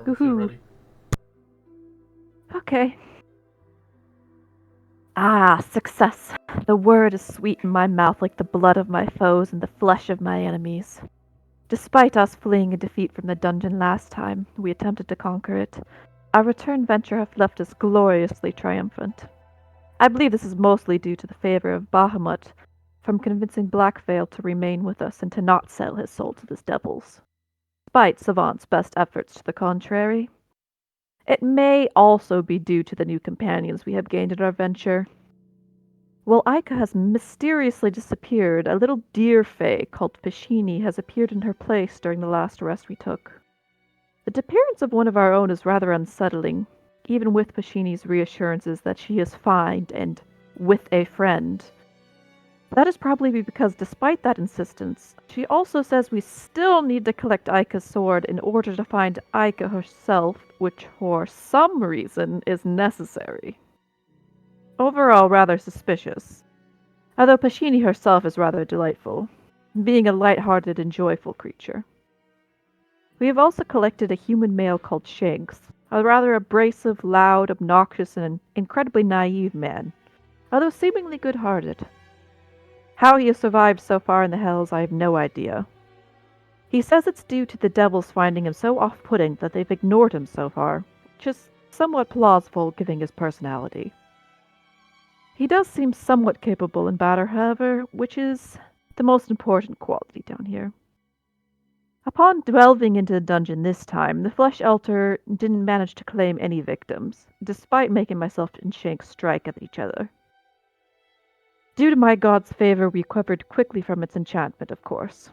If you're Woohoo. ready. Okay. Ah, success. The word is sweet in my mouth like the blood of my foes and the flesh of my enemies. Despite us fleeing in defeat from the dungeon last time we attempted to conquer it, our return venture has left us gloriously triumphant. I believe this is mostly due to the favor of Bahamut from convincing Blackveil to remain with us and to not sell his soul to the devils, despite Savant's best efforts to the contrary. It may also be due to the new companions we have gained in our venture. While Aika has mysteriously disappeared, a little deer fae called Pashini has appeared in her place during the last rest we took. The disappearance of one of our own is rather unsettling, even with Pashini's reassurances that she is fine and with a friend. That is probably because, despite that insistence, she also says we still need to collect Aika's sword in order to find Aika herself, which for some reason is necessary. Overall, rather suspicious, although Pashini herself is rather delightful, being a light-hearted and joyful creature. We have also collected a human male called Shanks, a rather abrasive, loud, obnoxious, and incredibly naive man, although seemingly good-hearted. How he has survived so far in the Hells, I have no idea. He says it's due to the devils finding him so off-putting that they've ignored him so far, which is somewhat plausible given his personality. He does seem somewhat capable in battle, however, which is the most important quality down here. Upon delving into the dungeon this time, the Flesh Elder didn't manage to claim any victims, despite making myself and Shanks strike at each other. Due to my god's favor, we recovered quickly from its enchantment, of course.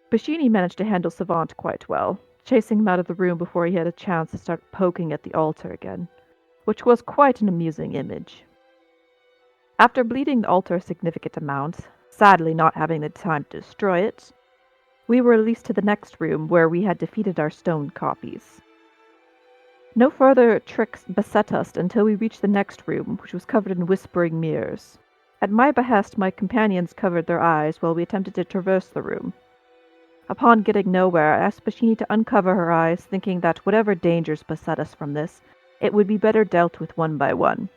Bashini managed to handle Savant quite well, chasing him out of the room before he had a chance to start poking at the altar again, which was quite an amusing image. After bleeding the altar a significant amount, sadly not having the time to destroy it, we were released to the next room where we had defeated our stone copies. No further tricks beset us until we reached the next room, which was covered in whispering mirrors. At my behest, my companions covered their eyes while we attempted to traverse the room. Upon getting nowhere, I asked Bashini to uncover her eyes, thinking that whatever dangers beset us from this, it would be better dealt with one by one.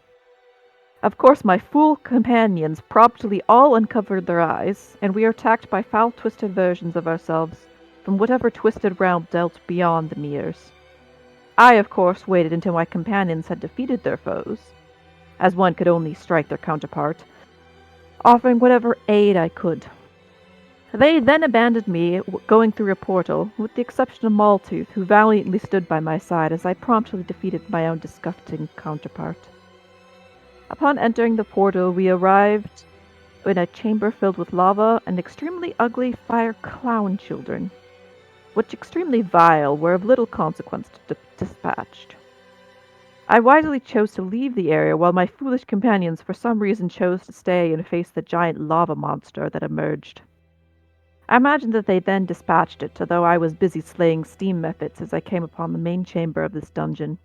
Of course, my fool companions promptly all uncovered their eyes, and we are attacked by foul twisted versions of ourselves from whatever twisted realm dealt beyond the mirrors. I, of course, waited until my companions had defeated their foes, as one could only strike their counterpart, offering whatever aid I could. They then abandoned me, going through a portal, with the exception of Maltooth, who valiantly stood by my side as I promptly defeated my own disgusting counterpart. Upon entering the portal, we arrived in a chamber filled with lava and extremely ugly fire clown children, which extremely vile were of little consequence to dispatched. I wisely chose to leave the area while my foolish companions for some reason chose to stay and face the giant lava monster that emerged. I imagine that they then dispatched it, although I was busy slaying steam mephits as I came upon the main chamber of this dungeon.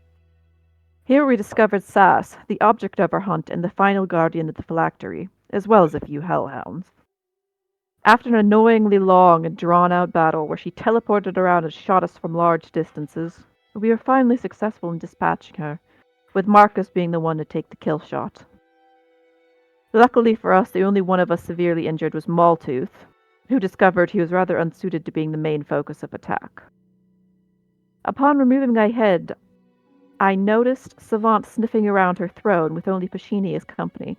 Here we discovered Sass, the object of our hunt and the final guardian of the phylactery, as well as a few hellhounds. After an annoyingly long and drawn-out battle where she teleported around and shot us from large distances, we were finally successful in dispatching her, with Marcus being the one to take the kill shot. Luckily for us, the only one of us severely injured was Maltooth, who discovered he was rather unsuited to being the main focus of attack. Upon removing my head, I noticed Savant sniffing around her throne with only Pashini as company.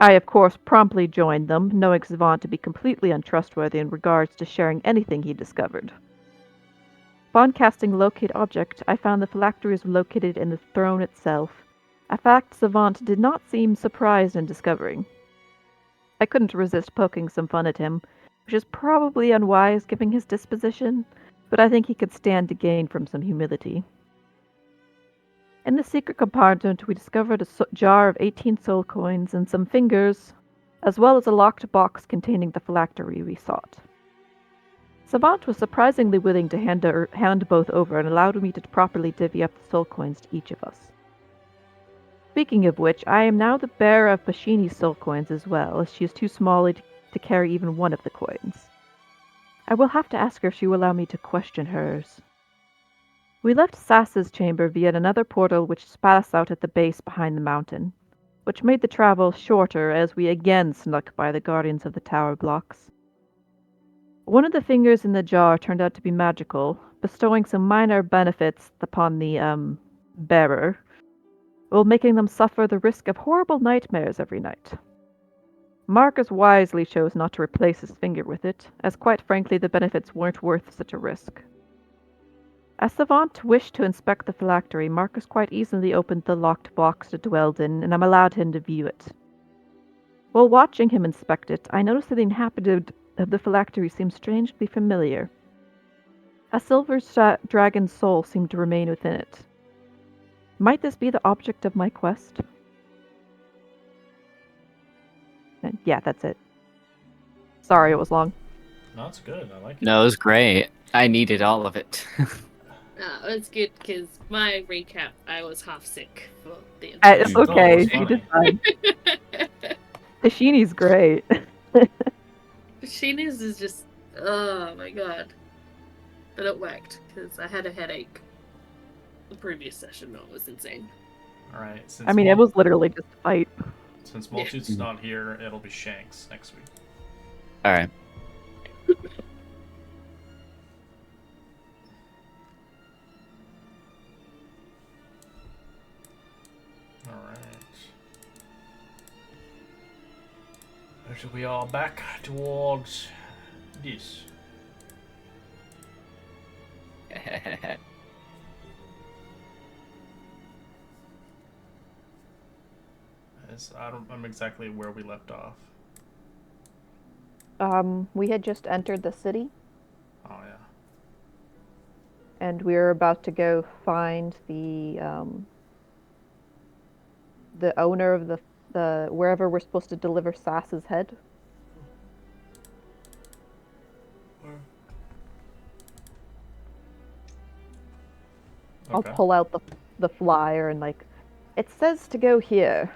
I, of course, promptly joined them, knowing Savant to be completely untrustworthy in regards to sharing anything he discovered. Upon casting Locate Object, I found the phylacteries were located in the throne itself, a fact Savant did not seem surprised in discovering. I couldn't resist poking some fun at him, which is probably unwise given his disposition, but I think he could stand to gain from some humility. In the secret compartment, we discovered a jar of 18 soul coins and some fingers, as well as a locked box containing the phylactery we sought. Savant was surprisingly willing to hand both over and allowed me to properly divvy up the soul coins to each of us. Speaking of which, I am now the bearer of Bashini's soul coins as well, as she is too small to carry even one of the coins. I will have to ask her if she will allow me to question hers. We left Sass's chamber via another portal which spat us out at the base behind the mountain, which made the travel shorter as we again snuck by the guardians of the tower blocks. One of the fingers in the jar turned out to be magical, bestowing some minor benefits upon the, bearer, while making them suffer the risk of horrible nightmares every night. Marcus wisely chose not to replace his finger with it, as quite frankly the benefits weren't worth such a risk. As Savant wished to inspect the phylactery, Marcus quite easily opened the locked box it dwelled in, and I allowed him to view it. While watching him inspect it, I noticed that the inhabitant of the phylactery seemed strangely familiar. A silver dragon's soul seemed to remain within it. Might this be the object of my quest? And yeah, that's it. Sorry it was long. No, it's good. I like it. No, it was great. I needed all of it. No, it's good because my recap, I was half sick for the It's Oh, okay, it's she funny. did fine. Tashini's great. Sheena's is just, oh my god. But it worked because I had a headache. The previous session, no, it was insane. Alright, I mean, it was literally just a fight. Since Multitude's not here, it'll be Shanks next week. Alright. So we are back towards this. I don't remember exactly where we left off. We had just entered the city, Oh yeah. and we were about to go find the owner of the wherever we're supposed to deliver Sass's head. I'll Okay. pull out the flyer and it says to go here.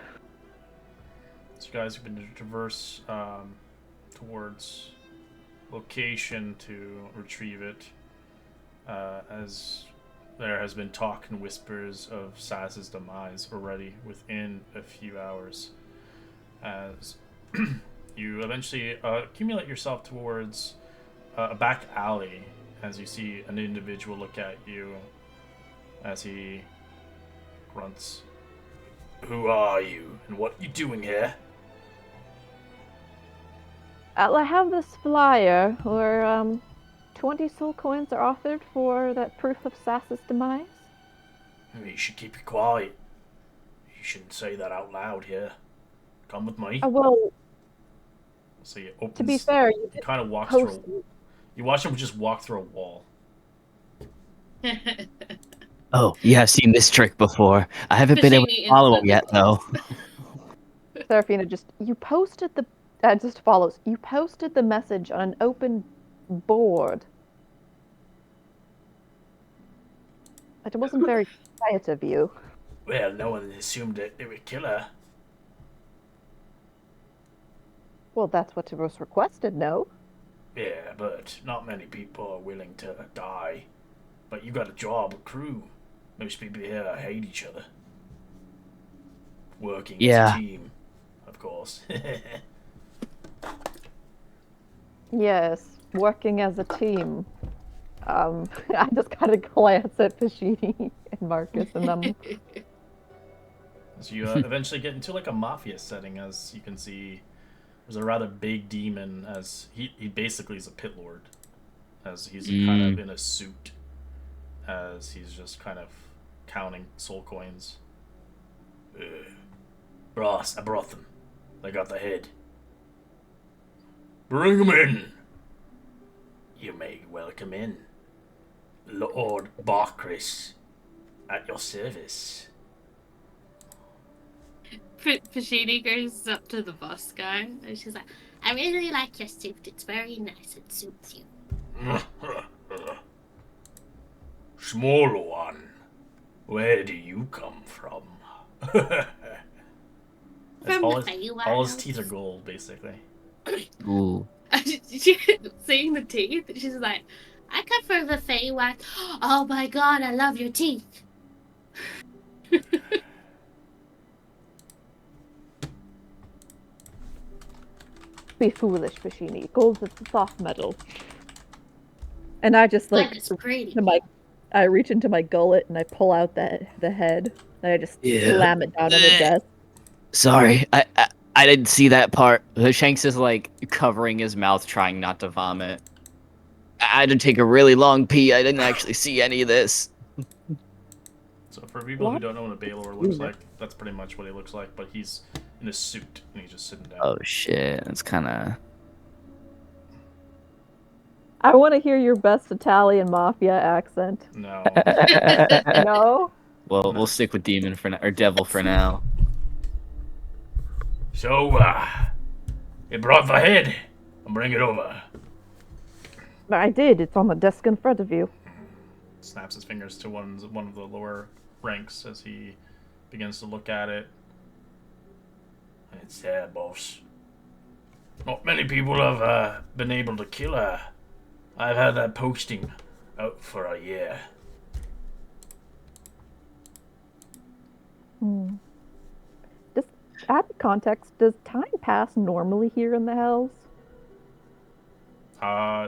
So you guys have been to traverse towards location to retrieve it, as there has been talk and whispers of Sass's demise already within a few hours. As you eventually accumulate yourself towards a back alley, as you see an individual look at you as he grunts, "Who are you, and what are you doing here?" I have this flyer where 20 soul coins are offered for that proof of Sass's demise. You should keep it quiet. You shouldn't say that out loud here. Come with me. Well, So he opens. to be fair, he kind of walks post through. You watch him just walk through a wall. Oh, yeah, I've seen this trick before. I haven't been able to Tashini follow him instantly yet, though. Serafina you posted the You posted the message on an open board. It wasn't very quiet of you. Well, no one assumed that it would kill her. Well, that's what was requested, no? Yeah, but not many people are willing to die. But you got a job, a crew. Most people here hate each other. Working as a team, of course. Yes, working as a team. I just kind of glance at Pashini and Marcus, and then So you eventually get into like a mafia setting, as you can see. There's a rather big demon, as he basically is a pit lord, as he's kind of in a suit, as he's just kind of counting soul coins. Ross, I brought them. They got the head. Bring them in. You may welcome in. Lord Barkris, at your service. Pashini goes up to the boss guy and she's like, I really like your suit. It's very nice. It suits you. Smaller one, where do you come from? From all his teeth are gold, basically. Ooh. Seeing the teeth, she's like, I prefer the Feywild. Oh my god, I love your teeth. Be foolish, Bashini. Gold is soft metal. And I just But it's pretty. I reach into my gullet and I pull out the head and I just Yeah. slam it down on the desk. Sorry, I didn't see that part. Shanks is like covering his mouth, trying not to vomit. I had to take a really long pee. I didn't actually see any of this. So for people who What? don't know what a Baylor looks like, that's pretty much what he looks like. But he's in a suit and he's just sitting down. Oh shit, that's kind of. I want to hear your best Italian mafia accent. No. No? Well, we'll stick with demon for now, or devil for now. So, you brought the head. I'll bring it over. I did. It's on the desk in front of you. Snaps his fingers to one of the lower ranks as he begins to look at it. It's there, boss. Not many people have been able to kill her. I've had that posting out for a year. Just add the context. Does time pass normally here in the Hells?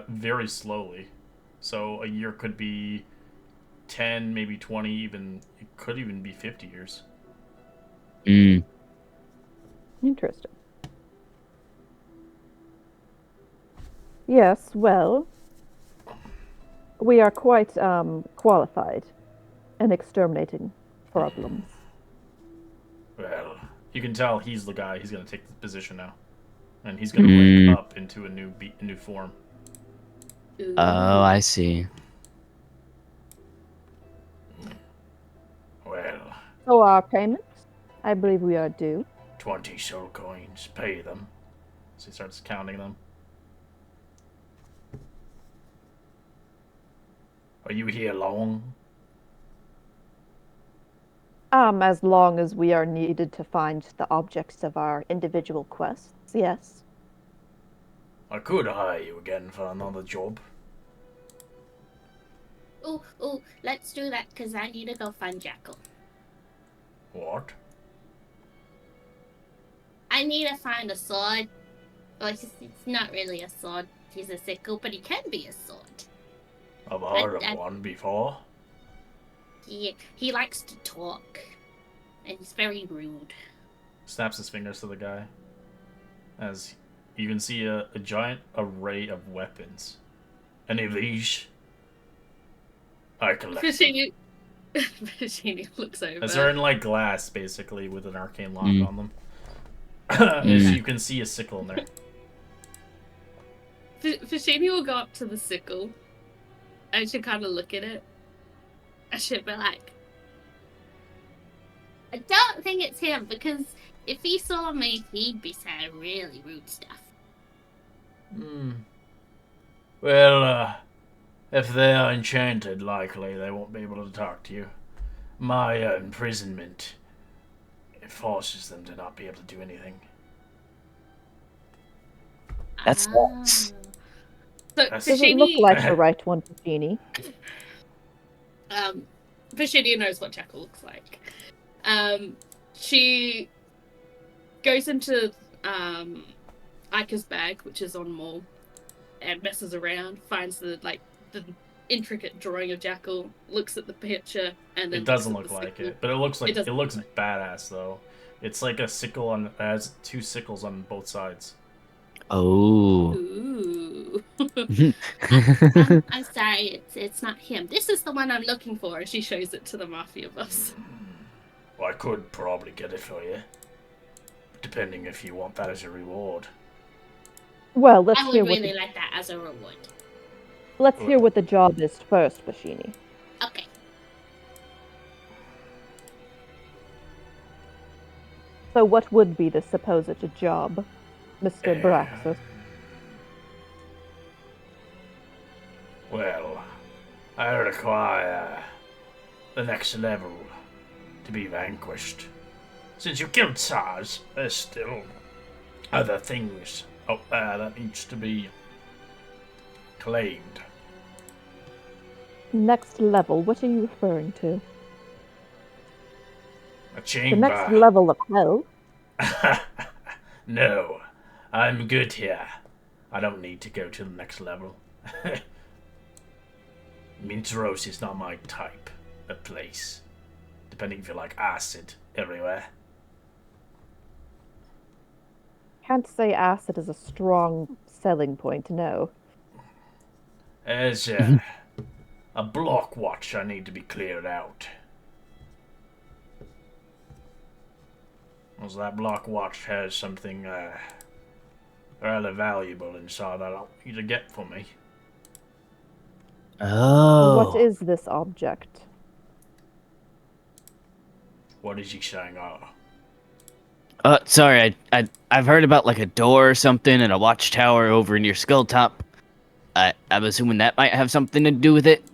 Very slowly. So a year could be 10, maybe 20, even it could even be 50 years. Mm. Interesting. Yes, well, we are quite qualified in exterminating problems. Well, you can tell he's the guy. He's going to take the position now. And he's going to rank up into a new form. Oh, I see. Well, So our payments? I believe we are due. 20 soul coins. Pay them. So he starts counting them. Are you here long? As long as we are needed to find the objects of our individual quests, yes. I could hire you again for another job. Ooh, let's do that, because I need to go find Jackal. What? I need to find a sword. Well, it's not really a sword. He's a sickle, but he can be a sword. I've heard of one before. He likes to talk. And he's very rude. Snaps his fingers to the guy. As you can see a giant array of weapons. Any of these? I collect them. Virginia looks over. As they're in like glass, basically, with an arcane lock on them. As you can see a sickle in there. Virginia will go up to the sickle. And she'll kind of look at it. And she'll be like, I don't think it's him, because if he saw me, he'd be saying really rude stuff. Well, if they are enchanted, likely they won't be able to talk to you. My imprisonment, it forces them to not be able to do anything. That's nuts. so Doesn't look like the right one for Jeannie. Virginia knows what Jackal looks like. She goes into Ika's bag, which is on Maul, and messes around, finds the intricate drawing of Jackal, looks at the picture, and then it doesn't look like it, but it looks like it looks badass though. It's like a sickle on it has two sickles on both sides. Oh. Ooh. Mm. I'm sorry, it's not him. This is the one I'm looking for. And she shows it to the mafia boss. Well, I could probably get it for you, depending if you want that as a reward. Well, let's I would hear really like that as a reward. let's hear what the job is first, Bashini. Okay. So what would be the supposed job, Mr. Braxis? Well, I require the next level to be vanquished. Since you killed Sars, there's still other things out there that needs to be claimed. Next level, what are you referring to? A The next chamber. level of hell? No, I'm good here. I don't need to go to the next level. Minteros is not my type of place. Depending if you like acid everywhere. Can't say acid is a strong selling point, no. There's a block watch I need to be cleared out. As that block watch has something rather valuable inside that I want you to get for me. Oh. What is this object? What is he saying? Oh, Sorry, I've heard about like a door or something and a watchtower over near Skulltop. I'm assuming that might have something to do with it.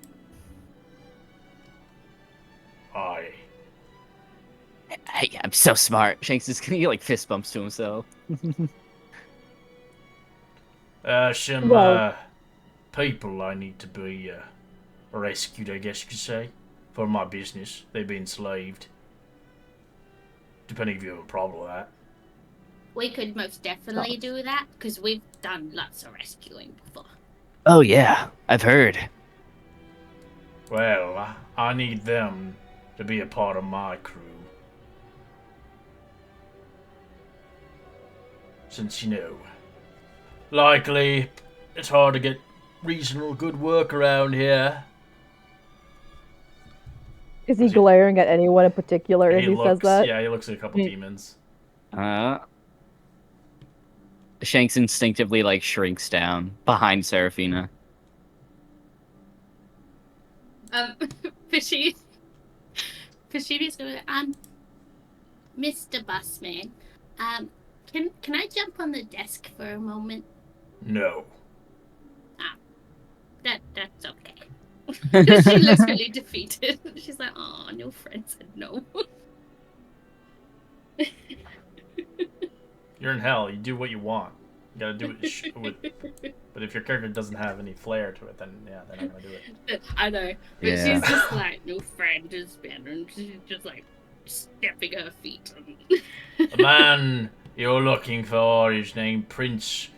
aye. Hey, I'm so smart. Shanks is gonna get like fist bumps to himself. Some Well- people I need to be rescued, I guess you could say, for my business. They've been enslaved. Depending if you have a problem with that. We could most definitely do that because we've done lots of rescuing before. Oh yeah, I've heard. Well, I need them to be a part of my crew. Since, you know, likely it's hard to get reasonable good work around here. Is he Was he- glaring at anyone in particular as he says that? Yeah, he looks at a couple Hmm. demons. Shanks instinctively like shrinks down behind Seraphina. Fishy. Fishy's going, Mr. Busman, can I jump on the desk for a moment? No. That's okay. She looks really defeated. She's like, oh, no friend said no. You're in hell. You do what you want. You gotta do it with. But if your character doesn't have any flair to it, then yeah, they're not gonna do it. I know, but Yeah. she's just like, no friend is better, and she's just like stepping her feet. The man you're looking for is named Prince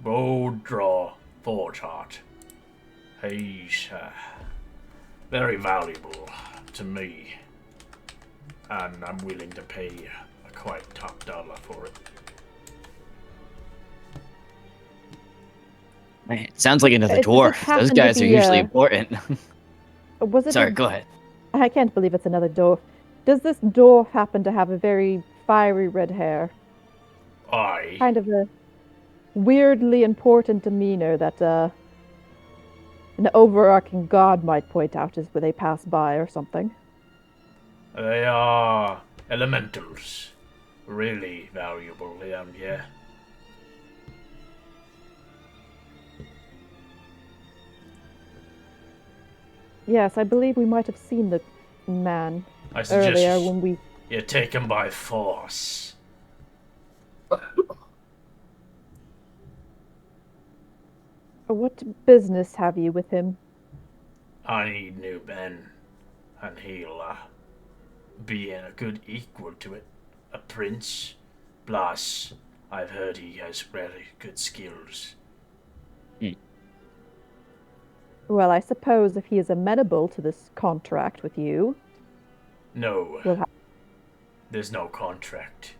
Broadraw Forgeheart. He's very valuable to me, and I'm willing to pay a quite top dollar for it. Man, it sounds like another Does this dwarf. happen Those to guys are be, usually important. Was it Sorry, a- go ahead. I can't believe it's another dwarf. Does this dwarf happen to have a very fiery red hair? Aye. Kind of a weirdly important demeanor that an overarching god might point out as they pass by or something. They are elementals. Really valuable, yeah. Yes, I believe we might have seen the man I suggest earlier when we... you take him by force. What business have you with him? I need new men, and he'll be a good equal to it. A prince. Plus, I've heard he has really good skills. Well, I suppose if he is amenable to this contract with you, No, we'll have... there's no contract.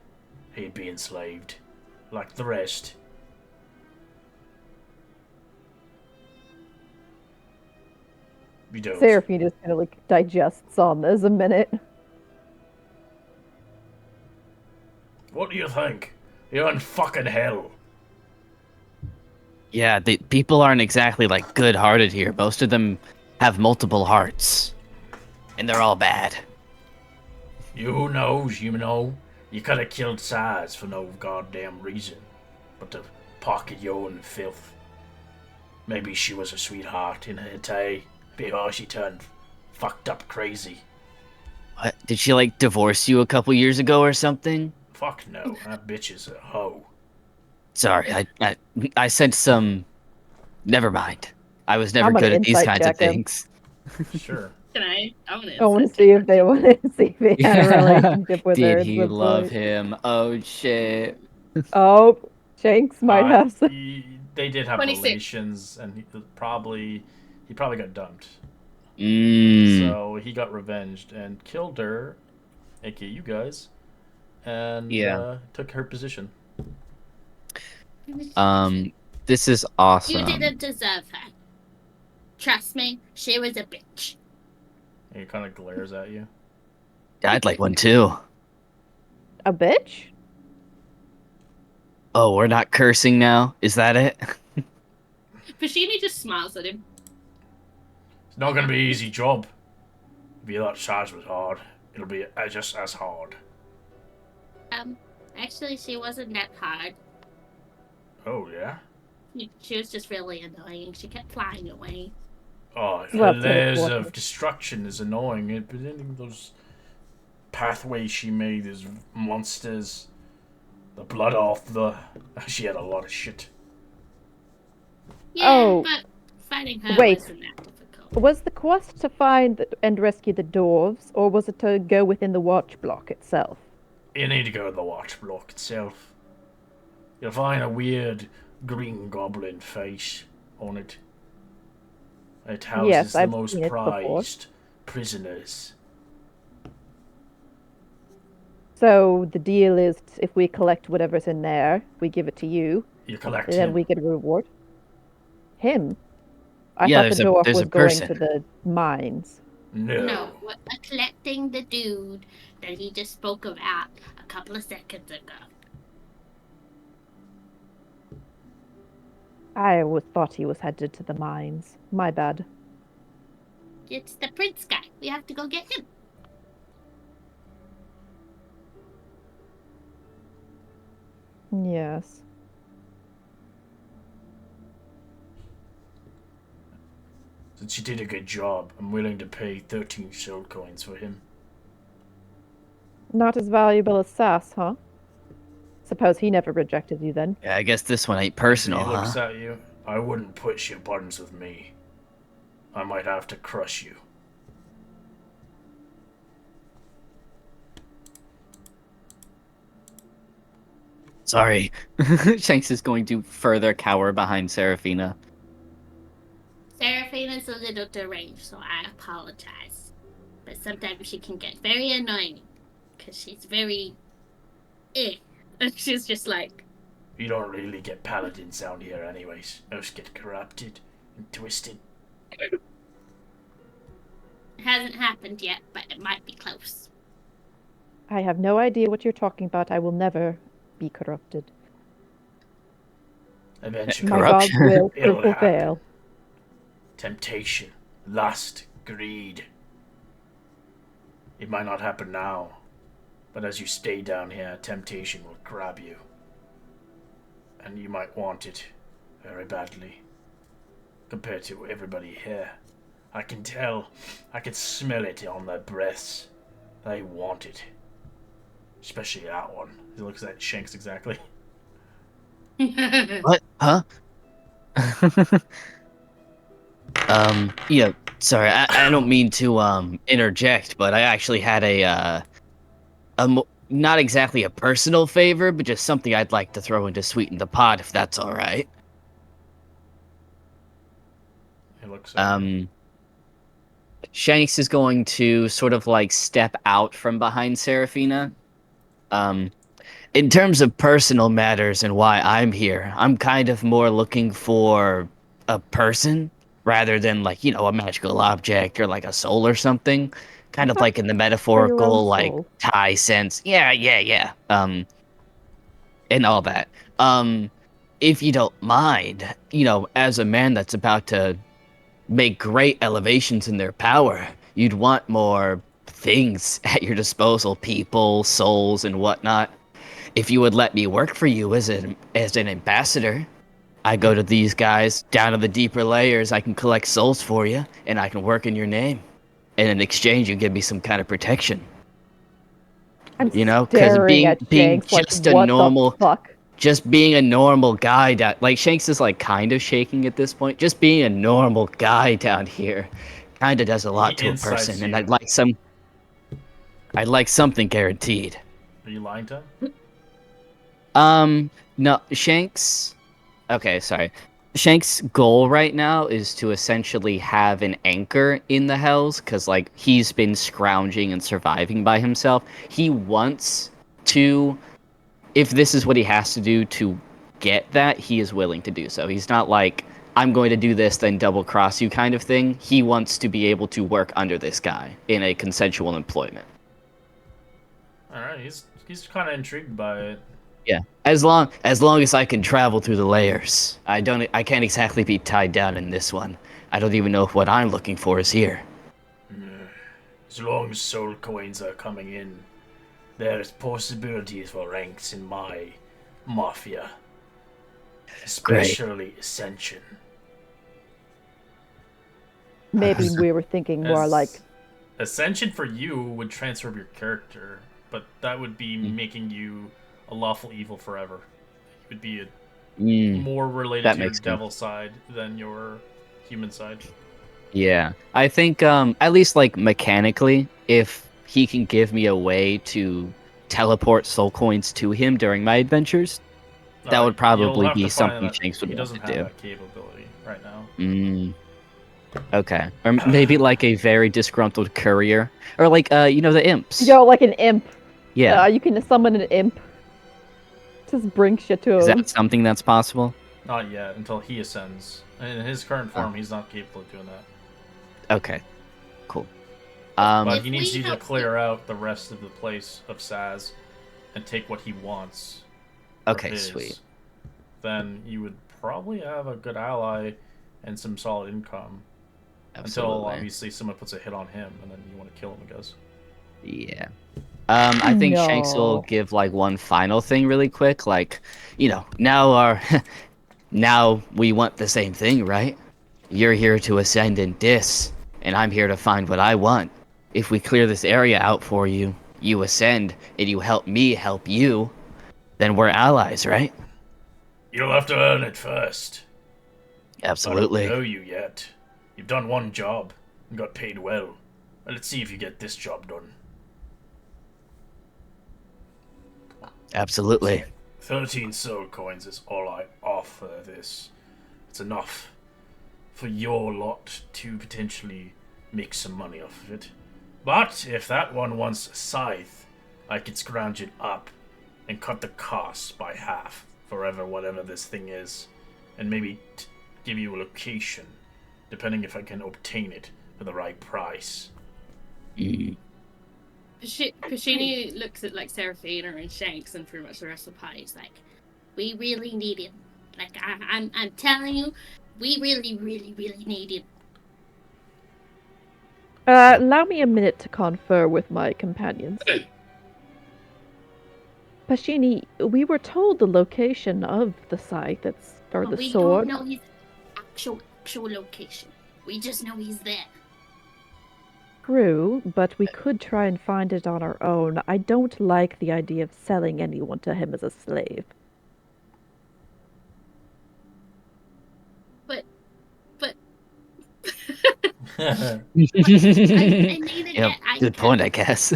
He'd be enslaved, like the rest. You don't. Seraphine just kind of like digests on this a minute. What do you think? You're in fucking hell. Yeah, the people aren't exactly like good-hearted here. Most of them have multiple hearts, and they're all bad. You knows, you know. You could have killed Size for no goddamn reason, but to pocket your own filth. Maybe she was a sweetheart in her day before she turned fucked up crazy. What? Did she like divorce you a couple years ago or something? Fuck no, that bitch is a hoe. Sorry, I said some. Never mind. I was never I'm gonna good at these insight kinds of check him. things. Sure. Can I? I want to I want to see if they want to see if they had a relationship with her Did at he some love point. him? Oh shit. Oh, Shanks might have some. They did have 26. relations, and he probably got dumped. Mmm. So he got revenged and killed her, aka you guys, and Yeah. took her position. This is You awesome. didn't deserve her. Trust me, she was a bitch. And he kind of glares at you. I'd like one too. A bitch? Oh, we're not cursing now? Is that it? Pashini just smiles at him. It's not gonna be an easy job. If you thought Sarge was hard, it'll be just as hard. Actually, she wasn't that hard. Oh yeah. She was just really annoying. She kept flying away. Oh, Well, her to layers what- of destruction is annoying. But then those pathways she made, those monsters, the blood off the. She had a lot of shit. Yeah, Oh. but fighting her Wait. wasn't that difficult. Was the quest to find and rescue the dwarves, or was it to go within the watch block itself? You need to go to the watch block itself. You'll find a weird green goblin face on it. It houses Yes, the I've most seen it before. prized prisoners. So the deal is if we collect whatever's in there, we give it to you, You collect and then him. we get a reward. Him? I Yeah, thought the dwarf there's was a going person. to the mines. No. We're collecting the dude that he just spoke about a couple of seconds ago. I always thought he was headed to the mines. My bad. It's the prince guy. We have to go get him. Yes. Since you did a good job, I'm willing to pay 13 soul coins for him. Not as valuable as Sass, huh? Suppose he never rejected you then. Yeah, I guess this one ain't personal, He looks huh? at you. I wouldn't push your buttons with me. I might have to crush you. Sorry. Shanks is going to further cower behind Seraphina. Seraphina's a little deranged, so I apologize. But sometimes she can get very annoying. Because she's very... And she's just like, You don't really get paladins out here anyways. Most get corrupted and twisted. It hasn't happened yet, but it might be close. I have no idea what you're talking about. I will never be corrupted. Eventually, My gods Corruption. will It'll prevail. temptation, lust, greed. It might not happen now, but as you stay down here, temptation will grab you. And you might want it very badly. Compared to everybody here. I can tell, I can smell it on their breaths. They want it. Especially that one. He looks at Shanks exactly. What? Huh? Yeah, sorry, I don't mean to, interject, but I actually had not exactly a personal favor, but just something I'd like to throw in to sweeten the pot, if that's alright. He looks at you. Shanks is going to sort of like step out from behind Seraphina. In terms of personal matters and why I'm here, I'm kind of more looking for a person rather than like, a magical object or like a soul or something. Kind of like in the metaphorical, like soul. tie sense. Yeah. And all that. If you don't mind, as a man that's about to make great elevations in their power, you'd want more things at your disposal, people, souls, and whatnot. If you would let me work for you as an ambassador, I go to these guys down to the deeper layers. I can collect souls for you, and I can work in your name. And in exchange, you give me some kind of protection. I'm Because staring at being Shanks like, just a what normal, the fuck? just being a normal guy like Shanks is like kind of shaking at this point. Just being a normal guy down here Kinda does a lot He to a incites person, and you. I'd like something guaranteed. Are you lying to him? No, Shanks. Okay, sorry. Shank's goal right now is to essentially have an anchor in the Hells, because like he's been scrounging and surviving by himself. He wants to, if this is what he has to do to get that, he is willing to do so. He's not like, I'm going to do this, then double cross you kind of thing. He wants to be able to work under this guy in a consensual employment. All right, he's kind of intrigued by it. Yeah, as long as I can travel through the layers. I can't exactly be tied down in this one. I don't even know if what I'm looking for is here. As long as soul coins are coming in, there's possibilities for ranks in my mafia, especially Ascension. Maybe we were thinking more like Ascension for you would transfer your character, but that would be making you a lawful evil forever. You would be more related to your devil side than your human side. Yeah, I think at least like mechanically, if he can give me a way to teleport soul coins to him during my adventures, that would probably be something Shanks would want to do. He doesn't have that capability right now. Okay, or maybe like a very disgruntled courier, or like the imps. Yo, like an imp. Yeah, you can summon an imp. Just bring shit to him. Is that something that's possible? Not yet, until he ascends. In his current form, he's not capable of doing that. Okay, cool. But he needs you to clear out the rest of the place of Saz and take what he wants. Okay, sweet. Then you would probably have a good ally and some solid income. Absolutely. Until obviously someone puts a hit on him and then you want to kill him, I guess. Yeah. I think Shanks will give like one final thing really quick, like, now now we want the same thing, right? You're here to ascend in Dis, and I'm here to find what I want. If we clear this area out for you, you ascend, and you help me help you, then we're allies, right? You'll have to earn it first. Absolutely. I don't know you yet. You've done one job and got paid well. Let's see if you get this job done. Absolutely. 13 soul coins is all I offer this. It's enough for your lot to potentially make some money off of it. But if that one wants a scythe, I could scrounge it up and cut the cost by half forever, whatever this thing is, and maybe give you a location, depending if I can obtain it for the right price. Pashini looks at like Seraphina and Shanks and pretty much the rest of the party. He's like, we really need him. Like I'm telling you, we really, really, really need him. Allow me a minute to confer with my companions. Pashini, we were told the location of the scythe or the sword. We don't know his actual location. We just know he's there. True, but we could try and find it on our own. I don't like the idea of selling anyone to him as a slave. But Yep, I good point, I guess.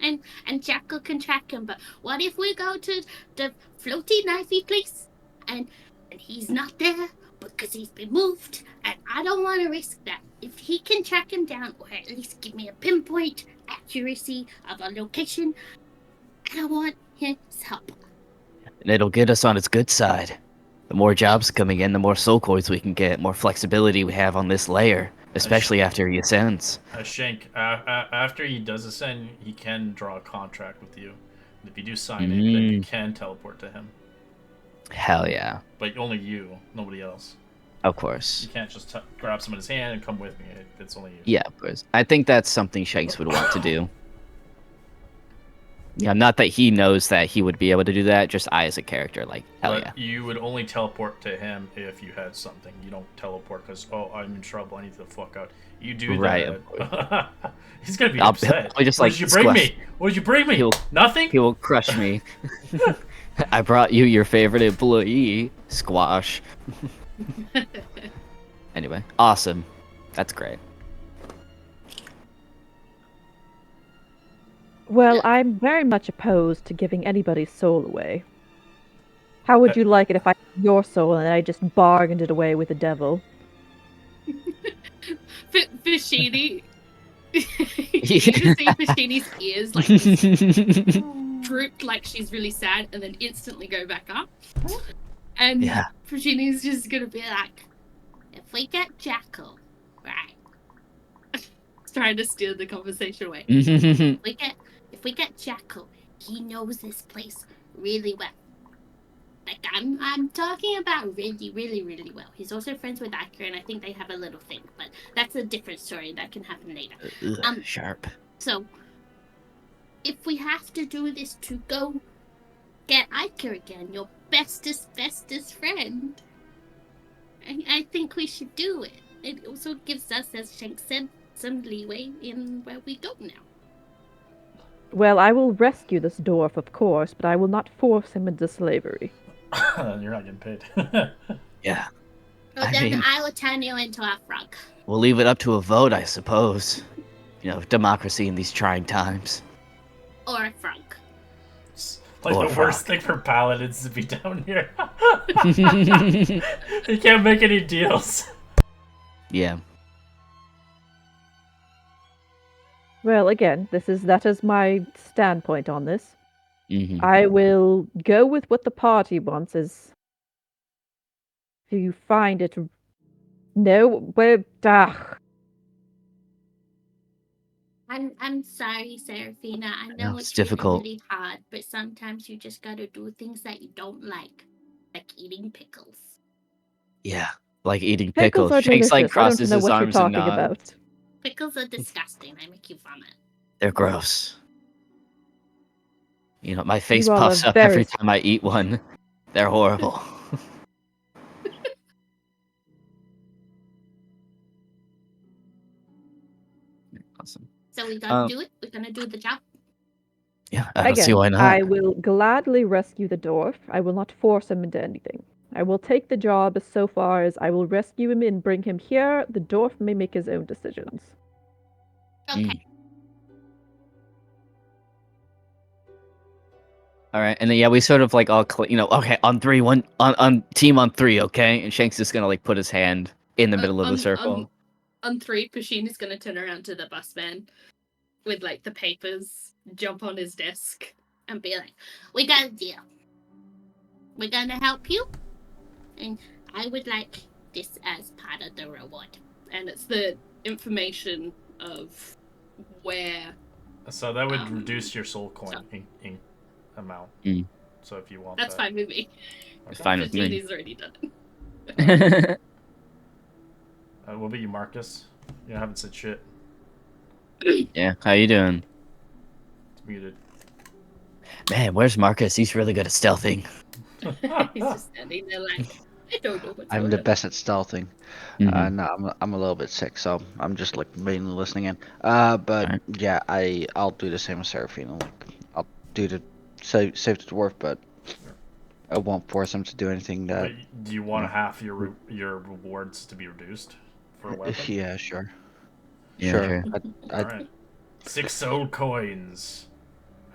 and Jackal can track him, but what if we go to the floaty knifey place and he's not there because he's been moved, and I don't want to risk that. If he can track him down, or at least give me a pinpoint accuracy of a location, I want his help. And it'll get us on its good side. The more jobs coming in, the more soul coins we can get, more flexibility we have on this layer, especially after he ascends. Shank, after he does ascend, he can draw a contract with you. If you do sign it, then you can teleport to him. Hell yeah. But only you, nobody else. Of course. You can't just grab someone's hand and come with me. It's only you. Yeah, of course. I think that's something Shanks would want to do. Yeah, not that he knows that he would be able to do that, just I as a character, like, hell but yeah. You would only teleport to him if you had something. You don't teleport because, I'm in trouble, I need to the fuck out. You do that. He's gonna be upset. I'll just, what did you bring me? What did you bring me? Nothing? He will crush me. I brought you your favorite employee, Squash. Anyway, awesome. That's great. Well, I'm very much opposed to giving anybody's soul away. How would you like it if I had your soul and I just bargained it away with the devil? Fashini. You just see Fashini's ears like just droop like she's really sad and then instantly go back up. And Yeah. Fashini's just gonna be like, If we get Jackal, right? trying to steer the conversation away. If we get Jackal, he knows this place really well. Like I'm talking about really, really, really well. He's also friends with Acker, and I think they have a little thing, but that's a different story that can happen later. Sharp. So if we have to do this to go get Iker again, your bestest friend, I think we should do it. It also gives us, as Shank said, some leeway in where we go now. Well, I will rescue this dwarf, of course, but I will not force him into slavery. You're not getting paid. Yeah. I will turn you into a frog. We'll leave it up to a vote, I suppose. You know, democracy in these trying times. Or a frog. Like Or the frog. worst thing for paladins to be down here. You can't make any deals. Yeah. Well, again, that is my standpoint on this. Mm-hmm. I will go with what the party wants. Is if you find it, no, I'm sorry, Seraphina. I know it's it's difficult. really hard, but sometimes you just gotta do things that you don't like eating pickles. Yeah. Like eating pickles pickles. are Shanks like delicious. I don't crosses know his what you're arms and talking nods. about. Pickles are disgusting. They make you vomit. They're gross. You know, my face You all puffs are up every very time I eat one. They're horrible. Awesome. So we gotta do it. We're gonna do the job. Yeah, I don't see Again, why not. I will gladly rescue the dwarf. I will not force him into anything. I will take the job as so far as I will rescue him and bring him here. The dwarf may make his own decisions. Okay. All right, and then yeah, we sort of like all, okay, on three, on team on three, okay, and Shanks is gonna like put his hand in the middle of the circle. On 3, Pashina's gonna turn around to the busman with like the papers, jump on his desk, And be like, we got a deal. We're gonna help you. And I would like this as part of the reward. and it's the information of where. So that would reduce your soul coin in amount. Mm. So if you want That's that. fine with me. It's fine with me. Pashina's already done it. What about you, Marcus? You haven't said shit. Yeah, how you doing? It's muted. Man, where's Marcus? He's really good at stealthing. He's just standing there like, I don't know what's I'm going the on. best at stealthing. Mhm. No, I'm a little bit sick, so I'm just like mainly listening in. But Alright. yeah, I'll do the same as Seraphina. Like I'll do the save the dwarf, but I won't force him to do anything that. But do you want half your rewards to be reduced for a weapon? Yeah, sure. Yeah, Sure. sure. Alright. 6 soul coins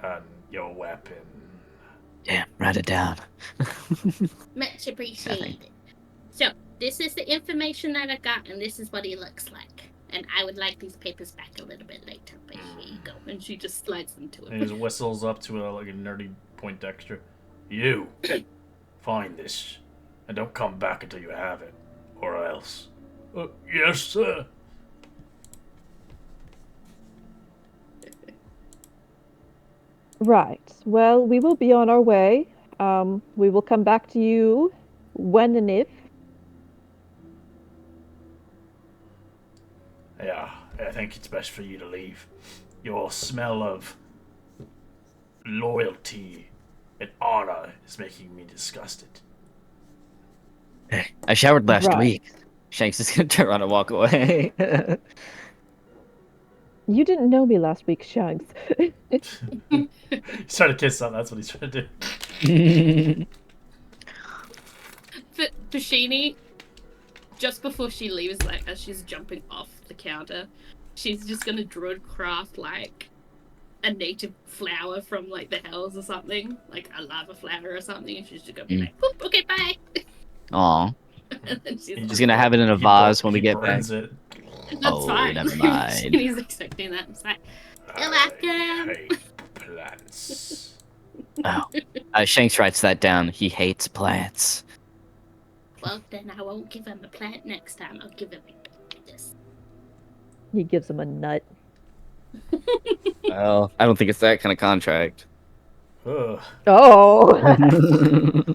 and your weapon. Damn, write it down. Much appreciated. So, this is the information that I got, and this is what he looks like. And I would like these papers back a little bit later, but here you go. And she just slides them to And him. he just whistles up to like a nerdy point Dexter. You find this and don't come back until you have it, or else. Yes, sir. Right. Well, we will be on our way. We will come back to you when and if. Yeah, I think it's best for you to leave. Your smell of loyalty and honor is making me disgusted. Hey, I showered last Right. week. Shanks is gonna turn around and walk away. You didn't know me last week, Shanks. He's trying to kiss something, that's what he's trying to do. Pashini just before she leaves, like as she's jumping off the counter, she's just gonna druid craft like a native flower from like the hells or something, like a lava flower or something, and she's just gonna be like, "Poop, okay, bye." Aw. And then she's She's gonna have it in a He vase when we get back. burns it. That's Oh, fine. never mind. He's expecting that. It's like, You're welcome. I hate plants. Oh. Shanks writes that down. He hates plants. Well, then I won't give him a plant next time. I'll give him a cactus. He gives him a nut. Well, I don't think it's that kind of contract. Ugh. Oh!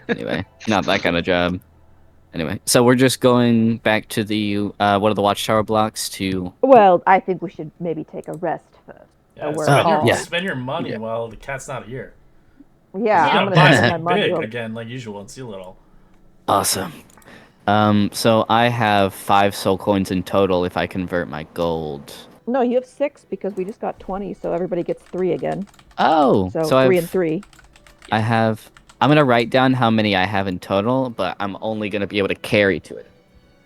Anyway, not that kind of job. Anyway, so we're just going back to the one of the watchtower blocks to. Well, I think we should maybe take a rest first. Yeah, we're all- spend your money Yeah. while the cat's not here. Yeah, You I'm gotta gonna buy spend my some money. big on- again, like usual, and seal it all. Awesome. So I have 5 soul coins in total if I convert my gold. No, you have 6 because we just got 20, so everybody gets 3 again. Oh, So, so 3 I've, and 3. I have. I'm gonna write down how many I have in total, but I'm only gonna be able to carry to it.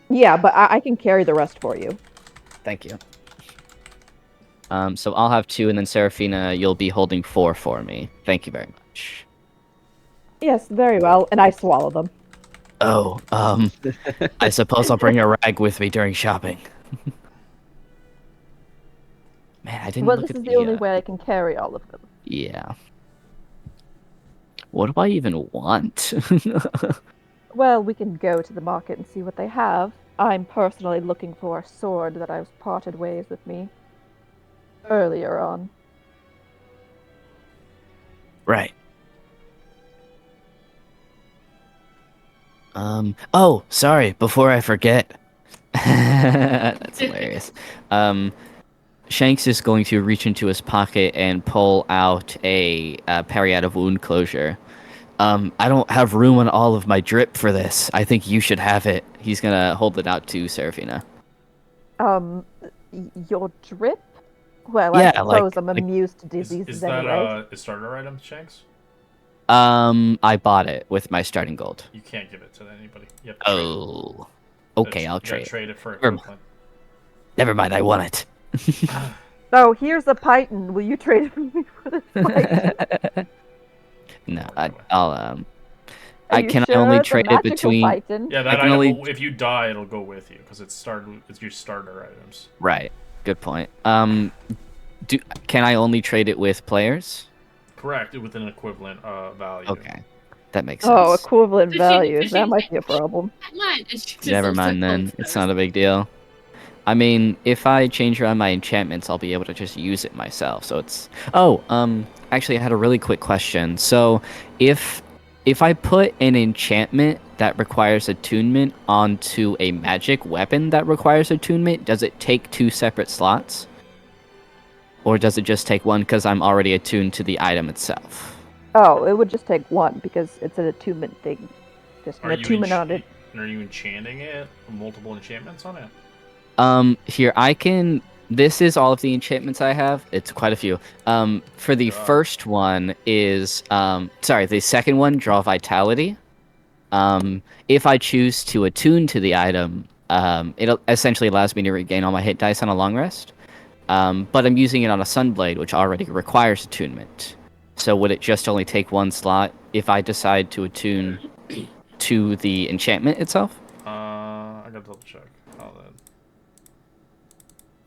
Yeah, but I can carry the rest for you. Thank you. So I'll have 2, and then Serafina, you'll be holding 4 for me. Thank you very much. Yes, very well, and I swallow them. Oh, I suppose I'll bring a rag with me during shopping. Man, I didn't Well, look this at is the only uh, way I can carry all of them. Yeah. What do I even want? Well, we can go to the market and see what they have. I'm personally looking for a sword that I've parted ways with me earlier on. Right. Oh, sorry, before I forget. That's hilarious. Shanks is going to reach into his pocket and pull out a parry out of wound closure. I don't have room on all of my drip for this. I think you should have it. He's gonna hold it out to Serafina. Your drip? Well, Yeah, I suppose I'm immune to diseases Is that anyway. a starter item, Shanks? I bought it with my starting gold. You can't give it to anybody. You have to trade it. Oh. Okay, I'll You gotta trade. trade it for Never mind. equipment. Never mind, I want it. Oh, here's a python. Will you trade it for me for this python? No, Okay. I'll Are I you can sure only it's a trade it magical between python? Yeah, I that can item. only- If you die, it'll go with you because it's your starter items. Right. Good point. Can I only trade it with players? Correct, with an equivalent value. Okay. That makes sense. Oh, equivalent Does she- values. does That she- might be a problem. Line, and she just Never also mind then. holds It's those. not a big deal. I mean, if I change around my enchantments, I'll be able to just use it myself. So it's actually I had a really quick question. So if I put an enchantment that requires attunement onto a magic weapon that requires attunement, does it take 2 separate slots? Or does it just take 1 because I'm already attuned to the item itself? Oh, it would just take 1 because it's an attunement thing. Just an Are you, attunement on it. are you enchanting it? Multiple enchantments on it? Here I can. This is all of the enchantments I have. It's quite a few. For the God. first one is the second one, draw vitality. If I choose to attune to the item, it essentially allows me to regain all my hit dice on a long rest. But I'm using it on a Sunblade, which already requires attunement. So would it just only take 1 slot if I decide to attune to the enchantment itself? I gotta double check. Oh, then.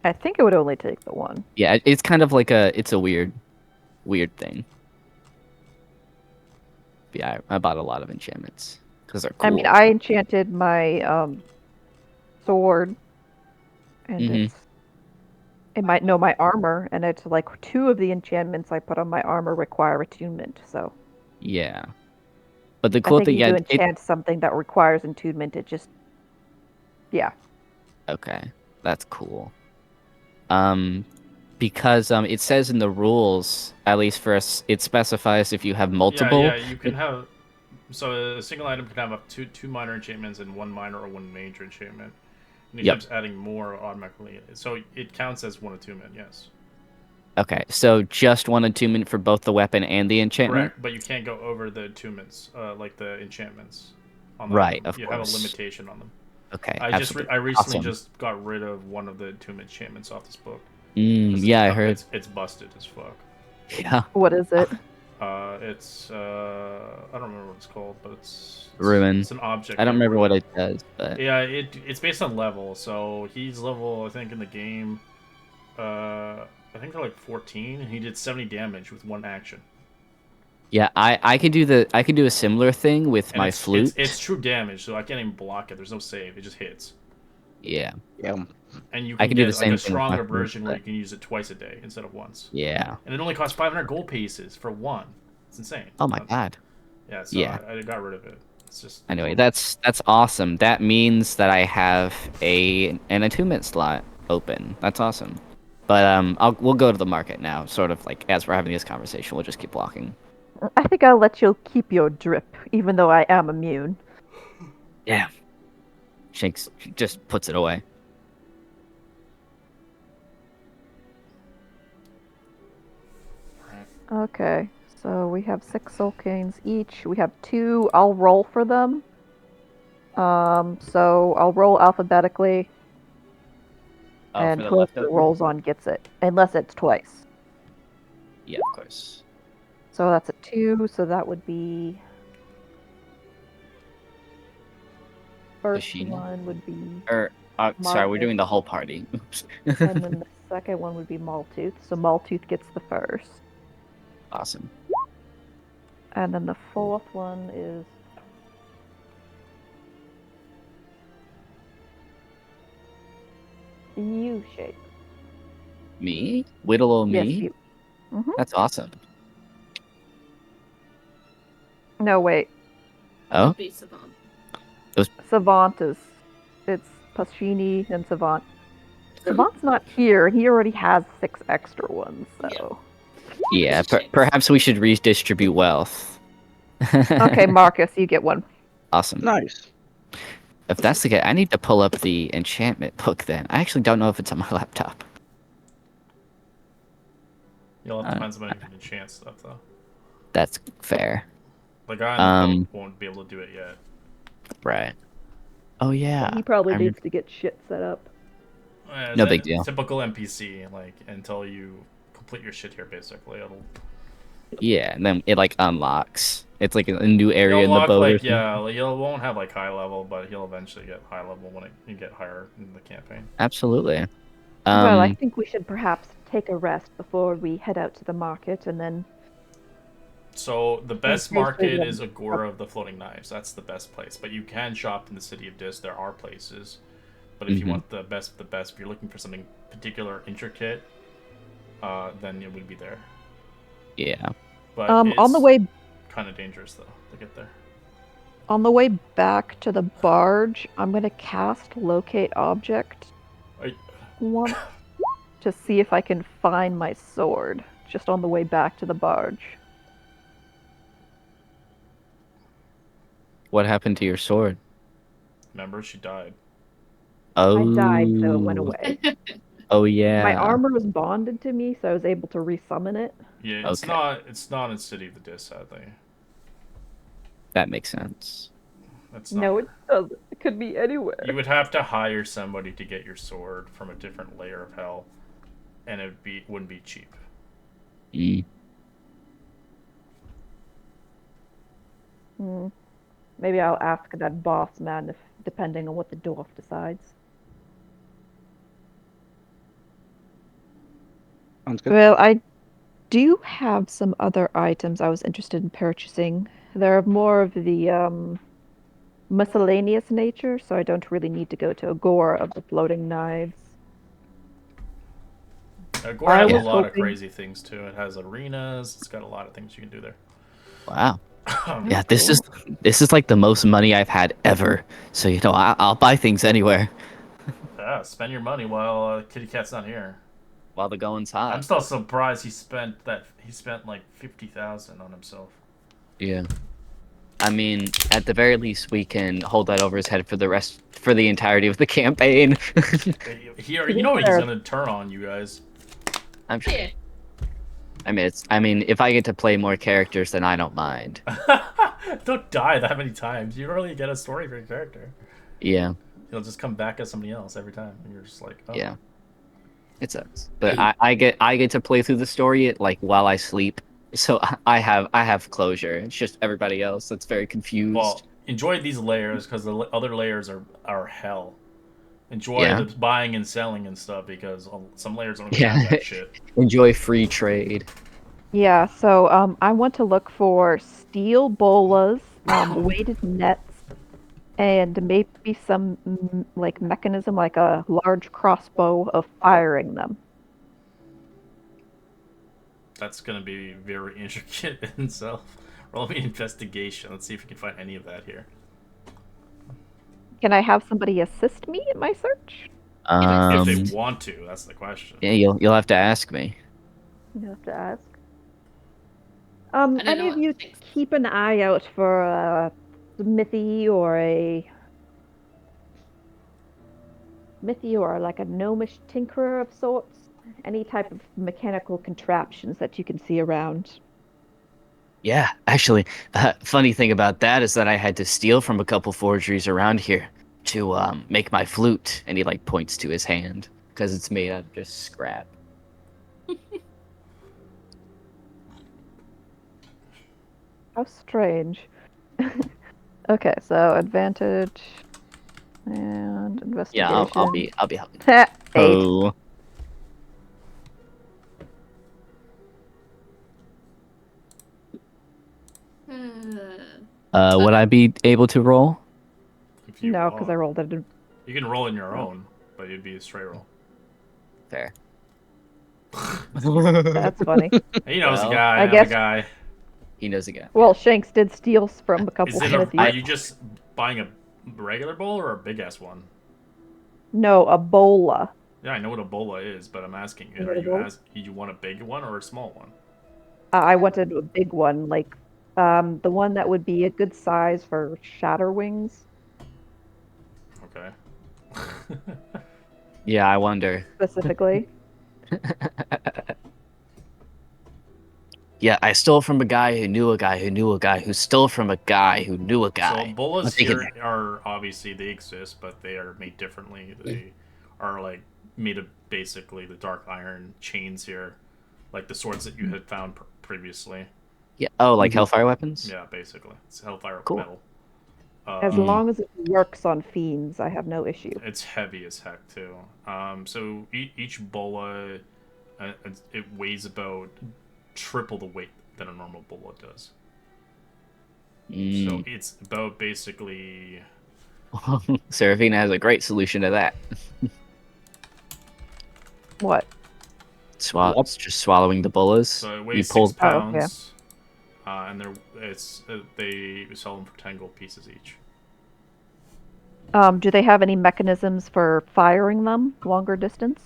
I think it would only take the 1. Yeah, it's kind of like it's a weird thing. But yeah, I bought a lot of enchantments because they're cool. I mean, I enchanted my sword, and Mhm. it might know my armor, and it's like 2 of the enchantments I put on my armor require attunement. So Yeah, but the I cool think thing, you yeah, do enchant something that requires attunement. It just, yeah. okay, that's cool. Because it says in the rules, at least for us, it specifies if you have multiple. Yeah, you can have. So a single item can have up to 2 minor enchantments and 1 minor or 1 major enchantment. And it Yep. keeps adding more automatically. So it counts as 1 attunement, yes. Okay, so just 1 attunement for both the weapon and the enchantment. Correct, but you can't go over the attunements, like the enchantments. On them. Right, of you course. have a limitation on them. Okay. I absolutely. recently Awesome. just got rid of one of the tomb enchantments off this book. Yeah, I heard. It's busted as fuck. Yeah. What is it? It's I don't remember what it's called, but Ruin. it's an object. I don't named remember what Ruin. it does, but Yeah, it's based on level. So he's level, I think, in the game. I think they're like 14, and he did 70 damage with one action. yeah, I could do a similar thing with And my flute. it's true damage, so I can't even block it. There's no save; it just hits. Yeah. Yeah. And you I can can do the get like same a thing with my stronger flute, version where but you can use it twice a day instead of once. yeah. And it only costs 500 gold pieces for one. It's insane. Oh my god. Yeah, so Yeah. I got rid of it. It's just Anyway, that's awesome. That means that I have an attunement slot open. That's awesome. But we'll go to the market now. Sort of like as we're having this conversation, we'll just keep walking. I think I'll let you keep your drip, even though I am immune. Yeah. Shanks just puts it away. Okay, so we have 6 soul canes each. We have 2. I'll roll for them. So I'll roll alphabetically, and For the whoever leftover? rolls on gets it, unless it's twice. Yeah, of course. So that's a 2. So that would be first Machine? one would be, Or sorry, we're Market. doing the whole party. Oops. and then the second one would be Maltooth. So Maltooth gets the first, Awesome. and then the fourth one is U shape. Me? Whittle Yes, me? you. Mm-hmm. That's awesome. No, wait. Oh? Would be Savant. Savant is, it's Pascini and Savant. Savant's not here. He already has 6 extra ones, so. Yeah, Shit. perhaps we should redistribute wealth. Okay, Marcus, you get one. Awesome. Nice. If that's the case, I need to pull up the enchantment book then. I actually don't know if it's on my laptop. you'll have to find somebody who can enchant stuff though. That's fair. Like I Um, won't be able to do it yet. Right. Oh yeah. He probably I needs to get shit set up. No big deal. Typical NPC, like until you complete your shit here, basically, Yeah, and then it like unlocks. It's like a new area you'll in the unlock, boat. or like something. yeah, like, you won't have like high level, but he'll eventually get high level when you get higher in the campaign. Absolutely. Well, I think we should perhaps take a rest before we head out to the market, and then. So the best Here's market the- is Agora of the Floating Knives. That's the best place. But you can shop in the City of Dis. There are places. But if you Mhm. want the best, if you're looking for something particular, intricate, then it would be there. Yeah. But on the way kind of dangerous though to get there. on the way back to the barge, I'm gonna cast locate object I- once to see if I can find my sword. Just on the way back to the barge. What happened to your sword? Remember, she died. Oh. I died, so it went away. Oh yeah. My armor was bonded to me, so I was able to resummon it. Yeah, it's Okay. not in City of the Dis, sadly. That makes sense. That's not. No, it doesn't. It could be anywhere. You would have to hire somebody to get your sword from a different layer of hell, and wouldn't be cheap. Mm. Maybe I'll ask that boss man, if depending on what the dwarf decides. Sounds good. Well, I do have some other items I was interested in purchasing. They're more of the miscellaneous nature, so I don't really need to go to Agora of the Floating Knives. Agora I has a was lot of hoping- crazy things too. It has arenas. It's got a lot of things you can do there. Wow. Yeah, this is like the most money I've had ever. So I'll buy things anywhere Yeah, spend your money while Kitty Cat's not here. while the going's I'm hot. still surprised he spent like 50,000 on himself. Yeah. I mean, at the very least, we can hold that over his head for the entirety of the campaign. Here, you know what he's gonna turn on you guys. I'm sure. Yeah. I mean, if I get to play more characters, then I don't mind. Don't die that many times. You really get a story for your character. Yeah. It'll just come back as somebody else every time, and you're just like, oh. Yeah. It sucks. But I get to play through the story like while I sleep. So I have closure. It's just everybody else that's very confused. Well, enjoy these layers because the other layers are hell. Enjoy Yeah. the buying and selling and stuff because some layers don't even Yeah. have that shit. Enjoy free trade. Yeah, so I want to look for steel bolas, weighted nets, and maybe some like mechanism, like a large crossbow of firing them. That's gonna be very intricate in itself. Roll me an investigation. Let's see if we can find any of that here. Can I have somebody assist me in my search? If they Um. want to, that's the question. Yeah, you'll have to ask me. You have to ask. I don't Any know of what you things- keep an eye out for a smithy or like a gnomish tinkerer of sorts? Any type of mechanical contraptions that you can see around. Yeah, actually, funny thing about that is that I had to steal from a couple forgeries around here to make my flute, and he like points to his hand because it's made out of just scrap. How strange. Okay, so advantage and investigation. Yeah, I'll be helping. 8. Oh, would I be able to roll? If you No, because I want. rolled it. You can roll in your own, but it'd be a straight roll. Fair. That's funny. He knows a Well, guy. I I know guess- a guy. He knows again. Well, Shanks did steal from a couple Is it smithies. are you just buying a regular bowl or a big ass one? No, a bola. Yeah, I know what a bola is, but I'm asking you: You Are know you what you want a big one or a small one? I wanted a big one, like the one that would be a good size for shatter wings, Okay. Yeah, I wonder. specifically. Yeah, I stole from a guy who knew a guy who knew a guy who stole from a guy who knew a So guy. bolas I'm thinking here are obviously they exist, but they are made differently. They are like made of basically the dark iron chains here, like the swords that you had found previously. Yeah. Oh, like Hellfire weapons? Yeah, basically, it's hellfire Cool. metal. As long as it works on fiends, I have no issue. It's heavy as heck too. So each bola, it weighs about triple the weight that a normal bola does. So it's about basically. Serafina has a great solution to that. What? It's just swallowing the bolas. So it You weighs pull. 6 pounds, and they sell them for 10 gold pieces each. Do they have any mechanisms for firing them longer distance?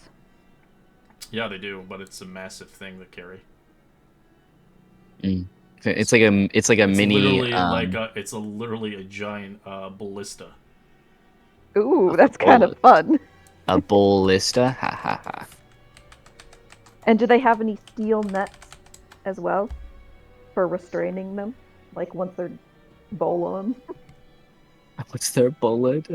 Yeah, they do, but it's a massive thing to carry. It's like a It's mini. literally it's literally a giant ballista. Ooh, that's kind of bullet. fun. A ballista. Ha ha ha. And do they have any steel nets as well for restraining them? Like once they're bowling? What's their bullet?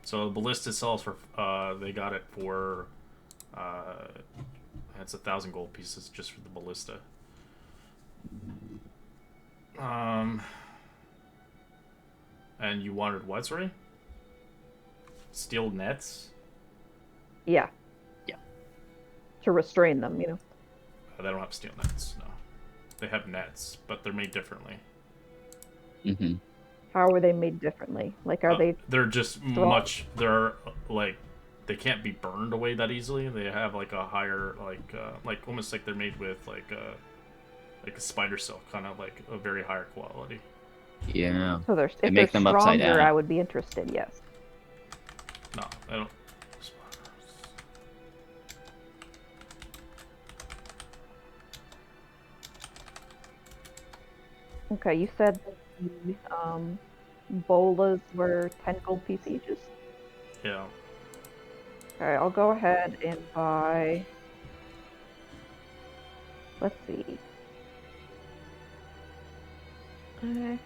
So the ballista sells for they got it for it's 1,000 gold pieces just for the ballista. And you wanted what, sorry? Steel nets? Yeah. Yeah. To restrain them, you know. They don't have steel nets, no. They have nets, but they're made differently. Mm-hmm. How are they made differently? Like, are they? They're just strong? they're like they can't be burned away that easily. They have like a higher like almost like they're made with like a spider silk, kind of like a very higher quality. Yeah. So They if they're make them upside stronger, down. I would be interested. Yes. No, I don't. Okay, you said the bolas were 10 gold piece each. Yeah. Okay, I'll go ahead and buy. Let's see. Okay.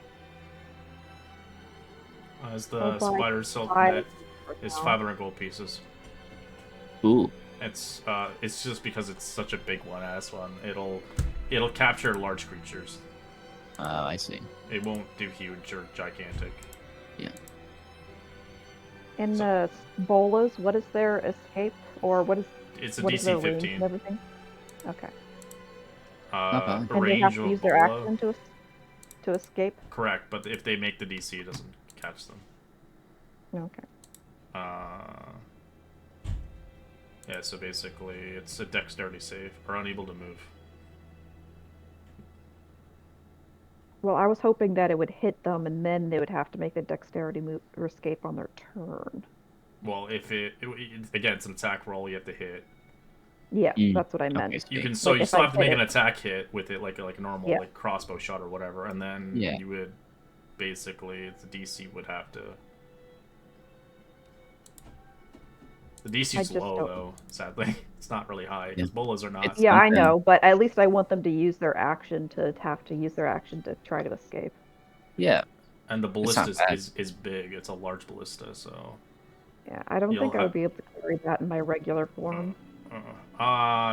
As the I'll buy spider silk 5 net for is now. 500 gold pieces. Ooh. It's just because it's such a big one-ass one. It'll capture large creatures. Oh, I see. It won't do huge or gigantic. In the bolas, what is their escape, or what is It's a what is their DC range 15. and everything? Okay. Not bad. The And they have range to of a use their bola, action to escape. correct, but if they make the DC, it doesn't catch them. Okay. Yeah, so basically, it's a dexterity save, or unable to move. Well, I was hoping that it would hit them, and then they would have to make a dexterity move or escape on their turn. Well, if again, it's an attack roll, you have to hit. Yeah, Mm, that's what I okay, meant. You can sweet. so Like, you if still I have to make hit an it- attack hit with it, like a normal Yeah. like crossbow shot or whatever, and then Yeah. you would basically the DC would have to. The I DC's just low don't- though. Sadly, it's not really high because Yeah. bolas are not. It's- Yeah, I something. know, but at least I want them to use their action to try to escape. Yeah. And the not ballista bad. is big. It's a large ballista, so. Yeah, I don't You'll think I have- would be able to carry that in my regular form.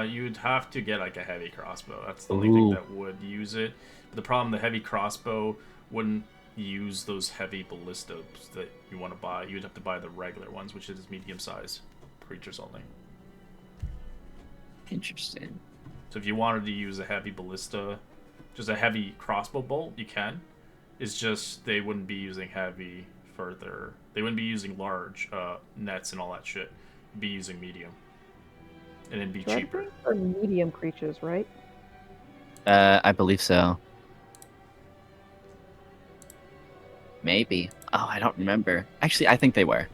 You'd have to get like a heavy crossbow. That's the only thing Ooh. that would use it. But the problem, the heavy crossbow wouldn't use those heavy ballistas that you want to buy. You'd have to buy the regular ones, which is medium size creatures only. Interesting. So if you wanted to use a heavy ballista, just a heavy crossbow bolt, you can. It's just they wouldn't be using heavy further. They wouldn't be using large nets and all that shit. They'd be using medium. And it'd be cheaper. Dreadwing are medium creatures, right? I believe so. Maybe. Oh, I don't remember. Actually, I think they were.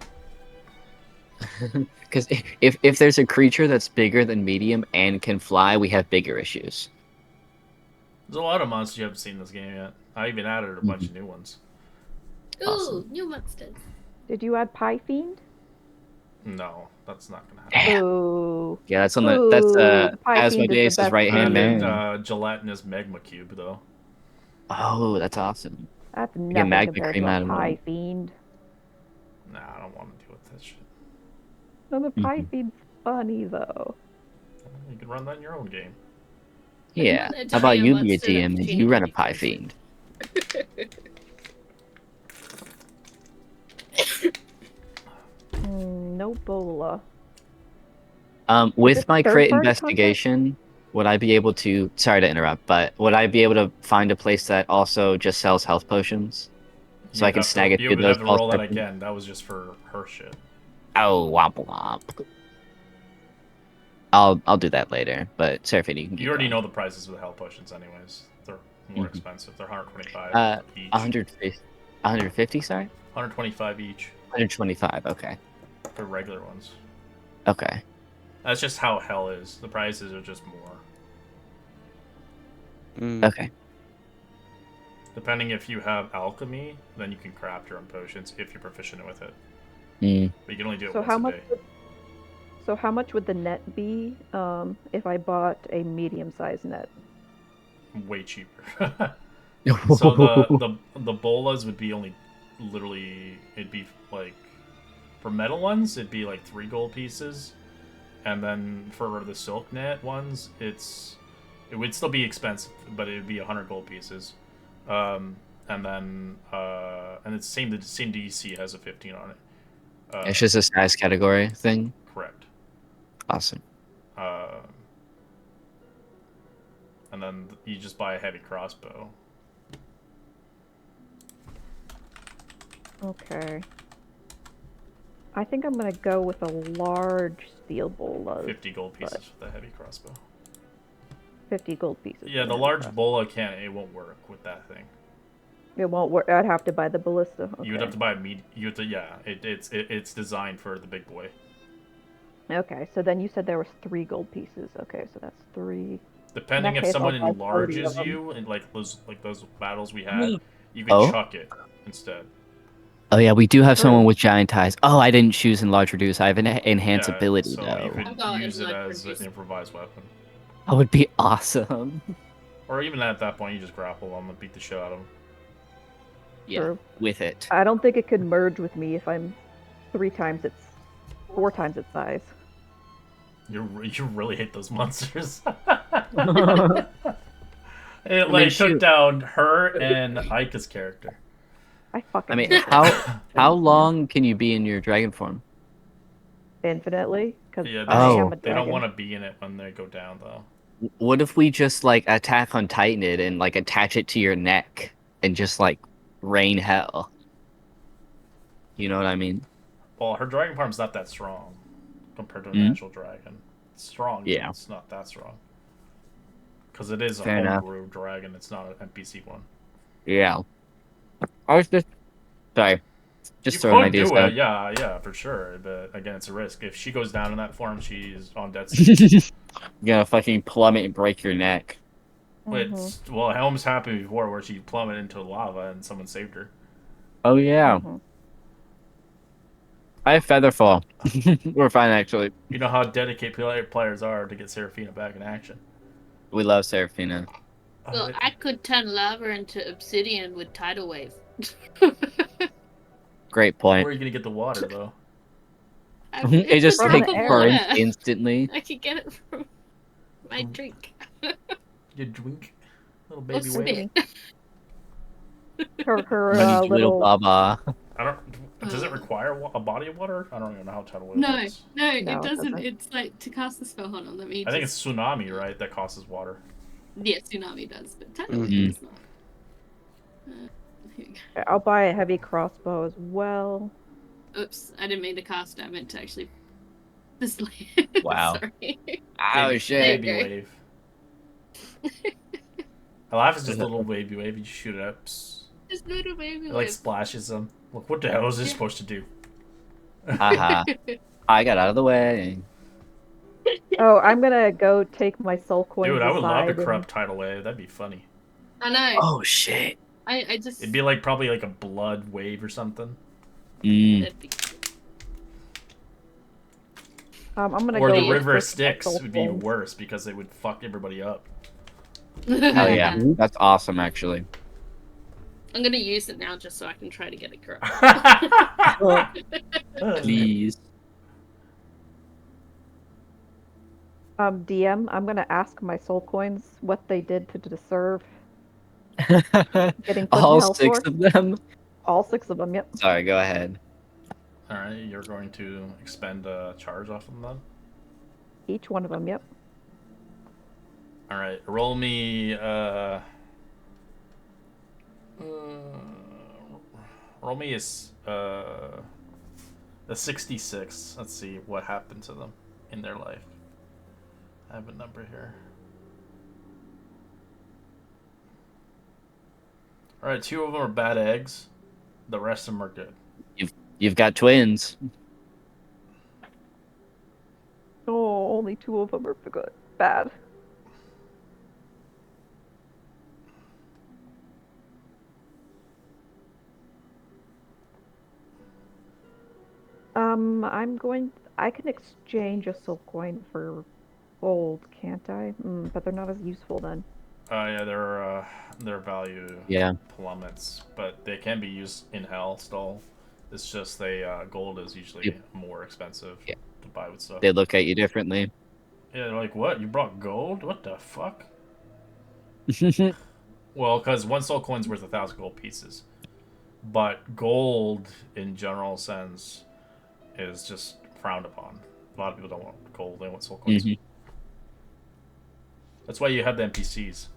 Because if there's a creature that's bigger than medium and can fly, we have bigger issues. There's a lot of monsters you haven't seen in this game yet. I even added a bunch of new ones. Ooh, Awesome. new monsters. Did you add Pie Fiend? No, that's not gonna happen. Damn. Ooh. Yeah, that's on Ooh, the Pie Fiend is Asmodeus' the best right hand Added man. gelatinous magma cube though. Oh, that's awesome. That's get nothing magma compared cream to out a of Pie them. Fiend. Nah, I don't want to deal with that shit. No, the Pie Mhm. Fiend's funny though. You can run that in your own game. Yeah. An How about entire you be a monster that DM and Gina you run can a be pie friends with. fiend? No bola. With it my third crit party investigation, would I be able to? Sorry to interrupt, but would I be able to find a place that also just sells health potions, so I You'd can have to- snag a You few of would those? have to while roll that searching? again. That was just for her shit. Oh, womp womp. I'll do that later. But Seraphine, you can. You already know the prices of the health potions, anyways. They're more Mhm. expensive. They're 125 each. 150. Sorry, 125 each 125. Okay. for regular ones. Okay. That's just how hell is. The prices are just more. Okay. Depending if you have alchemy, then you can craft your own potions if you're proficient with it. Mm. But you can only do it So once how a much? day. So how much would the net be if I bought a medium-sized net? Way cheaper. So the bolas would be only literally it'd be like for metal ones it'd be like 3 gold pieces, and then for the silk net ones it would still be expensive, but it would be 100 gold pieces. And then and it's the same DC has a 15 on it. It's just a size category thing. Correct. Awesome. And then you just buy a heavy crossbow. Okay. I think I'm gonna go with a large steel bola. 50 gold pieces for the heavy crossbow. 50 gold pieces. Yeah, for the that large crossbow. bola it won't work with that thing. It won't work. I'd have to buy the ballista. Okay. You would have to buy it's designed for the big boy. Okay, so then you said there was 3 gold pieces. Okay, so that's 3. Depending In that if case, I'll someone buy 30 of enlarges them. you in like those battles we had, you can Oh? chuck it instead. Oh yeah, we do have someone True. with giant eyes. Oh, I didn't choose enlarge reduce. I have an enhance Yeah, ability so though. you could I've got use it enlarge as reduce. an improvised weapon. That would be awesome. Or even at that point, you just grapple them and beat the shit out of them. Yeah, True. with it. I don't think it could merge with me if I'm 4 times its size. You really hate those monsters. I It mean, took shoot. down her and Aika's character. I fucking I mean, hate how long can you be in your dragon form? infinitely because Yeah, I Oh. am a they don't dragon. want to be in it when they go down though. What if we just like Attack on Titan it and like attach it to your neck and just like rain hell? You know what I mean? Well, her dragon farm's not that strong compared to a Mm. natural dragon. It's strong, Yeah. but it's not that strong. Because it is a Fair enough. homebrew dragon. It's not an NPC one. Yeah. I was just sorry, just You throwing could ideas do out. it, yeah, for sure. But again, it's a risk. If she goes down in that form, she's on death's door. You're gonna fucking plummet and break your neck. It's well, Helm's happened before where she plummeted into lava and someone saved her. Oh yeah. Mhm. I have Featherfall. We're fine actually. You know how dedicated players are to get Seraphina back in action. We love Seraphina. Well, I could turn lava into obsidian with tidal wave. Great Where point. are you gonna get the water though? It just From like the air. burns instantly. I could get it from my drink. You drink, little Or baby wave. spit. Her Little little baba. I don't. Does it require a body of water? I don't even know how tidal wave No, works. no, No, it it doesn't. doesn't. It's like to cast the spell. Hold on, let me. I think it's tsunami, right? That causes water. Yeah, tsunami does, but tidal Mhm. wave does not. Here we go. I'll buy a heavy crossbow as well. Oops, I didn't mean to cast. I meant to actually. This. Wow. Sorry. Oh Baby- shit. Baby There you wave. A laugh is just a little baby wave. You just shoot it up. Psst. Just little baby. It like wave. splashes them. Look, what the hell is this Yeah. supposed to do? Haha. I got out of the way. Oh, I'm gonna go take my soul coins Dude, I would love to aside and- corrupt tidal wave. That'd be funny. I know. Oh shit. I just. It'd be like probably like a blood wave or something. That'd be I'm gonna Or go the with river this Styx soul would be even coins. worse because they would fuck everybody up. Hell yeah. That's awesome actually. I'm gonna use it now just so I can try to get it correct. Please. DM, I'm gonna ask my soul coins what they did to deserve getting put All in hell 6 for. of them? All 6 of them, yep. Sorry, go ahead. Alright, you're going to expend a charge off of them then? Each one of them, yep. Alright, roll me roll me a 66. Let's see what happened to them in their life. I have a number here. Alright, 2 of them are bad eggs. The rest of them are good. You've got twins. Oh, only 2 of them are good. Bad. I can exchange a soul coin for gold, can't I? But they're not as useful then. Yeah, their value Yeah. plummets, but they can be used in hell still. It's just gold is usually Yep. more expensive Yeah. to buy with stuff. They look at you differently. Yeah, they're like, what? You brought gold? What the fuck? Well, because one soul coin's worth 1,000 gold pieces, but gold in general sense is just frowned upon. A lot of people don't want gold; they want soul coins. Mhm. That's why you have the NPCs.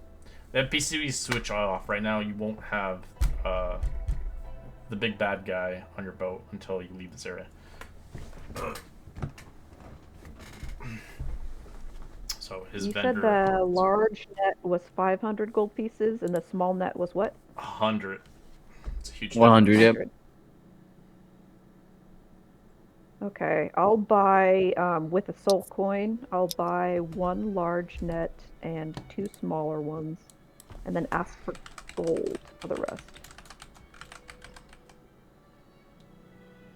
The NPCs switch off. Right now, you won't have the big bad guy on your boat until you leave this area. So his You vendor. said the large net was 500 gold pieces and the small net was what? 100. It's a huge. 100, yep. 100. Okay, I'll buy, with a soul coin, I'll buy 1 large net and 2 smaller ones, and then ask for gold for the rest.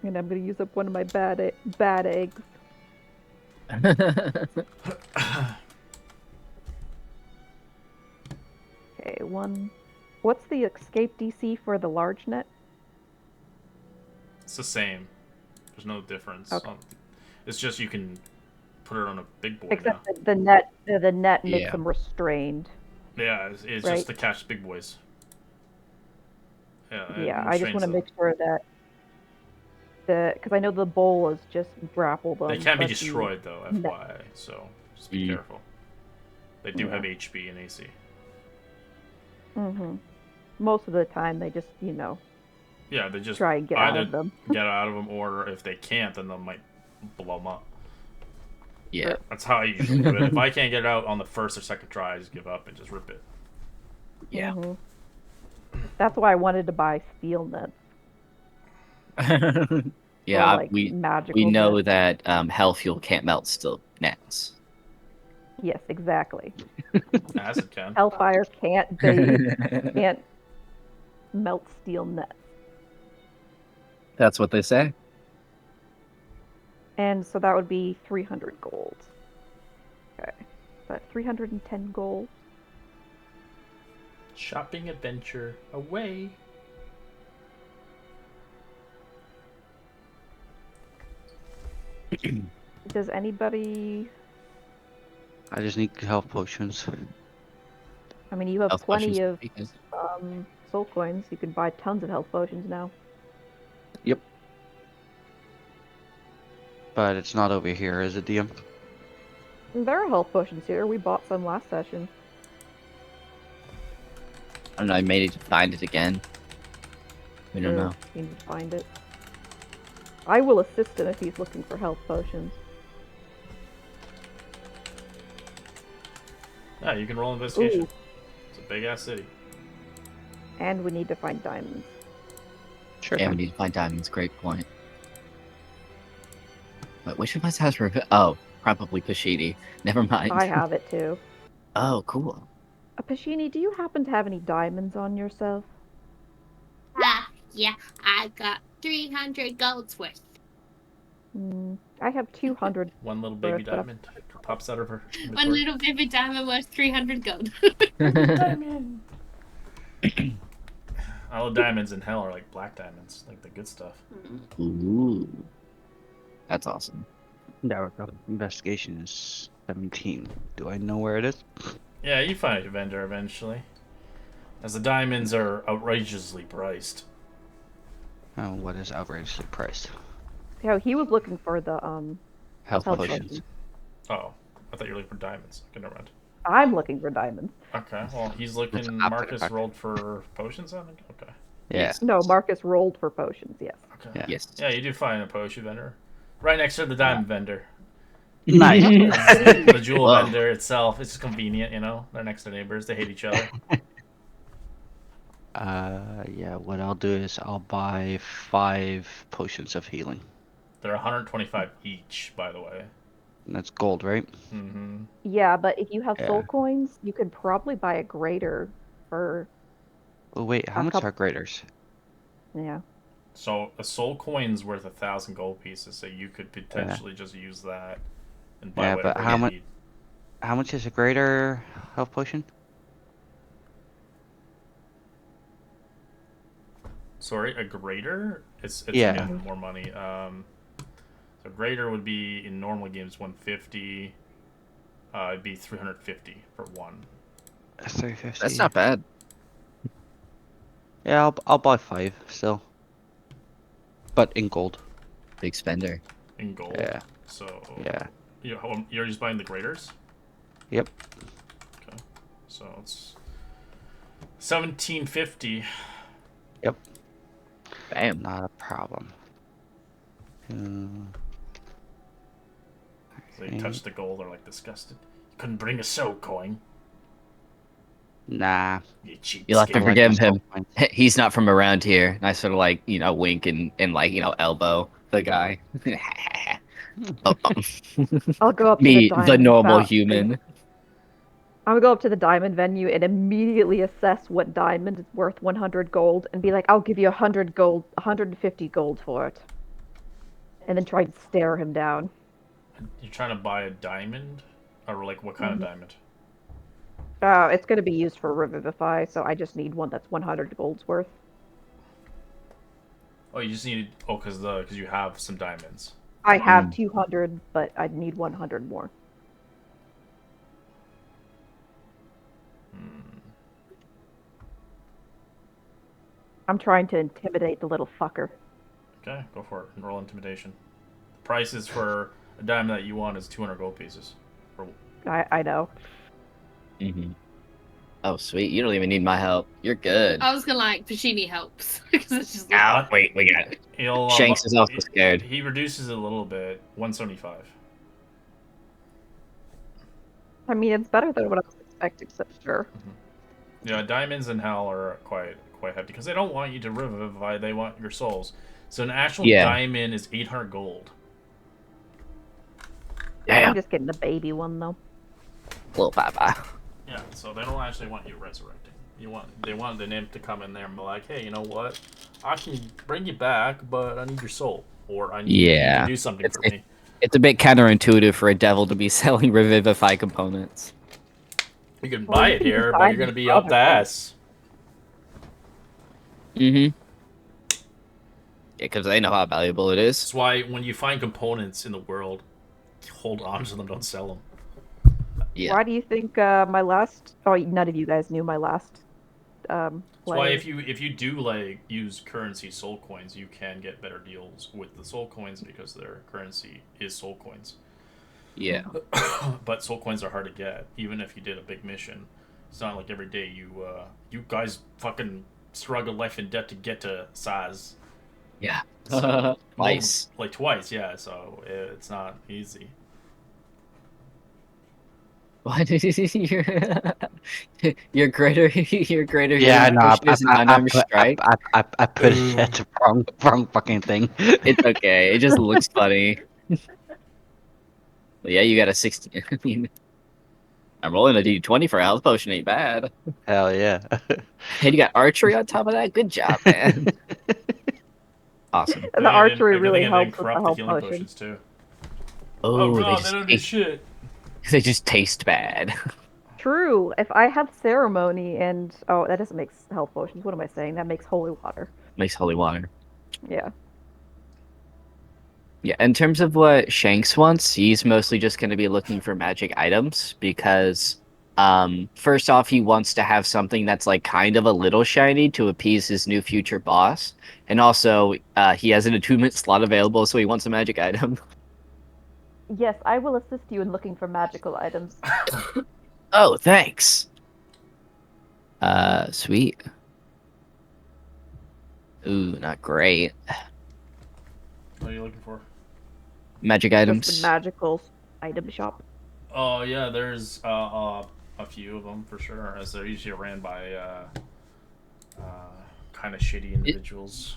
And I'm gonna use up one of my bad eggs. Okay, 1, What's the escape DC for the large net? It's the same. There's no difference. Okay. It's just you can put it on a big boy Except now. that the net makes Yeah. them restrained. Yeah, it's Right. just to catch big boys. Yeah, it Yeah, I just want restrains to them. make sure that because I know the bowl is just grapple them. They can be but destroyed though, net- FYI. So just be Mm. careful. They do Yeah. have HP and AC. Most of the time, they just Yeah, they just try and get out either of them. get out of them, or if they can't, then they might blow them up. Yeah. That's how I usually do it. If I can't get it out on the first or second try, I just give up and just rip it. Yeah. That's why I wanted to buy steel nets. Yeah, or, like, magical we know nets. that hell fuel can't melt still nets. Yes, exactly. Acid can. Hellfire can't melt steel nets. That's what they say. And so that would be 300 gold. Okay. But 310 gold. Shopping adventure away. Does anybody... I just need health potions. I mean, you have Health plenty potions of because- soul coins. You can buy tons of health potions now. Yep. But it's not over here, is it, DM? There are health potions here. We bought some last session. I don't know. I may need to find it again. We don't know. You need to find it. I will assist him if he's looking for health potions. Yeah, you can roll investigation. Ooh. It's a big ass city. And we need to find diamonds. Sure. Yeah, we need to find diamonds. Great point. But which of us has Oh, probably Pashidi. Never mind. I have it too. Oh, cool. Pashini, do you happen to have any diamonds on yourself? Yeah, I got 300 golds worth. I have 200. One little baby But- diamond pops out of her. One inventory. little baby diamond worth 300 gold. Diamond. All the diamonds in hell are like black diamonds, like the good stuff. Ooh. That's awesome. There we go. Investigation is 17. Do I know where it is? Yeah, you find a vendor eventually. As the diamonds are outrageously priced. Oh, what is outrageously priced? Yeah, he was looking for the Health health potions. potions. Oh, I thought you were looking for diamonds. Okay, never mind. I'm looking for diamonds. Okay, well, he's looking. That's after the Marcus fact. rolled for potions, I think? Okay. Yeah. No, Marcus rolled for potions, yes. Okay. Yeah. Yes. Yeah, you do find a potion vendor. Right next to the diamond vendor. Nice. The jewel Whoa. vendor itself. It's just convenient, you know? They're next to neighbors. They hate each other. Yeah, what I'll do is I'll buy 5 potions of healing. They're 125 each, by the way. And that's gold, right? Mm-hmm. Yeah, but if you have soul Yeah. coins, you could probably buy a greater for Oh wait, how A much couple- are graders? yeah. So a soul coin's worth 1,000 gold pieces, so you could potentially just use that and buy Yeah, whatever but how you mu- need. How much is a greater health potion? Sorry, a greater? It's Yeah. again more money. So greater would be in normal games 150. It'd be 350 for one. 350. That's not bad. Yeah, I'll buy 5 still. But in gold. Big spender. In gold. Yeah. So Yeah. you're just buying the graders? Yep. Okay. So it's 1750. Yep. Bam. Not a problem. So they touch the gold, they're like disgusted. You couldn't bring a soul coin. Nah. You cheap. You'll have to I like forgive the soul him. coins. He's not from around here. And I sort of like, wink and like, elbow the guy. Oh, I'll go up to me, the the diamond normal shop. human. I'm gonna go up to the diamond venue and immediately assess what diamond is worth 100 gold and be like, I'll give you 100 gold, 150 gold for it. And then try to stare him down. You're trying to buy a diamond? Or like what kind of diamond? It's going to be used for Revivify, so I just need one that's 100 gold's worth. Oh, you just need because you have some diamonds. I have 200, but I need 100 more. I'm trying to intimidate the little fucker. Okay, go for it. Roll intimidation. The prices for a diamond that you want is 200 gold pieces. I know. Mm-hmm. Oh, sweet. You don't even need my help. You're good. I was gonna Pashini helps because it's just like, Ow, wait, we got it. Shanks is also scared. He reduces it a little bit. 175. I mean, it's better than what I was expecting, so sure. Yeah, diamonds in hell are quite hefty because they don't want you to revivify. They want your souls. So an actual diamond is 800 gold. Yeah. I'm just getting the baby one though. Little bye-bye. Yeah, so they don't actually want you resurrecting. They want the nymph to come in there and be like, hey, you know what? I can bring you back, but I need your soul, or I need you to do something for me. It's a bit counterintuitive for a devil to be selling revivify components. You can buy it here, but you're gonna be up the ass. Mm-hmm. Yeah, because they know how valuable it is. That's why when you find components in the world, hold on to them, don't sell them. Yeah. Why do you think my last? Oh, none of you guys knew my last. That's why if you do use currency soul coins, you can get better deals with the soul coins because their currency is soul coins. Yeah. But soul coins are hard to get, even if you did a big mission. It's not like every day you guys fucking struggle life and death to get to Saz. Yeah. So, twice. Twice, yeah. So it's not easy. Why did you're greater? You're greater. Yeah, no, Strike. I put it at the wrong fucking thing. It's okay. It just looks funny. But yeah, you got a 16. I mean, I'm rolling a d20 for a health potion. Ain't bad. Hell yeah. And you got archery on top of that. Good job, man. Awesome. The archery really helps with the health potions too. Oh, God, they don't do shit. They just taste bad. True. If I have ceremony and that doesn't make health potions. What am I saying? That makes holy water. Makes holy water. Yeah. Yeah. In terms of what Shanks wants, he's mostly just going to be looking for magic items because, first off, he wants to have something that's like kind of a little shiny to appease his new future boss, and also he has an attunement slot available, so he wants a magic item. Yes, I will assist you in looking for magical items. Oh, thanks. Sweet. Ooh, not great. What are you looking for? Magic items. Just the magical item shop. Oh yeah, there's a few of them for sure, as they're usually ran by kind of shitty individuals.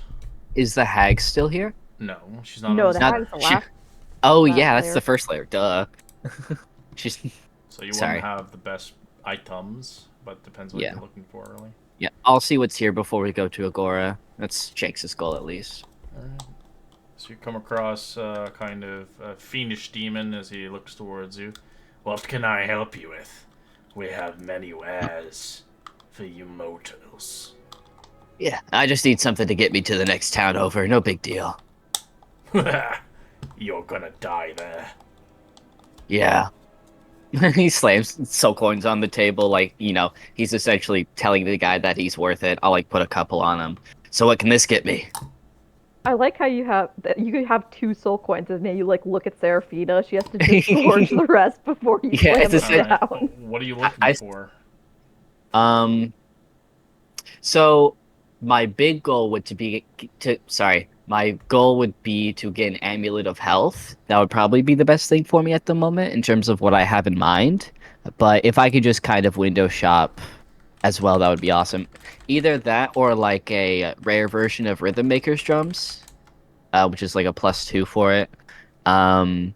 Is the hag still here? No, she's not. No, the hag's the last. Oh yeah, that's the first layer. Duh. She's. So you want to have the best items, but depends what you're looking for, really. Yeah, I'll see what's here before we go to Agora. That's Shanks' goal, at least. Alright. So you come across kind of a fiendish demon as he looks towards you. What can I help you with? We have many wares for you mortals. Yeah, I just need something to get me to the next town over. No big deal. You're gonna die there. Yeah. He slams soul coins on the table, like, he's essentially telling the guy that he's worth it. I'll, put a couple on him. So what can this get me? I like how you have 2 soul coins, and then you, look at Seraphina. She has to disgorge the rest before you slam it down. What are you looking for? So, my big goal would my goal would be to get an amulet of health. That would probably be the best thing for me at the moment in terms of what I have in mind. But if I could just kind of window shop as well, that would be awesome. Either that or a rare version of Rhythm Maker's drums, which is a +2 for it. And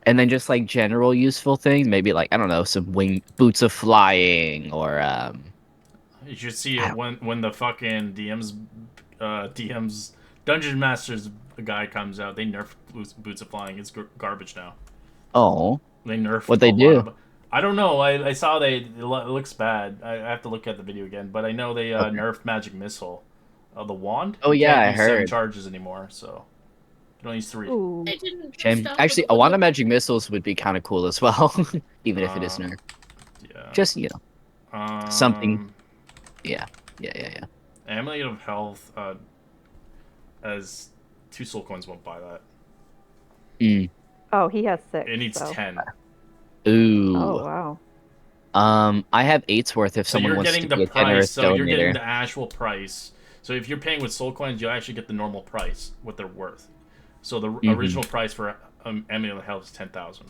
then just general useful things, maybe I don't know, some boots of flying or You should see it when the fucking DM's Dungeon Master's guy comes out. They nerf boots of flying. It's garbage now. Oh. They nerf. What they do? I don't know. I saw it looks bad. I have to look at the video again, but I know they Okay. nerfed magic missile. The wand. Oh, You yeah, can't I use 7 heard. charges anymore, so you can only use 3. Ooh. They didn't Shame. start Actually, with a the wand of wood. magic missiles would be kind of cool as well, even if it is nerfed. Yeah. Just something. Um, Yeah. Amulet of Health. As 2 soul coins won't buy that. Mm. Oh, he has 6. It needs so. 10. Oh, Ooh. wow. I have 8's worth if So someone you're wants getting to be the a price. generous So you're getting donator. the actual price. So if you're paying with soul coins, you'll actually get the normal price, what they're worth. So the original price for Amulet of Health is 10,000.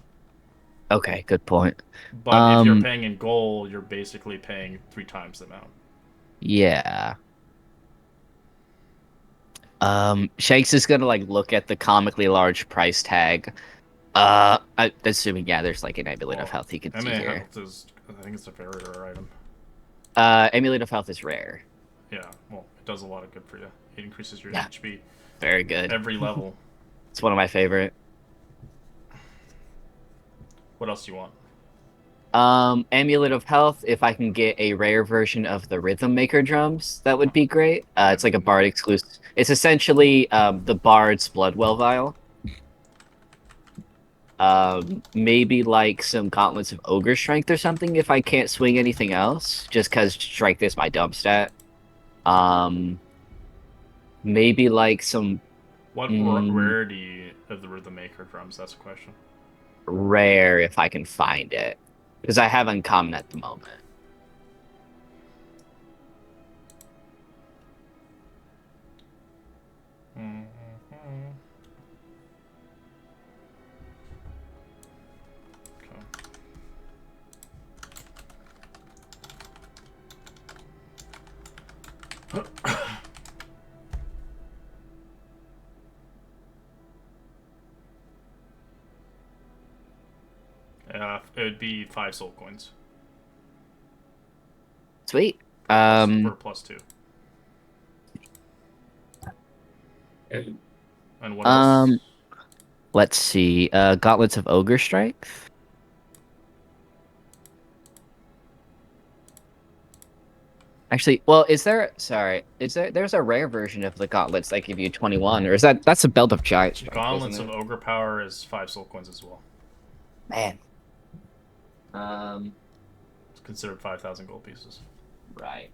Okay, good point. But if you're paying in gold, you're basically paying 3 times the amount. Yeah. Shanks is gonna look at the comically large price tag. Assuming there's an amulet of health he can see Amulet of here. Health is, I think it's a very rare item. Amulet of health is rare. Yeah, well, it does a lot of good for you. It increases your Yeah. HP Very good. every level. It's one of my favorite. What else do you want? Amulet of health. If I can get a rare version of the Rhythm Maker drums, that would be great. It's like a Bard exclusive. It's essentially the Bard's Bloodwell vial. Maybe some gauntlets of ogre strength or something if I can't swing anything else, just because strength is my dump stat. Maybe some What rarity of the Rhythm Maker drums? That's a question. rare if I can find it, because I have uncommon at the moment. It would be 5 soul coins. Sweet. For +2. And what else? Let's see. Gauntlets of ogre strength. Actually, well, there's a rare version of the gauntlets that give you 21, or that's a belt of giant strength? Gauntlets of Ogre Power is 5 soul coins as well. Man. It's considered 5,000 gold pieces. Right.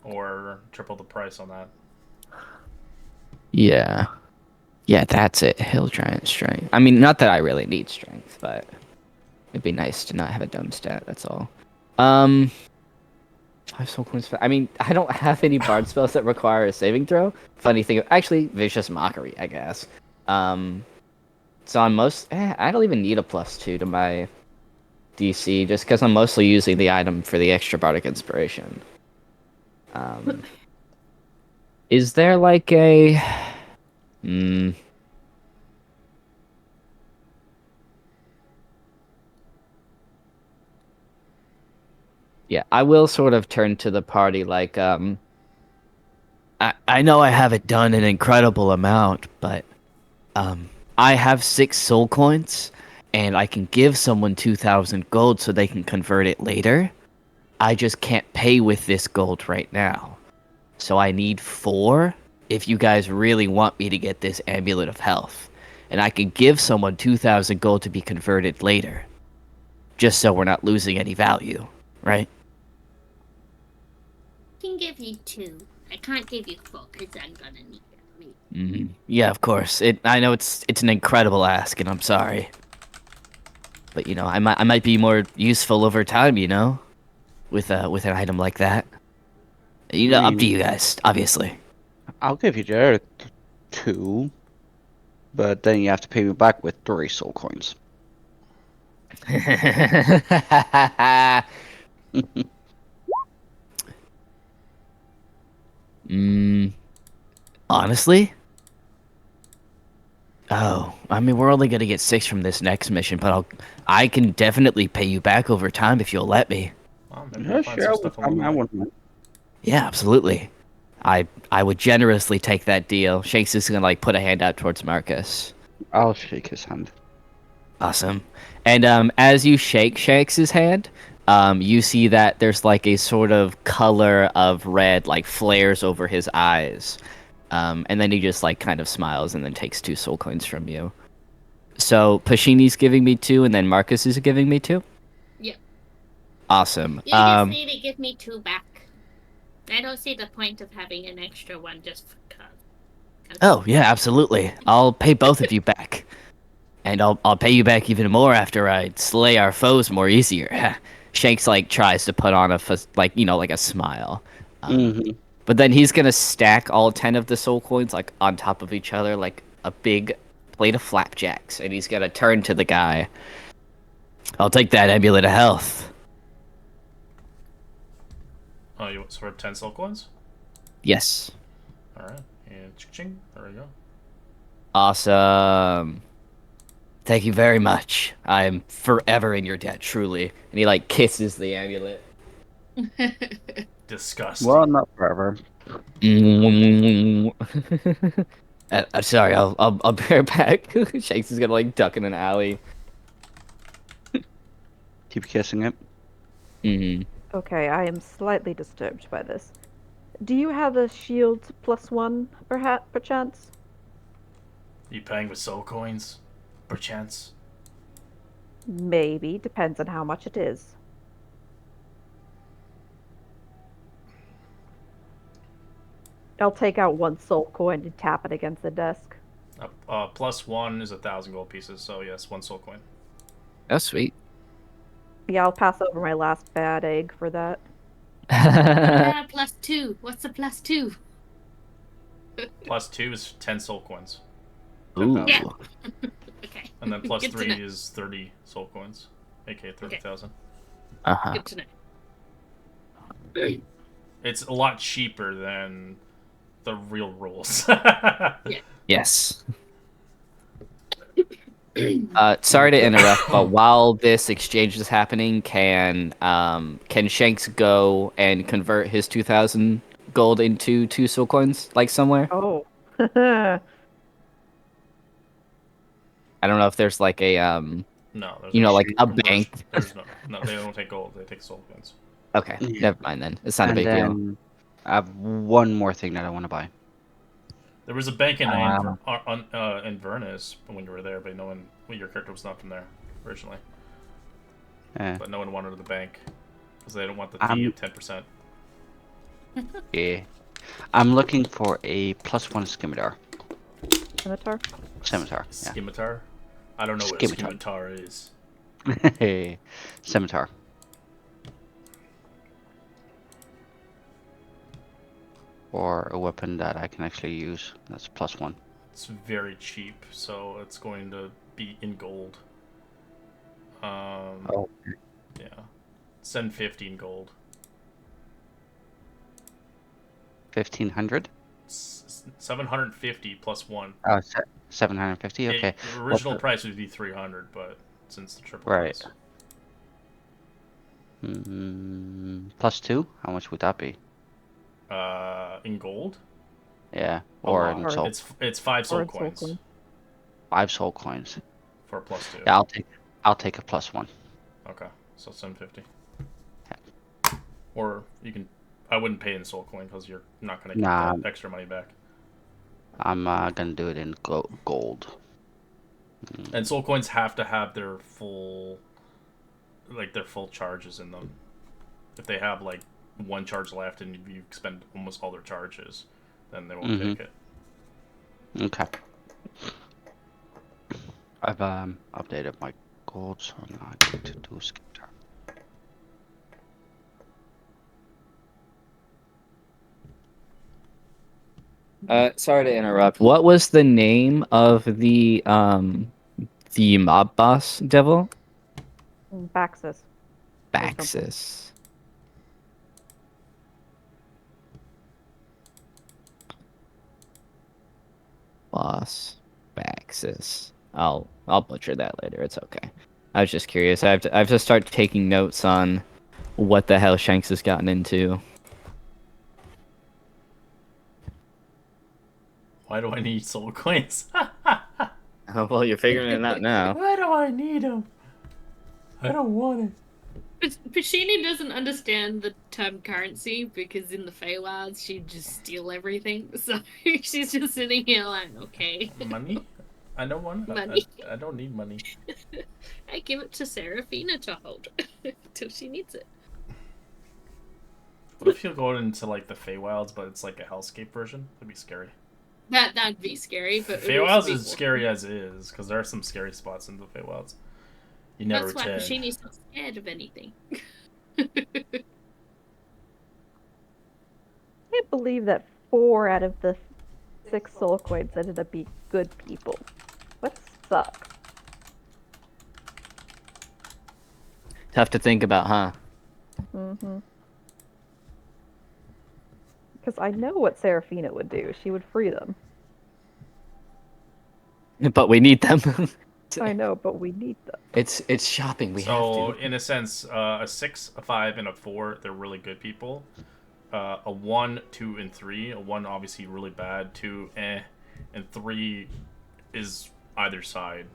Or triple the price on that. Yeah. Yeah, that's it. Hill giant strength. I mean, not that I really need strength, but it'd be nice to not have a dumb stat, that's all. 5 soul coins. I mean, I don't have any bard spells that require a saving throw. Funny thing, actually, Vicious Mockery, I guess. So on I don't even need a +2 to my DC, just because I'm mostly using the item for the extra bardic inspiration. Is there a... Yeah, I will sort of turn to the party I know I haven't done an incredible amount, but I have 6 soul coins, and I can give someone 2,000 gold so they can convert it later. I just can't pay with this gold right now. So I need 4 if you guys really want me to get this Amulet of Health. And I can give someone 2,000 gold to be converted later. Just so we're not losing any value, right? I can give you 2. I can't give you 4 because I'm gonna need it. Yeah, of course. I know it's an incredible ask, and I'm sorry. But I might be more useful over time, with an item like that. Up to you guys, obviously. I'll give you the other 2, but then you have to pay me back with 3 soul coins. Honestly? Oh, I mean, we're only gonna get 6 from this next mission, but I can definitely pay you back over time if you'll let me. Well, maybe Yeah, we'll find sure. some stuff along the I way. wouldn't mind. Yeah, absolutely. I would generously take that deal. Shakes is gonna put a hand out towards Marcus. I'll shake his hand. Awesome. And as you shake Shanks' hand, you see that there's like a sort of color of red like flares over his eyes. And then he just like kind of smiles and then takes 2 soul coins from you. So Pashini's giving me 2 and then Marcus is giving me 2? Yep. Awesome. You just need to give me 2 back. I don't see the point of having an extra one just for cause. Oh, yeah, absolutely. I'll pay both of you back. And I'll pay you back even more after I slay our foes more easier. Shanks like tries to put on like a smile. Mm-hmm. But then he's gonna stack all 10 of the soul coins like on top of each other like a big plate of flapjacks, and he's gonna turn to the guy. I'll take that amulet of health. Oh, you want for 10 soul coins? Yes. Alright. And ching. There we go. Awesome. Thank you very much. I am forever in your debt, truly. And he like kisses the amulet. Disgusting. Well, not forever. I'm sorry. I'll be right back. Shanks is gonna like duck in an alley. Keep kissing it. Mm-hmm. Okay, I am slightly disturbed by this. Do you have a shield +1, perchance? You paying with soul coins? Perchance? Maybe, depends on how much it is. I'll take out 1 soul coin and tap it against the desk. +1 is 1,000 gold pieces, so yes, 1 soul coin. Oh, sweet. Yeah, I'll pass over my last bad egg for that. +2. What's a +2? +2 is 10 soul coins. Ooh. 10,000. Yeah. Okay. And then Good to +3 know. is 30 soul coins, aka 30,000. Uh-huh. Good to know. It's a lot cheaper than the real rules. Yes. Sorry to interrupt, but while this exchange is happening, can Shanks go and convert his 2,000 gold into 2 soul coins, like somewhere? Oh. I don't know if there's like a No, there's you no know, like a commercial- bank. There's no, they don't take gold. They take soul coins. Okay, Yeah. never mind then. It's not a And big deal. then I have one more thing that I want to buy. There was a bank in Um, Inverness when you were there, but your character was not from there originally. Yeah. But no one wanted the bank because they don't want the fee of 10%. Yeah. I'm looking for a +1 scimitar. Scimitar? Scimitar. Yeah. Scimitar? I don't know what Scimitar. a scimitar is. Scimitar. Or a weapon that I can actually use. That's +1. It's very cheap, so it's going to be in gold. Oh. Yeah. Send 15 gold. 1,500? 750 +1. Oh, 750. Okay. The original What price would be 300, but since the triple Right. price. +2? How much would that be? In gold? Yeah. A Or lot. in soul. It's 5 soul Or in soul coins coin. 5 soul coins. for a +2. Yeah, I'll take a +1. Okay, so 750. Or you can. I wouldn't pay in soul coin because you're not gonna get Nah. that extra money back. I'm gonna do it in gold. And soul coins have to have their full charges in them. If they have like 1 charge left and you spend almost all their charges, then they won't take it. Okay. I've updated my gold, so I'm not going to do scimitar. Sorry to interrupt. What was the name of the mob boss devil? Baxis. Baxis. Boss Baxis. I'll butcher that later. It's okay. I was just curious. I have to start taking notes on what the hell Shanks has gotten into. Why do I need soul coins? Well, you're figuring it out now. Why do I need them? I don't want it. But Pashini doesn't understand the term currency because in the Feywilds she'd just steal everything. So she's just sitting here like, okay. Money? I don't want Money. I don't need money. I give it to Seraphina to hold till she needs it. What if you go into like the Feywilds, but it's like a Hellscape version? That'd be scary. That'd be scary, but it would Feywilds also be is scary as is, because there are some scary spots in the Feywilds. You never That's why tend. Pashini's not scared of anything. I can't believe that 4 out of the 6 soul coins ended up being good people. What sucks? Tough to think about, huh? Mm-hmm. Because I know what Seraphina would do. She would free them. But we need them. I know, but we need them. It's shopping. We have So, to. in a sense, a 6, a 5, and a 4, they're really good people. A 1, 2, and 3. A 1, obviously, really bad. 2, eh. And 3 is either side.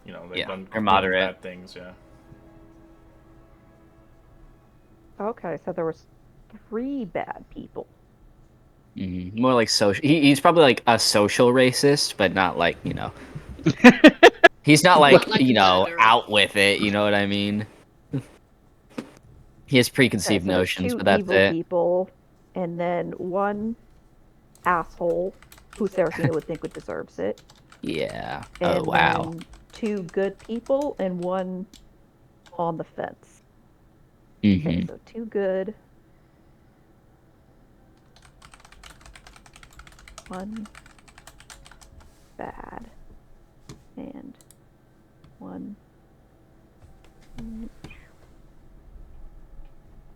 You know, they've done they're moderate. bad things, yeah. Okay, so there was 3 bad people. More like social. He's probably like a social racist, but not like, you know. He's not like, Not like you a know, murderer. out with it. You know what I mean? He has preconceived Okay, so there's notions, 2 but that's evil it. people, and then 1 asshole who Seraphina would think would deserves it. Yeah. And Oh wow. then 2 good people and 1 on the fence. Mm-hmm. Okay, so 2 good. 1 bad. And 1.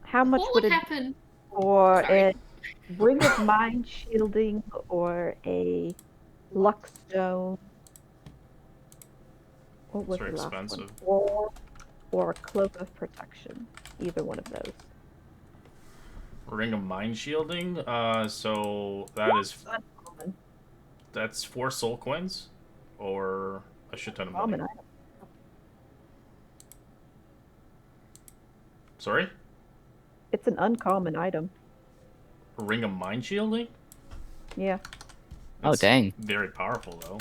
How much What would would it happen? for Sorry. a ring of mind shielding or a luck stone? What was It's very the last expensive. one? Or a cloak of protection. Either one of those. Ring of Mind Shielding. So that is Uncommon. that's 4 soul coins, or a shit ton of money. Common item. Sorry? It's an uncommon item. Ring of Mind Shielding? Yeah, Oh, That's dang. very powerful, though.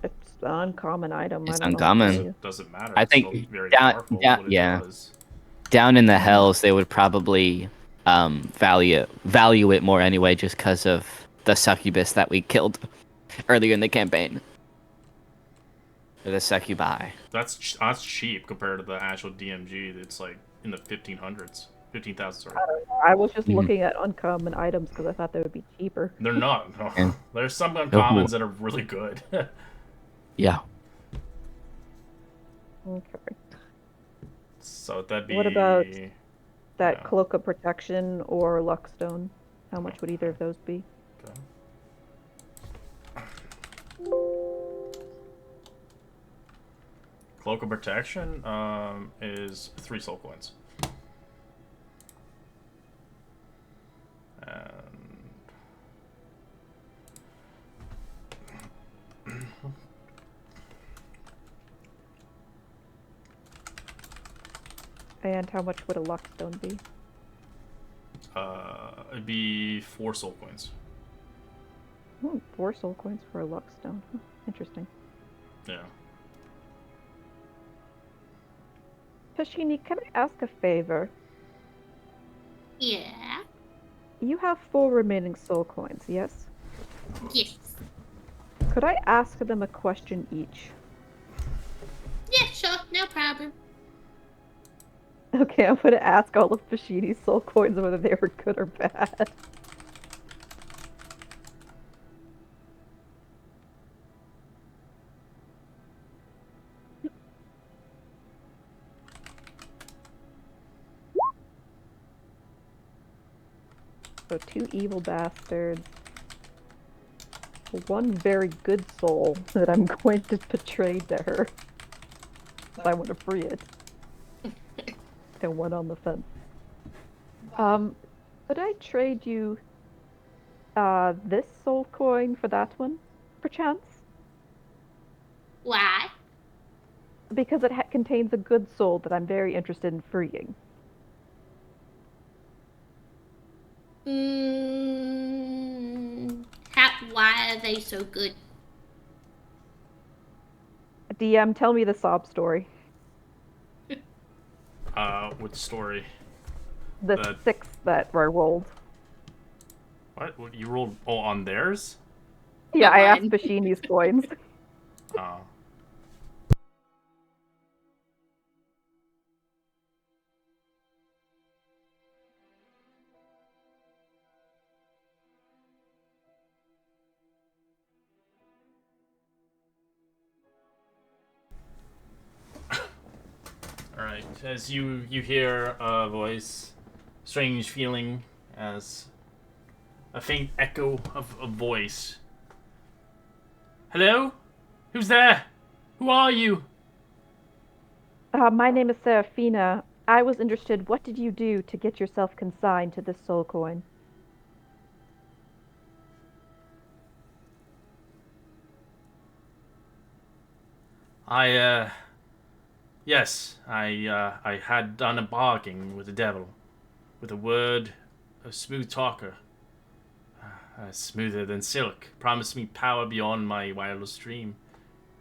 it's an uncommon item. It's I don't know what to uncommon. tell you. Doesn't matter. I It's think still very down- powerful. down- What it yeah. does. Down in the hells, they would probably value it more anyway, just because of the succubus that we killed earlier in the campaign. Or the succubi. That's cheap compared to the actual DMG. It's like in the 1500s, 15,000. Sorry, I was just Mhm. looking at uncommon items because I thought they would be cheaper. they're not. No. Yeah. There's some uncommons that are really good. Yeah. Okay. So that'd be. What about that yeah. cloak of protection or luck stone? How much would either of those be? Okay. Cloak of Protection is 3 soul coins. And how much would a luck stone be? It'd be 4 soul coins. 4 soul coins for a luck stone. Huh, interesting. Yeah. Tashini, can I ask a favor? Yeah. You have 4 remaining soul coins, yes? Yes. Could I ask them a question each? Yeah, sure. No problem. Okay, I'm gonna ask all of Pashini's soul coins whether they were good or bad. So 2 evil bastards. 1 very good soul that I'm going to betray to her. I want to free it. And 1 on the fence. Could I trade you this soul coin for that one, perchance? Why? Because it contains a good soul that I'm very interested in freeing. Why are they so good? DM, tell me the sob story. What story? The 6 that I rolled. What you rolled? Oh, on theirs? Yeah, Not I asked mine. Bashini's coins. Oh. Alright, as you hear a voice, strange feeling as a faint echo of a voice. Hello? Who's there? Who are you? My name is Serafina. I was interested, what did you do to get yourself consigned to this soul coin? Yes, I had done a bargain with the devil, with a word, a smooth talker, smoother than silk, promised me power beyond my wildest dream,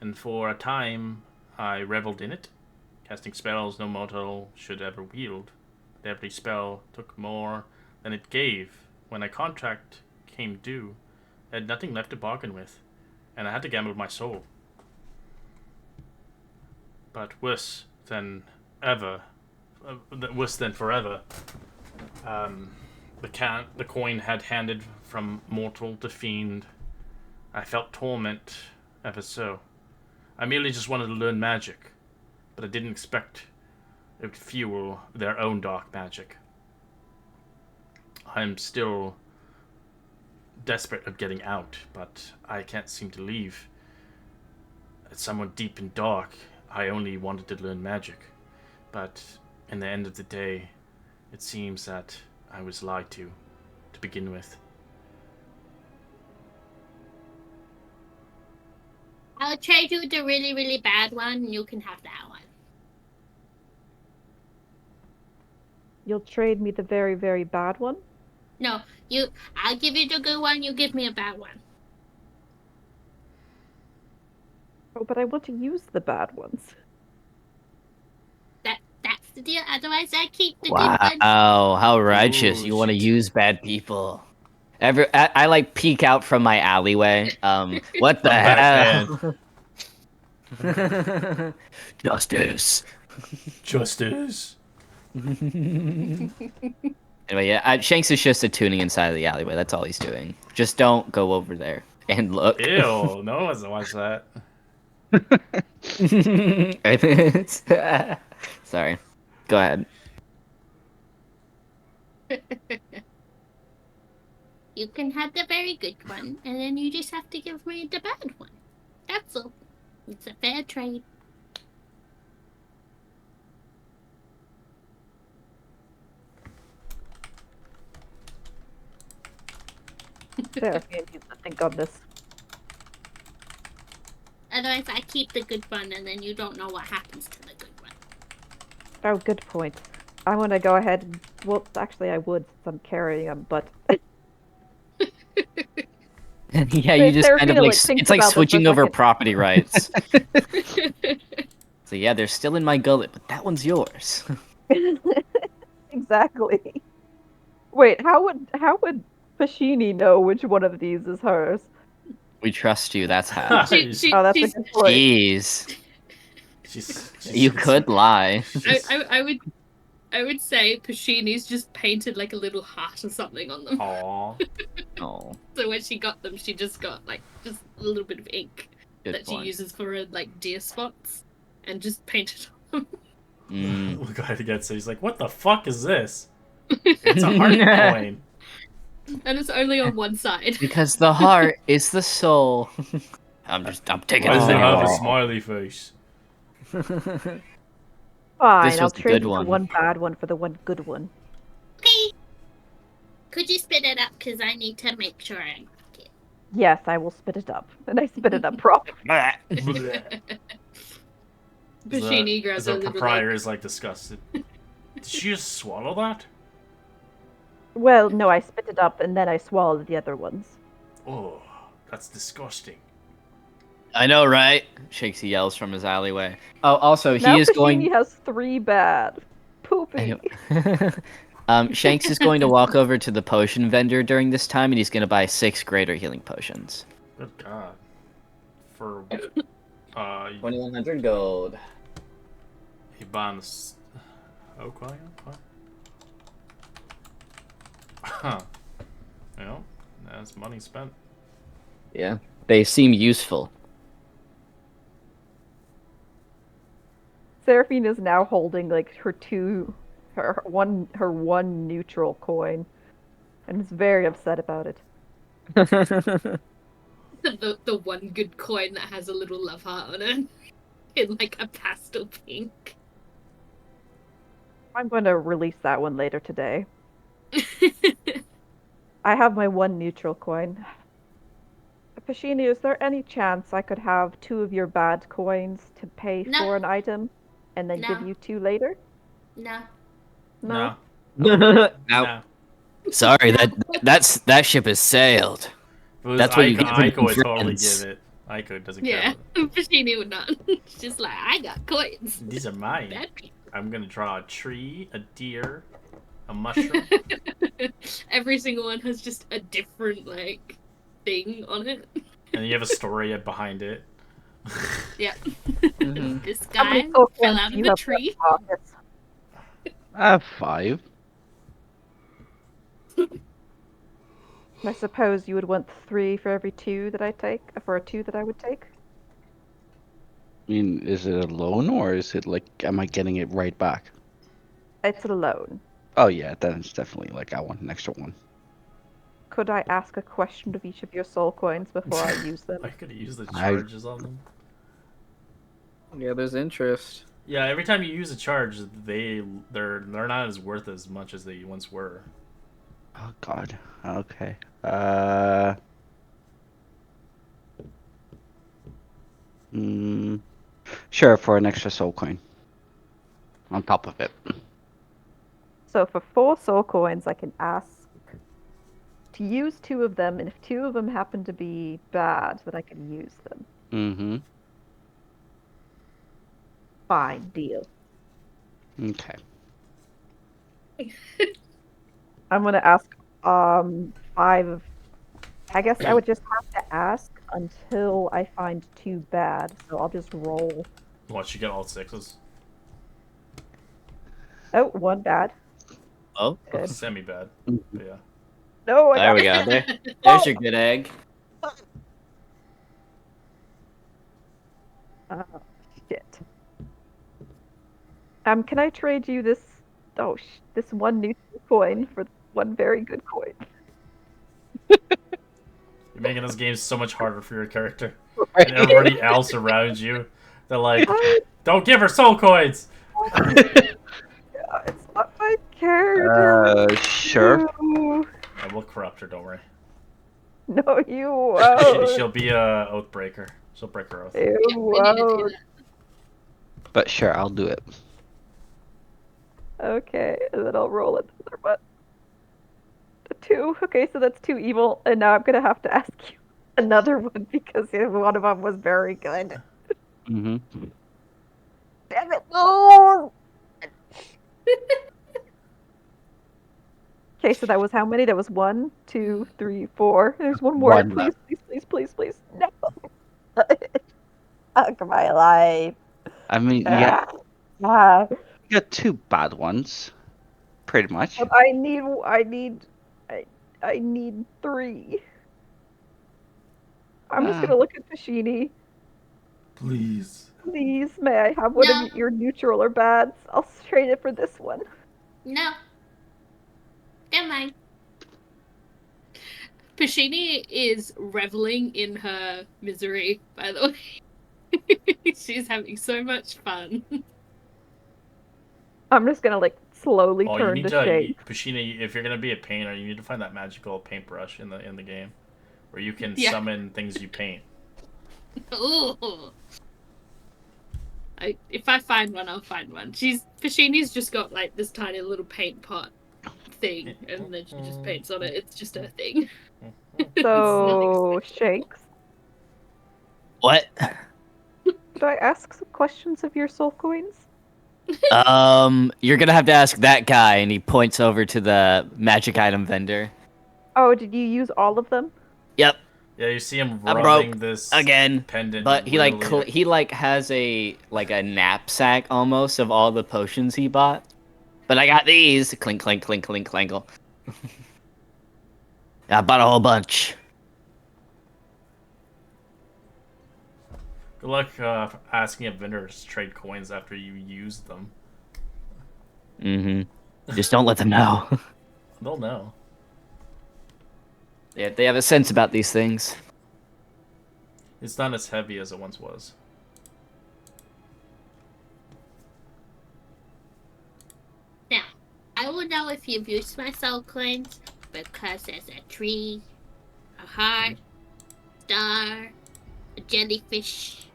and for a time I reveled in it, casting spells no mortal should ever wield. But every spell took more than it gave. When a contract came due, I had nothing left to bargain with, and I had to gamble my soul. But worse than ever, worse than forever, the coin had handed from mortal to fiend. I felt torment ever so. I merely just wanted to learn magic, but I didn't expect it would fuel their own dark magic. I'm still desperate of getting out, but I can't seem to leave. It's somewhat deep and dark. I only wanted to learn magic, but in the end of the day, it seems that I was lied to begin with. I'll trade you the really, really bad one, and you can have that one. You'll trade me the very, very bad one? No, I'll give you the good one, you give me a bad one. Oh, but I want to use the bad ones. That's the deal. Otherwise, I keep the good Wow, one. how righteous! Ooh, You want to shit. use bad people. I like peek out from my alleyway. What the I'm hell? Justice. Justice. Anyway, yeah, Shanks is just attuning inside of the alleyway. That's all he's doing. Just don't go over there and look. Ew, no one wants to watch that. Sorry. Go ahead. You can have the very good one, and then you just have to give me the bad one. That's all. It's a fair trade. Seraphine needs to think on this. Otherwise, I keep the good one, and then you don't know what happens to the good one. Oh, good point. I want to go ahead and... Well, actually, I would since I'm carrying them, but... Yeah, you just kind of Serafina, like, thinks it's like about this for a switching over second. property rights. So yeah, they're still in my gullet, but that one's yours. Exactly. Wait, how would Pashini know which one of these is hers? We trust you, that's how. Oh, that's a good point. Jeez. She's You could lie. I would say Pashini's just painted like a little heart or something on them. Aww. Oh, So when she got them, she just got like just a little bit of ink good that point. she uses for her like deer spots, and just painted on them. Mm. Look at it. So he's like, "What the fuck is this? It's a heart coin." And it's only on one side. Because the heart is the soul. I'm taking Why this does it have a anymore. smiley face? Fine, This I'll was the trade good you the one. one bad one for the one good one. Okay. Could you spit it up? Because I need to make sure I mark it. Yes, I will spit it up. And I spit it up properly. Bashini grabs the a little proprietor like, is like disgusted. Did she just swallow that? Well, no, I spit it up and then I swallowed the other ones. Oh, that's disgusting. I know, right? Shakesy yells from his alleyway. Oh, also, he Now is Pashini going. has 3 bad. Poopy. Shanks is going to walk over to the potion vendor during this time, and he's going to buy 6 greater healing potions. Good God. For 2,100 gold. he buying this. Oh, quiet. Huh. Well, that's money spent. Yeah, they seem useful. Seraphine is now holding like her one neutral coin, and is very upset about it. the one good coin that has a little love heart on it. In like a pastel pink. I'm going to release that one later today. I have my one neutral coin. Pashini, is there any chance I could have 2 of your bad coins to pay No. for an item, and then give No. you 2 later? No. No. No. Sorry, that ship has sailed. If it was That's what you Aiko, get for Aiko being would totally friends. give it. Aiko doesn't care. Yeah, About Bashini would not. She's just like, I got coins. These are mine. Bad people. I'm gonna draw a tree, a deer, a mushroom. Every single one has just a different like thing on it. And you have a story behind it. Yeah. Mhm. This How guy many soul fell coins out do of you a have tree. left pockets? I have 5. I suppose you would want 3 for every 2 that I take, for a 2 that I would take? I mean, is it a loan or is it like, am I getting it right back? It's a loan. Oh yeah, then it's definitely like I want an extra one. Could I ask a question of each of your soul coins before I use them? I could use the I- charges on them. Yeah, there's interest. Yeah, every time you use a charge, they're not as worth as much as they once were. Oh god. Okay. Sure, for an extra soul coin. On top of it. So for 4 soul coins, I can ask to use 2 of them, and if 2 of them happen to be bad, then I can use them. Mm-hmm. Fine, deal. Okay. I'm gonna ask 5 of. I guess I would just have to ask until I find 2 bad. So I'll just roll. Watch you get all 6s. Oh, 1 bad. Oh, Good. Semi bad. Mhm. But yeah. No, I there got we go. There's your good egg. Oh, shit. Can I trade you this? Oh, this one neutral coin for one very good coin. You're making this game so much harder for your character. And everybody else around you. They're like, don't give her soul coins! Yeah, it's not my character. Sure. No, I will corrupt her, don't worry. no, you won't. She'll be a oathbreaker. She'll break her oath. You We need to do won't. But sure, I'll do it. Okay, and then I'll roll another one. A 2. Okay, so that's 2 evil, and now I'm gonna have to ask you another one because one of them was very good. Mm-hmm. Damn it! No. Okay, so that was how many? That was 1, 2, 3, 4. There's one more. One Please, left. please, please, please, please. No. Fuck my life. I mean, yeah, Ah. you got 2 bad ones. Pretty much. But I need 3. I'm just gonna look at Pashini. Please. Please, may I have one No. of your neutral or bads? I'll trade it for this one. No. Don't mind. Pashini is reveling in her misery, by the way. She's having so much fun. I'm just gonna like slowly Oh, you turn need to to, shape. Pashina, if you're gonna be a painter, you need to find that magical paintbrush in the game. where you can Yeah. summon things you paint. Ooh. If I find one, I'll find one. Pashini's just got like this tiny little paint pot thing, and then she just paints on it. It's just her thing. So, Shanks, What? could I ask some questions of your soul coins? You're gonna have to ask that guy, and he points over to the magic item vendor. Oh, did you use all of them? Yep, Yeah, you see him I'm rubbing broke this again. pendant. But he really... he has a knapsack almost of all the potions he bought. But I got these. Clink, clink, clink, clink, clankle. I bought a whole bunch. Good luck asking a vendor to trade coins after you use them. Mm-hmm. Just don't let them know. They'll know. Yeah, they have a sense about these things. It's not as heavy as it once was. Now, I will know if you've used my soul coins because there's a tree, a heart, star, a jellyfish.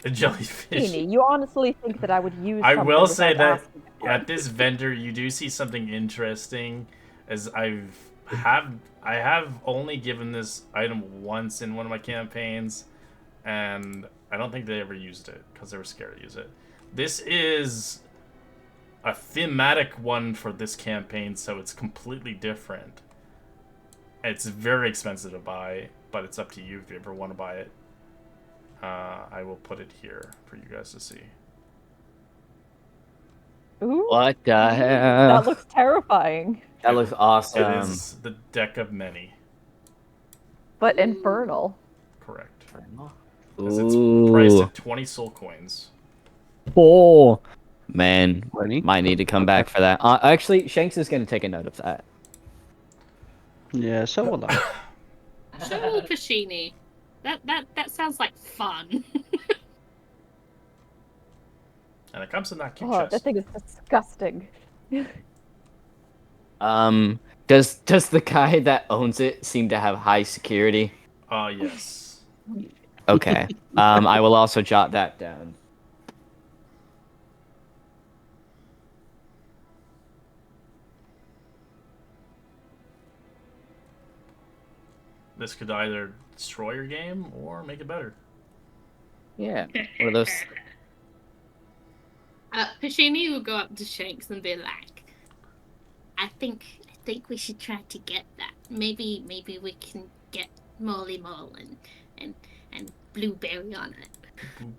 A jellyfish. Amy, you honestly think that I would use I something will say without that asking? at this vendor, you do see something interesting, as I have only given this item once in one of my campaigns, and I don't think they ever used it because they were scared to use it. This is a thematic one for this campaign, so it's completely different. It's very expensive to buy, but it's up to you if you ever want to buy it. I will put it here for you guys to see. Ooh, What the hell? that looks terrifying, That looks awesome. It is the deck of many. but infernal. Correct. Ooh. It's priced at 20 soul coins. Oh, man, 20? might need to come back for that. Actually, Shanks is gonna take a note of that. Yeah, so will I. Show Pashini. That sounds like fun. And it comes in that cute Oh, chest. that thing is disgusting. Does the guy that owns it seem to have high security? Yes. Okay. I will also jot that down. This could either destroy your game or make it better. Yeah. One of those. Pashini will go up to Shanks and be like, I think we should try to get that. Maybe we can get Molly Mole and Blueberry on it.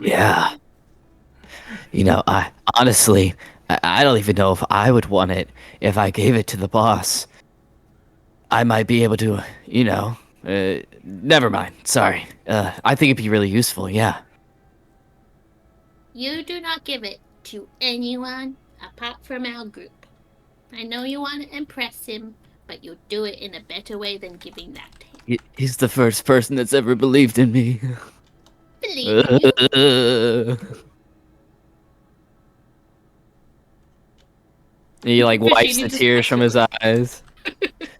Yeah. You know, I honestly, I don't even know if I would want it if I gave it to the boss. I might be able to, you know. Never mind. Sorry. I think it'd be really useful. Yeah. You do not give it to anyone apart from our group. I know you want to impress him, but you'll do it in a better way than giving that to him. He's the first person that's ever believed in me. Believe you. He like wipes Pashini the just tears from his eyes.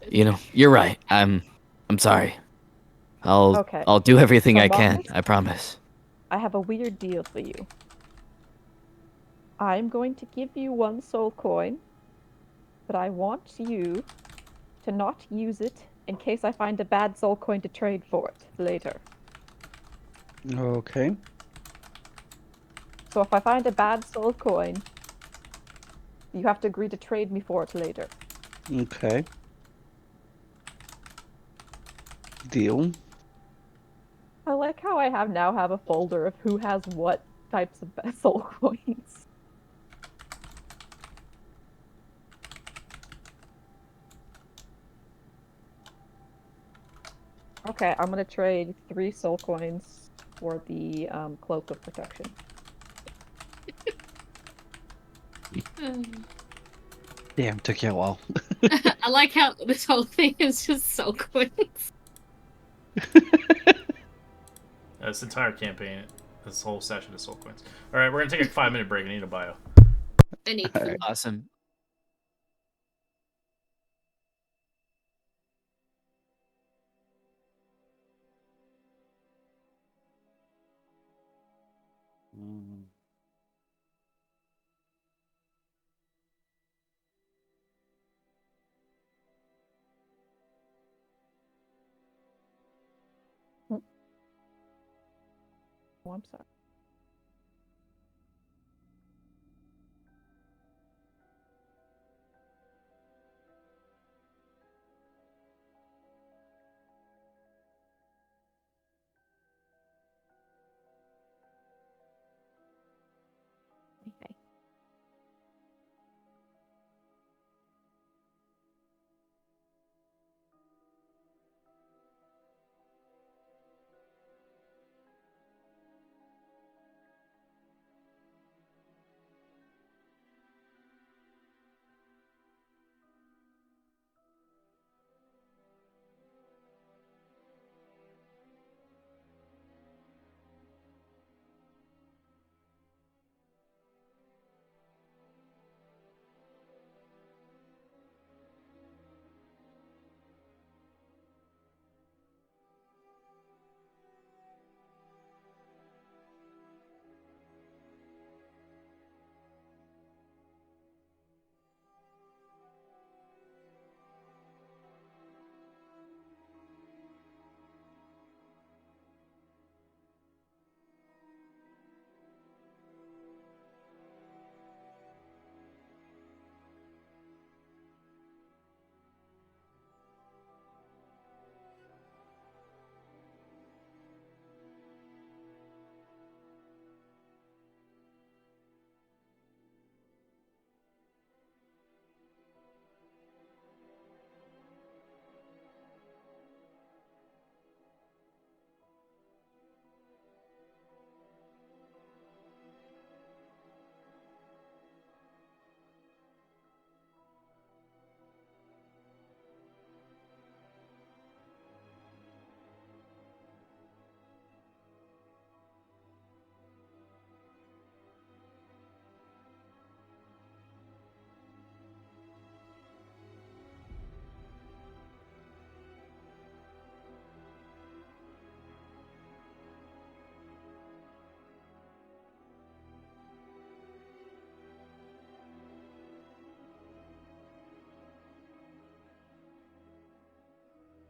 You know, you're right. I'm sorry. Okay. I'll do everything I can. Marcus? I promise. I have a weird deal for you. I'm going to give you one soul coin, but I want you to not use it in case I find a bad soul coin to trade for it later. Okay. So if I find a bad soul coin, you have to agree to trade me for it later. Okay. Deal. I like how I now have a folder of who has what types of soul coins. Okay, I'm gonna trade 3 soul coins for the cloak of protection. Damn, took you a while. I like how this whole thing is just soul coins. This entire campaign, this whole session is soul coins. Alright, we're gonna take a 5-minute break. I need a bio. I need Alright. Awesome. Oh, I'm sorry. Okay.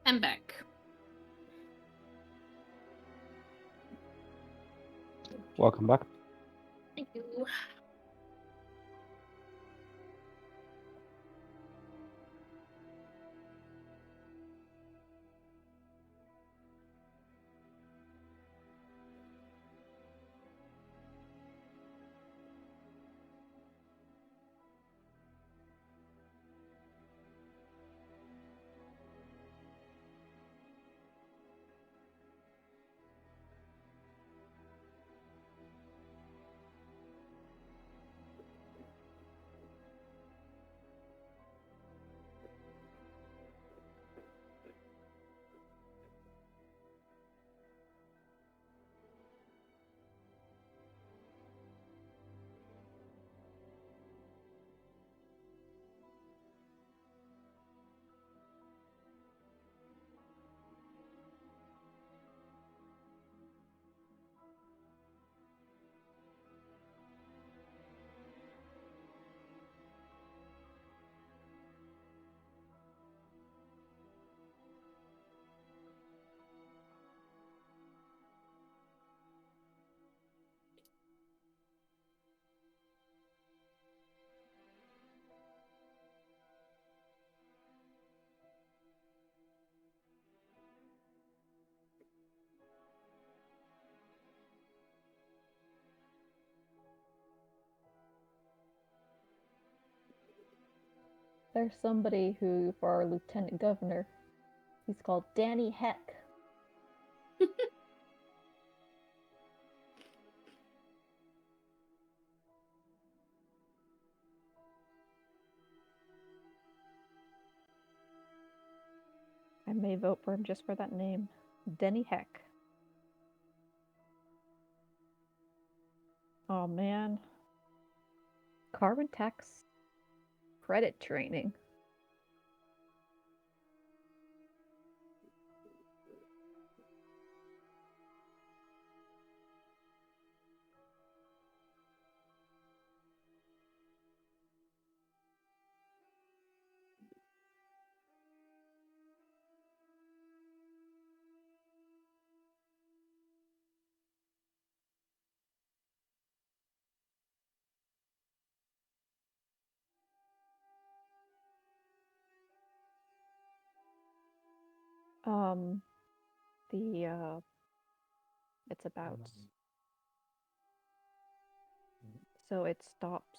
I'm back. Welcome back. Thank you. There's somebody who, for our lieutenant governor, he's called Danny Heck. I may vote for him just for that name. Denny Heck. Oh man. Carbon tax credit training. It's about. So it stops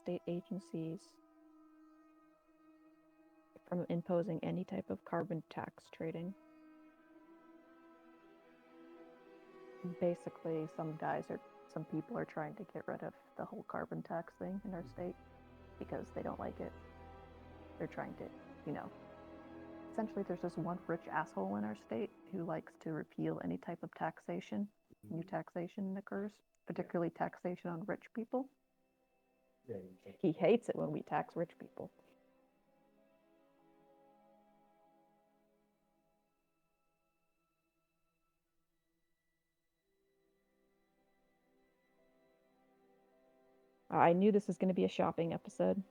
state agencies from imposing any type of carbon tax trading. Basically, some people are trying to get rid of the whole carbon tax thing in our state because they don't like it. They're trying to, essentially there's this one rich asshole in our state who likes to repeal any type of taxation, new taxation occurs, particularly taxation on rich people. He hates it when we tax rich people. I knew this was going to be a shopping episode.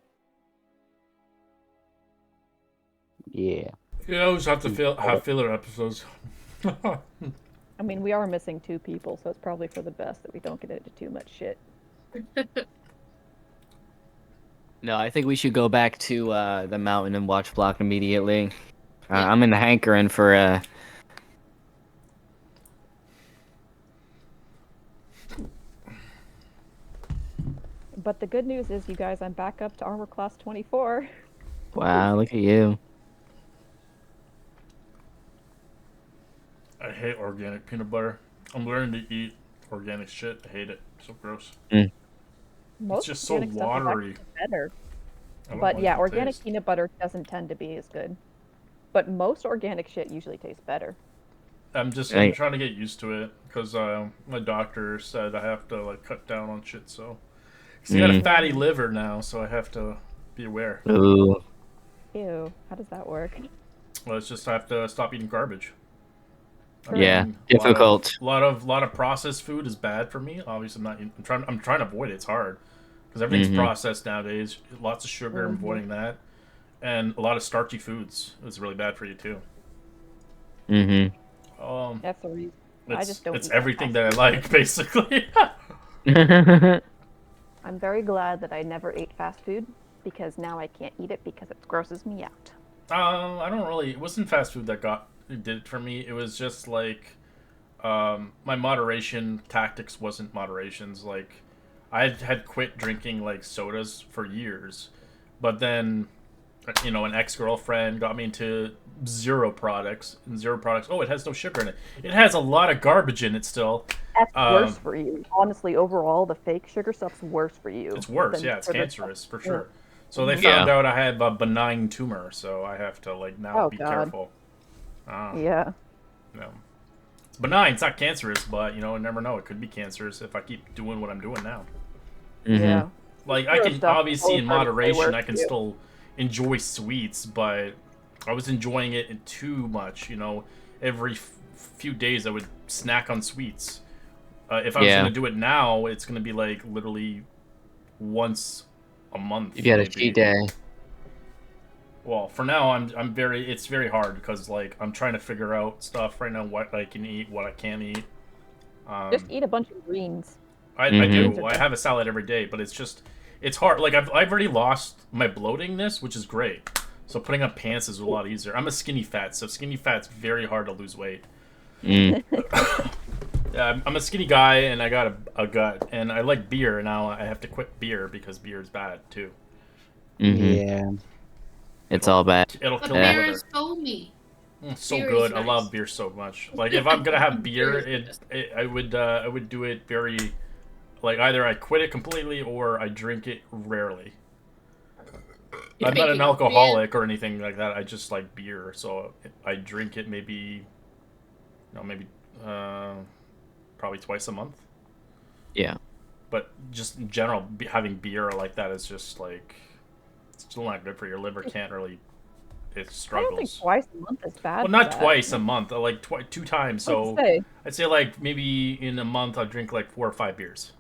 Yeah. You always have to have filler episodes. I mean, we are missing 2 people, so it's probably for the best that we don't get into too much shit. No, I think we should go back to the mountain and watch Block immediately. I'm in the hankering for But the good news is, you guys, I'm back up to armor class 24. Wow, look at you. I hate organic peanut butter. I'm learning to eat organic shit. I hate it. So gross. Most It's just so organic stuff is watery. actually better. I don't But like yeah, the organic taste. peanut butter doesn't tend to be as good. But most organic shit usually tastes better. I'm Right. trying to get used to it because my doctor said I have to like cut down on shit. So, cause I got a fatty liver now, so I have to be aware. Ooh. Ew, how does that work? Well, it's just I have to stop eating garbage. Yeah, difficult. A lot of processed food is bad for me. Obviously, I'm trying to avoid it. It's hard because everything's processed nowadays. Lots of sugar. I'm avoiding that, and a lot of starchy foods is really bad for you too. That's the reason. I just don't It's eat everything fast that I like, basically. I'm very glad that I never ate fast food, because now I can't eat it because it grosses me out. I don't really. It wasn't fast food that did it for me. It was just like my moderation tactics wasn't moderations. Like I had quit drinking like sodas for years, but then an ex-girlfriend got me into zero products. And zero products. Oh, it has no sugar in it. It has a lot of garbage in it still. That's worse for you. Honestly, overall, the fake sugar stuff's worse for you. It's worse. than Yeah, it's for the cancerous stuff- for sure. So they found out I have a benign tumor, so I have to like now be careful. Yeah. It's benign. It's not cancerous, but you never know. It could be cancerous if I keep doing what I'm doing now. Yeah. Like I can obviously in moderation, I can still enjoy sweets, but I was enjoying it too much. Every few days I would snack on sweets. If I was gonna do it now, it's gonna be like literally once a month. You get a maybe. cheat day. Well, for now, it's very hard because like I'm trying to figure out stuff right now, what I can eat, what I can't eat. Just eat a bunch of greens. I do. I have a salad every day, but it's hard. Like I've already lost my bloatingness, which is great. So putting on pants is a lot easier. I'm a skinny fat, so skinny fat's very hard to lose weight. Yeah, I'm a skinny guy, and I got a gut, and I like beer. Now I have to quit beer because beer is bad too. Yeah. It's all bad. It'll But kill my beer liver. is so me. So Beer good. is I love nice. beer so much. Like if I'm gonna have beer, Beer is I would do it very, like either I quit it completely or I drink it rarely. You're I'm not an thinking of alcoholic or anything like that. I just like beer, so I drink it maybe probably twice a month. Yeah. But just in general, having beer like that is just like it's still not good for your liver. Can't really. It struggles. I don't think twice a month is bad. Well, not twice a month, like 2 times. So Say, I'd say like maybe in a month I'll drink like 4 or 5 beers.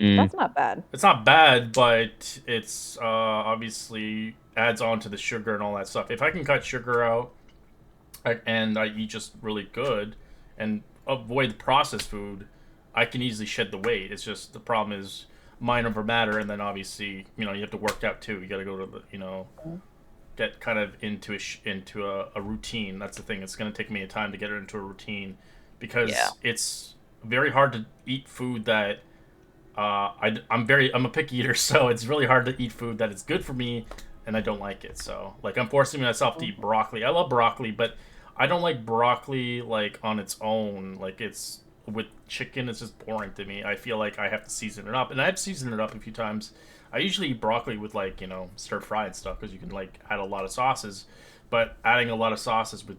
that's not bad. It's not bad, but it's obviously adds on to the sugar and all that stuff. If I can cut sugar out and I eat just really good and avoid processed food, I can easily shed the weight. It's just the problem is mind over matter, and then obviously you have to work out too. You got to go to the get kind of into a routine. That's the thing. It's going to take me a time to get into a routine because it's very hard to eat food that I'm a picky eater, so it's really hard to eat food that is good for me and I don't like it. So like I'm forcing myself to eat broccoli. I love broccoli, but I don't like broccoli like on its own. Like it's with chicken, it's just boring to me. I feel like I have to season it up, and I've seasoned it up a few times. I usually eat broccoli with like stir fry and stuff because you can like add a lot of sauces, but adding a lot of sauces with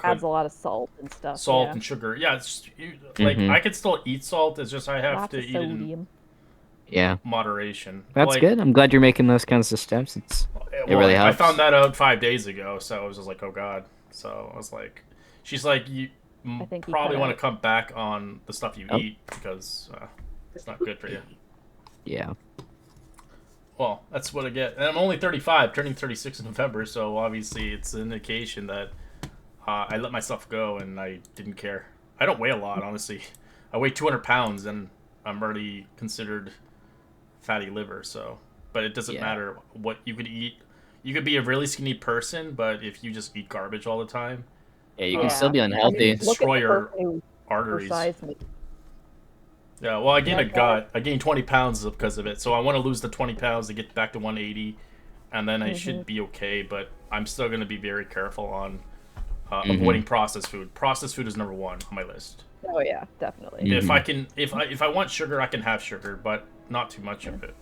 Adds a lot of salt and stuff. salt yeah. and sugar. Yeah, it's just, like I can still eat salt. It's just I have Lots to of eat it in sodium. Yeah, moderation. that's like, good. I'm glad you're making those kinds of steps. It really I helps. found that out 5 days ago, so I was just like, oh god. So I was like, she's like, you think you probably cut want to out. come back on the stuff you eat because it's not good for you. Yeah. Well, that's what I get. And I'm only 35, turning 36 in November, so obviously it's an indication that I let myself go and I didn't care. I don't weigh a lot, honestly. I weigh 200 pounds and I'm already considered fatty liver, so. But it doesn't matter what you could eat. You could be a really skinny person, but if you just eat garbage all the time, Yeah, you can still be unhealthy. I mean, look at destroy the your person who arteries. sized me. Yeah, well, I gained a Like gut. I gained 20 pounds because of it, so I want to lose the 20 pounds to get back to 180, and then I should be okay, but I'm still going to be very careful on avoiding processed food. Processed food is number one on my list. Oh yeah, definitely. If I want sugar, I can have sugar, but not too much of it.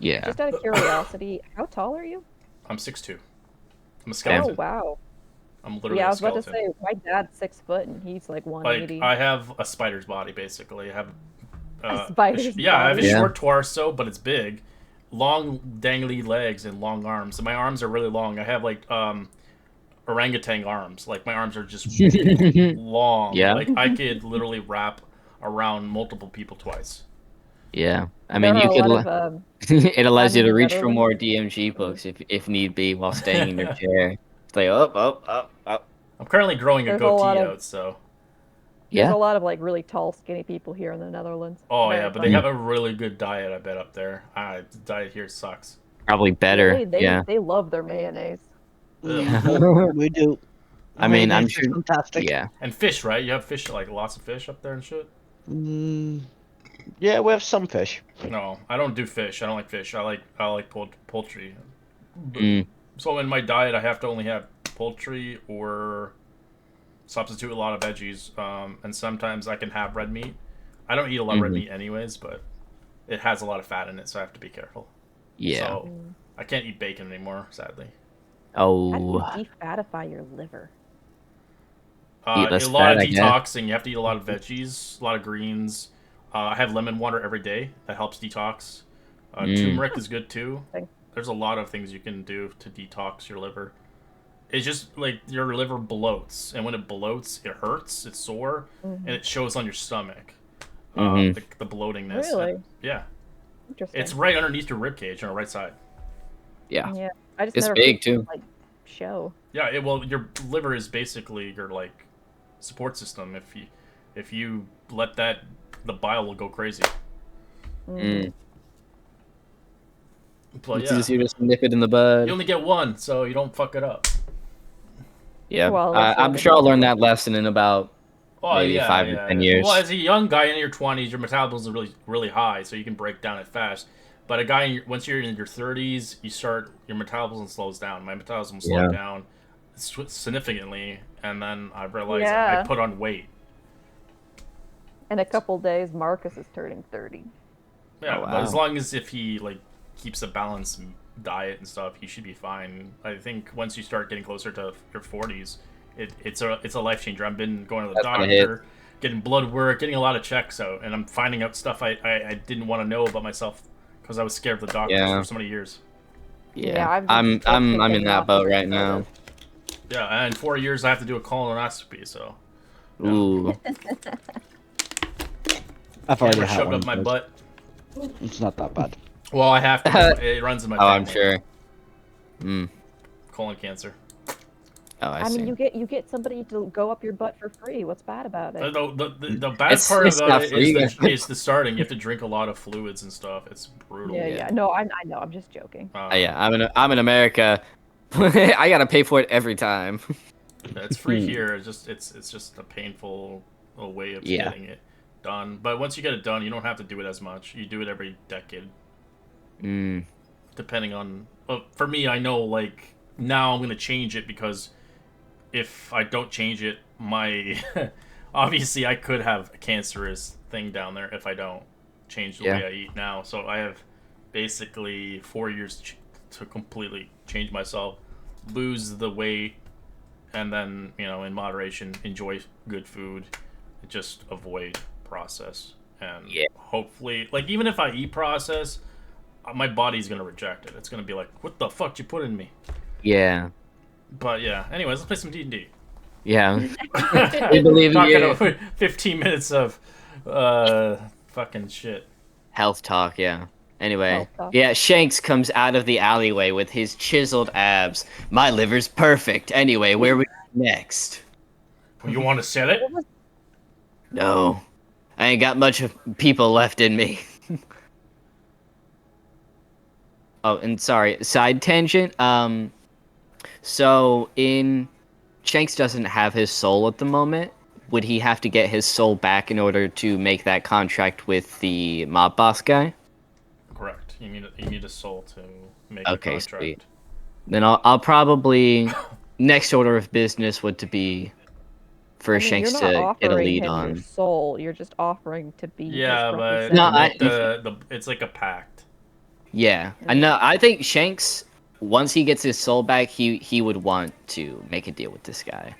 Yeah. Just out of curiosity, how tall are you? I'm 6'2". I'm a Oh skeleton. wow. I'm literally Yeah, I a was about to skeleton. say my dad's 6 foot and he's like 180. Like I have a spider's body basically. I have A spider's I have a body? short torso, but it's big, long dangly legs and long arms. And my arms are really long. I have like orangutan arms. Like my arms are just long. Yeah. Like I could literally wrap around multiple people twice. Yeah. I There mean, are you a could. lot of, It allows you in to the reach for Netherlands. more DMG books if need be while staying in your chair. It's like up. I'm currently growing a There's a lot goatee of- out, so. There's Yeah. a lot of like really tall, skinny people here in the Netherlands. Oh Very yeah, but funny. they have a really good diet, I bet, up there. The diet here sucks. Probably better. Really, they love their mayonnaise. We do. I mean, I'm Mayonnaise is sure. fantastic. Yeah. And fish, right? You have fish, like lots of fish up there and shit? Yeah, we have some fish. No, I don't do fish. I don't like fish. I like poultry. Mm. So in my diet, I have to only have poultry or substitute a lot of veggies. And sometimes I can have red meat. I don't eat a lot of red meat anyways, but it has a lot of fat in it, so I have to be careful. Yeah. So I can't eat bacon anymore, sadly. Oh. How do you defatify your liver? Eat less A lot fat, I of guess. detoxing. You have to eat a lot of veggies, a lot of greens. I have lemon water every day. That helps detox. Turmeric is good too. There's a lot of things you can do to detox your liver. It's just like your liver bloats, and when it bloats, it hurts, it's sore, and it shows on your stomach. The bloatingness. Really? Yeah. Interesting. It's right underneath your rib cage on the right side. Yeah. Yeah, I just It's never big, figured, too. Like show. Yeah, well, your liver is basically your like support system. If you let the bile will go crazy. Mm. But It's yeah, easier to nip it in the bud. you only get one, so you don't fuck it up. Yeah. Well, unless you're I'm the sure I'll learn dog. that lesson in about maybe 5 to 10 years. Well, as a young guy in your 20s, your metabolism is really, really high, so you can break down it fast. But a guy, once you're in your 30s, your metabolism slows down. My metabolism slowed down significantly, and then I realized I put on weight. In a couple days, Marcus is turning 30. Yeah, Oh, but as wow. long as if he like keeps a balanced diet and stuff, he should be fine. I think once you start getting closer to your 40s, it's a life changer. I've been going to the That's when it doctor, getting blood work, getting a lot of checks out, and I'm finding out stuff I didn't want to know about myself because I was scared of the doctors for so many years. Yeah, I've I'm just been in that boat right now. Yeah, and in 4 years I have to do a colonoscopy, so Ooh. I've already camera had shoved one. up my but butt. It's not that bad. Well, I have to. It runs in my Oh, family. I'm sure. Mm. Colon cancer. Oh, I I see. mean, you get somebody to go up your butt for free. What's bad about it? The bad part It's about not it free. is the starting. You have to drink a lot of fluids and stuff. It's brutal. Yeah, Yeah. yeah. No, I know. I'm just joking. Yeah, I'm in America. I gotta pay for it every time. It's free here. It's just a painful way of Yeah. getting it done. But once you get it done, you don't have to do it as much. You do it every decade, Mm. depending on. Well, for me, I know like now I'm gonna change it because if I don't change it, my obviously I could have a cancerous thing down there if I don't change the Yeah. way I eat now. So I have basically 4 years to completely change myself, lose the weight, and then in moderation enjoy good food, just avoid process, and Yeah. hopefully, like even if I eat process, my body's gonna reject it. It's gonna be like, what the fuck you put in me? Yeah. But yeah, anyways, let's play some D&D. Yeah. We believe in Talking you. about 15 minutes of fucking shit. Health talk, yeah. Anyway, Health talk. yeah, Shanks comes out of the alleyway with his chiseled abs. My liver's perfect. Anyway, where we next? You want to sell it? No. I ain't got much of people left in me. Oh, and sorry, side tangent. So in Shanks doesn't have his soul at the moment. Would he have to get his soul back in order to make that contract with the mob boss guy? Correct. You need a soul to make a Okay, contract. sweet. Then I'll probably next order of business would to be for I mean, Shanks you're not to get a offering lead him your on. soul. You're just offering to be Yeah, his but No, to representative. make the it's like a pact. Yeah, I know. I think Shanks, once he gets his soul back, he would want to make a deal with this guy.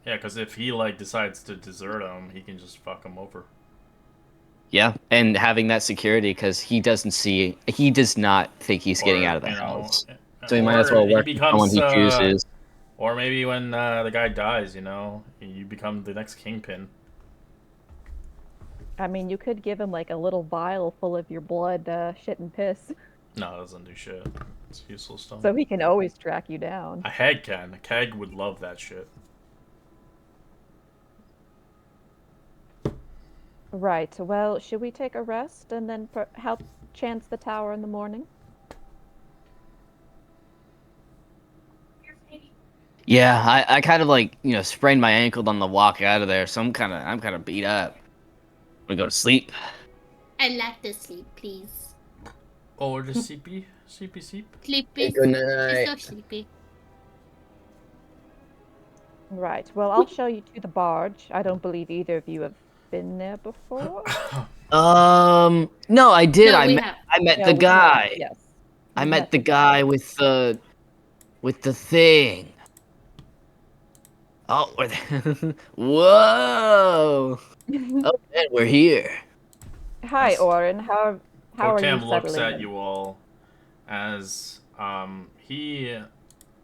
Yeah, because if he like decides to desert him, he can just fuck him over. Yeah, and having that security because he does not think he's getting Or out of the house, so he might as or well he work with someone becomes he chooses. or maybe when the guy dies, you become the next kingpin. I mean, you could give him like a little vial full of your blood, shit and piss, No, it doesn't do shit. It's useless stuff. so he can always track you down. A hag can. A keg would love that shit. Right. Well, should we take a rest and then help chance the tower in the morning? Yeah, I kind of like sprained my ankle on the walk out of there, so I'm kind of beat up. We go to sleep. I'd like to sleep, please. Or the CP? CP? Sleepy. Good night. It's so sleepy. Right. Well, I'll show you to the barge. I don't believe either of you have been there before. No, I did. No, I we met have. I met Yeah, the we guy. have, yes. I You met the guy with the thing. Oh, whoa! Oh, man, we're here. Hi, Yes. Orin. How are you Kotam looks settling at in? you all as he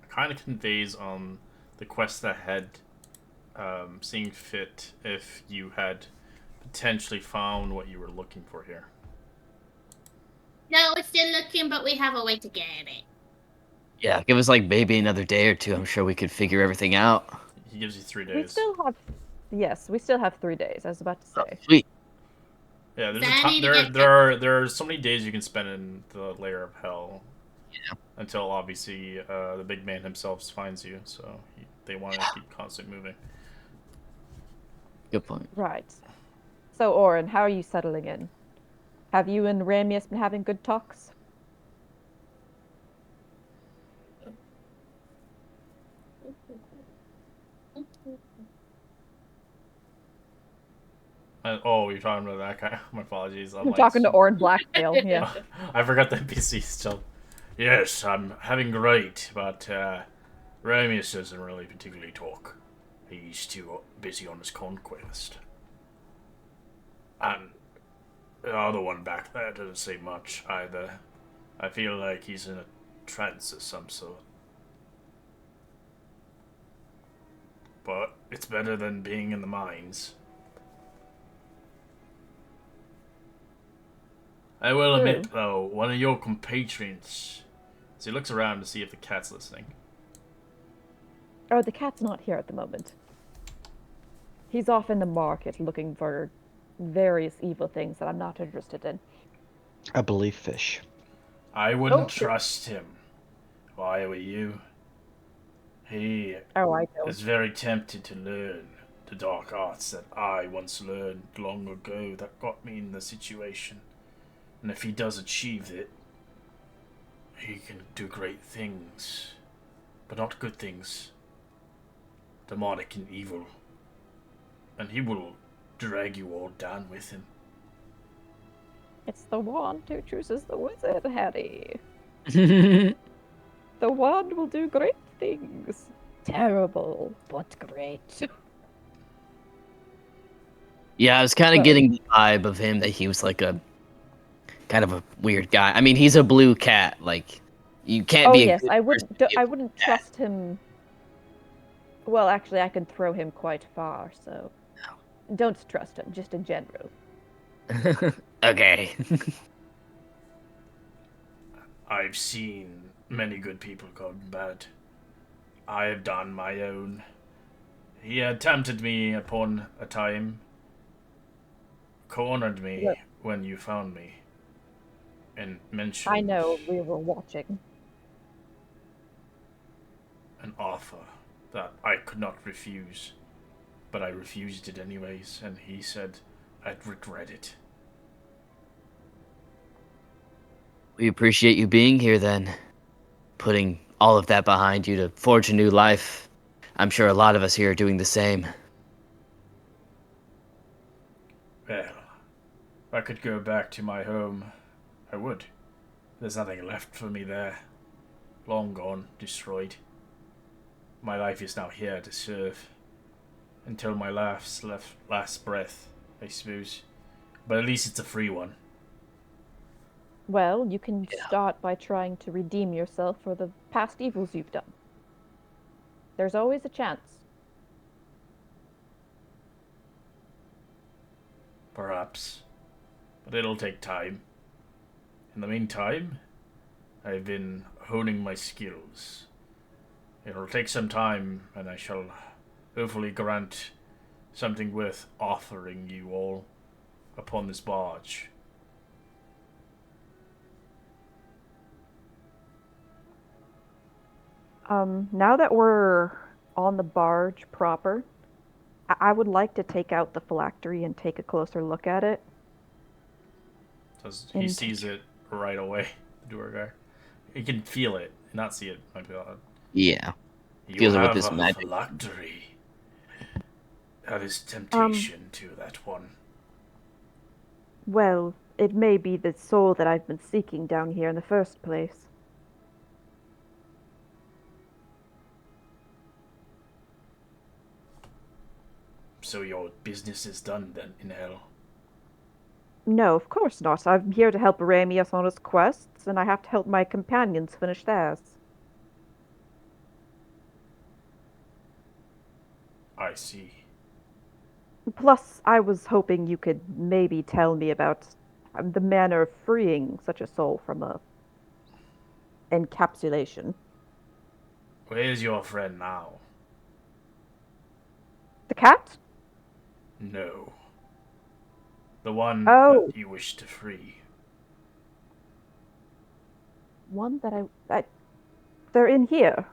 kind of conveys on the quest ahead, seeing fit if you had potentially found what you were looking for here. No, we're still looking, but we have a way to get it. Yeah, give us like maybe another day or two. I'm sure we could figure everything out. He gives you 3 We days. still have, yes, we still have 3 days. I was about to say. Sweet. Yeah, there's Zaddy to get there are so many days you can spend in the layer of hell. Yeah. Until obviously the big man himself finds you, so they want to keep constantly moving. Good point. Right. So, Orin, how are you settling in? Have you and Ramius been having good talks? Oh, you're talking about that guy. My apologies. I'm I'm talking to Orin Blacktail. Yeah. I forgot the NPC still. Yes, I'm having great, but Ramius doesn't really particularly talk. He's too busy on his conquest. And the other one back there doesn't say much either. I feel like he's in a trance of some sort. But it's better than being in the mines. I will admit, though, one of your compatriots... So he looks around to see if the cat's listening. Oh, the cat's not here at the moment. He's off in the market looking for various evil things that I'm not interested in. I believe fish. I wouldn't Okay. trust him. If I were you. He Oh, I know. is very tempted to learn the dark arts that I once learned long ago that got me in the situation. And if he does achieve it, he can do great things. But not good things. Demonic and evil. And he will drag you all down with him. It's the wand who chooses the wizard, Harry. Yeah, The wand will do great things. Terrible, but great. I was kind of Well- getting the vibe of him that he was like a kind of a weird guy. I mean, he's a blue cat. Like, you can't Oh be a yes, good I person wouldn't. to be a I wouldn't trust him. Well, actually, I can throw him quite far, so don't trust him. Just in general. Okay. I've seen many good people go bad. I have done my own. He had tempted me upon a time, cornered me Look. when you found me, and mentioned I know we were watching. an offer that I could not refuse. But I refused it anyways, and he said I'd regret it. We appreciate you being here then. Putting all of that behind you to forge a new life. I'm sure a lot of us here are doing the same. Well, if I could go back to my home, I would. There's nothing left for me there. Long gone, destroyed. My life is now here to serve. Until my last breath, I suppose. But at least it's a free one. Well, you can Yeah. start by trying to redeem yourself for the past evils you've done. There's always a chance. Perhaps. But it'll take time. In the meantime, I've been honing my skills. It'll take some time, and I shall hopefully grant something worth offering you all upon this barge. Now that we're on the barge proper, I would like to take out the phylactery and take a closer look at it. He And- sees it right away, the door guy. He can feel it, not see it. Might be odd. Yeah. You Feels it with have this a magic. phylactery. That is temptation to that one. Well, it may be the soul that I've been seeking down here in the first place. So your business is done then in hell. No, of course not. I'm here to help Ramius on his quests, and I have to help my companions finish theirs. I see. Plus, I was hoping you could maybe tell me about the manner of freeing such a soul from a encapsulation. Where's your friend now? The cat? No. The one Oh. that you wish to free. One that I they're in here.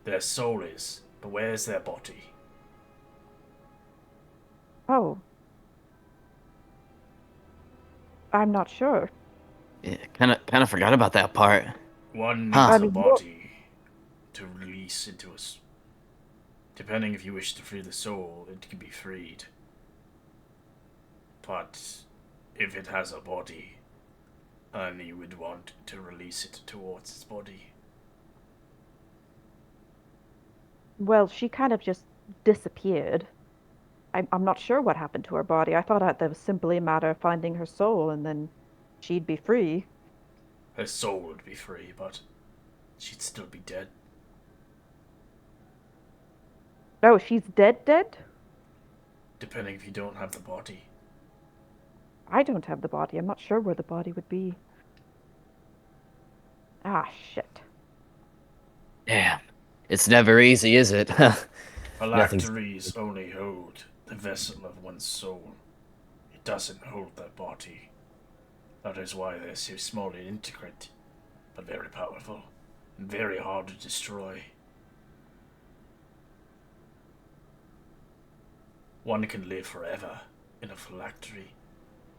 Their soul is, but where's their body? Oh. I'm not sure. Yeah, kind of forgot about that part. One Huh. needs I a mean, body to release into us. Depending if you wish to free the soul, it can be freed. But if it has a body, then you would want to release it towards its body. Well, she kind of just disappeared. I'm not sure what happened to her body. I thought that was simply a matter of finding her soul and then she'd be free. Her soul would be free, but she'd still be dead. Oh, she's dead? Depending if you don't have the body. I don't have the body. I'm not sure where the body would be. Ah, shit. Damn. It's never easy, is it? Nothing's- Phylacteries only hold the vessel of one's soul. It doesn't hold the body. That is why they're so small and intricate, but very powerful, and very hard to destroy. One can live forever in a phylactery.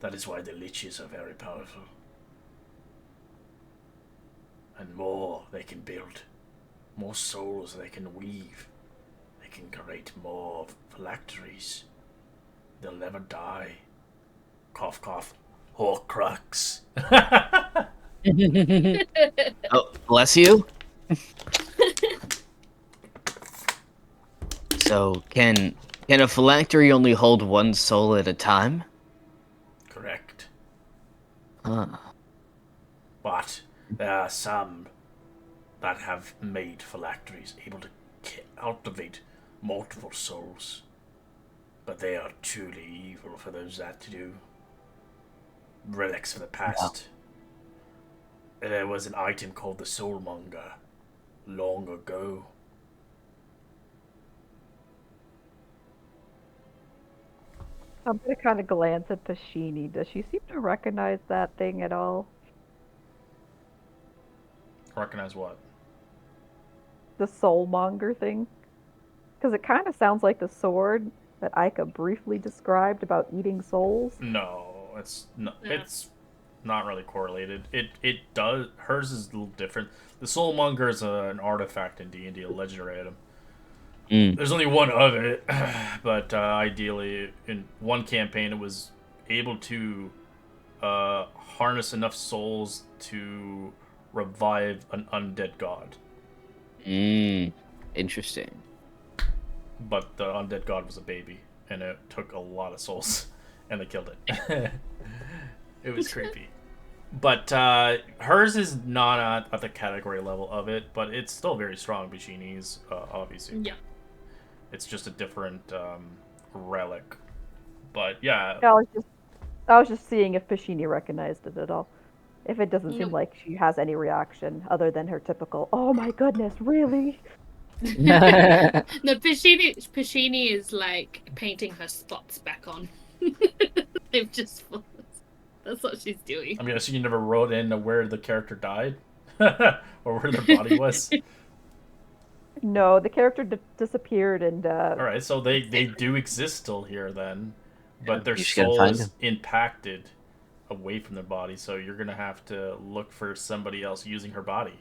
That is why the liches are very powerful. And more they can build, more souls they can weave. They can create more phylacteries. They'll never die. Cough, cough. Horcrux. Oh, bless you. So, can a phylactery only hold one soul at a time? Correct. Huh. But there are some that have made phylacteries able to cultivate multiple souls. But they are truly evil for those that do. Relics of the past. There was an item called the Soulmonger long ago. I'm gonna kind of glance at Pashini. Does she seem to recognize that thing at all? Recognize what? The soulmonger thing? Because it kind of sounds like the sword that Aika briefly described about eating souls. No, it's not. Yeah. It's not really correlated. It does. Hers is a little different. The Soulmonger is an artifact in D&D, a legendary item. There's only one of it, but ideally, in one campaign, it was able to harness enough souls to revive an undead god. Interesting. But the undead god was a baby, and it took a lot of souls, and they killed it. It was creepy. But hers is not at the category level of it, but it's still very strong. Bicini's, obviously. Yeah. It's just a different relic. But yeah, I was just seeing if Pashini recognized it at all. If it doesn't seem Nope. like she has any reaction other than her typical, "Oh my goodness, really?" No, Pashini is like painting her spots back on. They've just fallen. That's what she's doing. I mean, I see you never wrote in where the character died or where their body was. No, the character disappeared, and All right, so they do exist still here then, but their You just gotta soul find is them. impacted away from their body. So you're gonna have to look for somebody else using her body.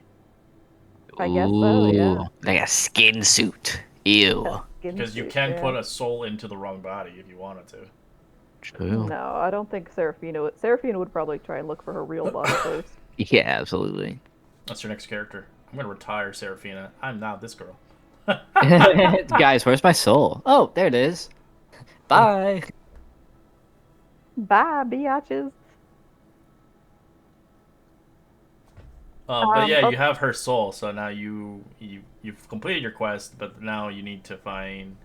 I guess so, yeah. Ooh, like a skin suit. Ew. Because you can put a soul into the wrong body if you wanted to. True. No, I don't think Seraphina would. Seraphina would probably try and look for her real body first. Yeah, absolutely. That's your next character. I'm gonna retire Seraphina. I'm now this girl. Guys, where's my soul? Oh, there it is. Bye. Bye, biatches. But yeah, Oh, you have her soul, so now you've completed your quest, but now you need to find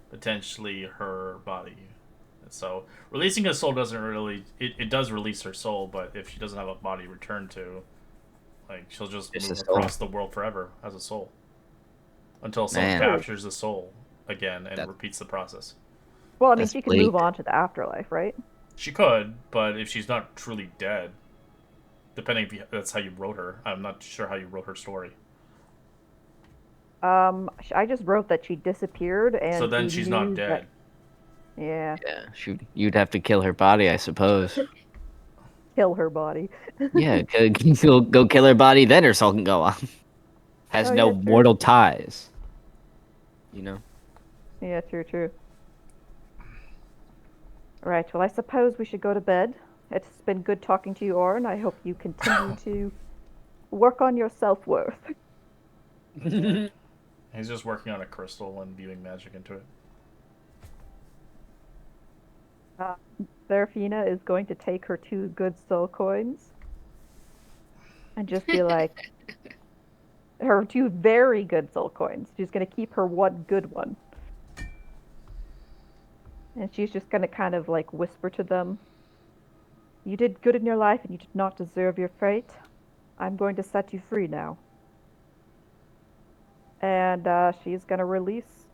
potentially her body. So releasing a soul doesn't really it does release her soul, but if she doesn't have a body to return to, like she'll just Just move a soul. across the world forever as a soul. Until someone Man. captures the soul again and That- repeats the process. well, I mean, That's she can move bleak. on to the afterlife, right? She could, but if she's not truly dead, depending if that's how you wrote her. I'm not sure how you wrote her story. I just wrote that she disappeared, and So then she she's knew not that- dead. Yeah, Yeah, you'd have to kill her body, I suppose. kill her body. Yeah, go kill her body, then her soul can go on. Has Oh, no yeah, true. mortal ties. You know? Yeah, true. Right, well, I suppose we should go to bed. It's been good talking to you, Orin. I hope you continue to work on your self-worth. He's just working on a crystal and viewing magic into it. Seraphina is going to take her 2 good soul coins and just be like, her 2 very good soul coins. She's going to keep her 1 good one. And she's just going to kind of like whisper to them, "You did good in your life and you did not deserve your fate. I'm going to set you free now." and she's gonna release.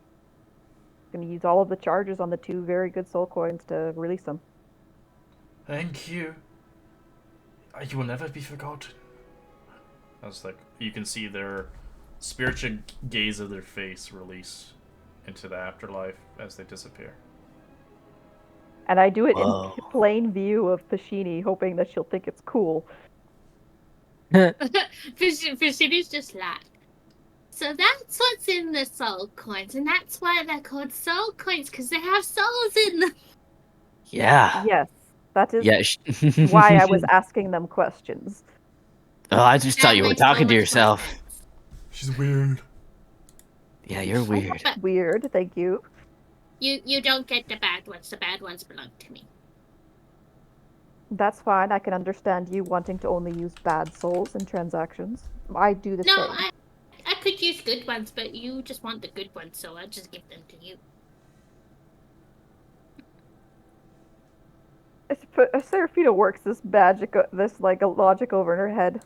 Gonna use all of the charges on the 2 very good soul coins to release them. Thank you. You will never be forgotten. I was like, you can see their spiritual gaze of their face release into the afterlife as they disappear. And I do it Whoa. in plain view of Pashini, hoping that she'll think it's cool. Vishini's just like, so that's what's in the soul coins, and that's why they're called soul coins, because they have souls in them. Yeah. Yes, that is Yeah. why I was asking them questions. Oh, I just thought That you were makes so talking to much more yourself. sense. She's weird. Yeah, you're weird. But Weird, thank you. you don't get the bad ones. The bad ones belong to me. That's fine. I can understand you wanting to only use bad souls in transactions. I do the No, same. I could use good ones, but you just want the good ones, so I'll just give them to you. Seraphina works this magic, this like a logic over in her head.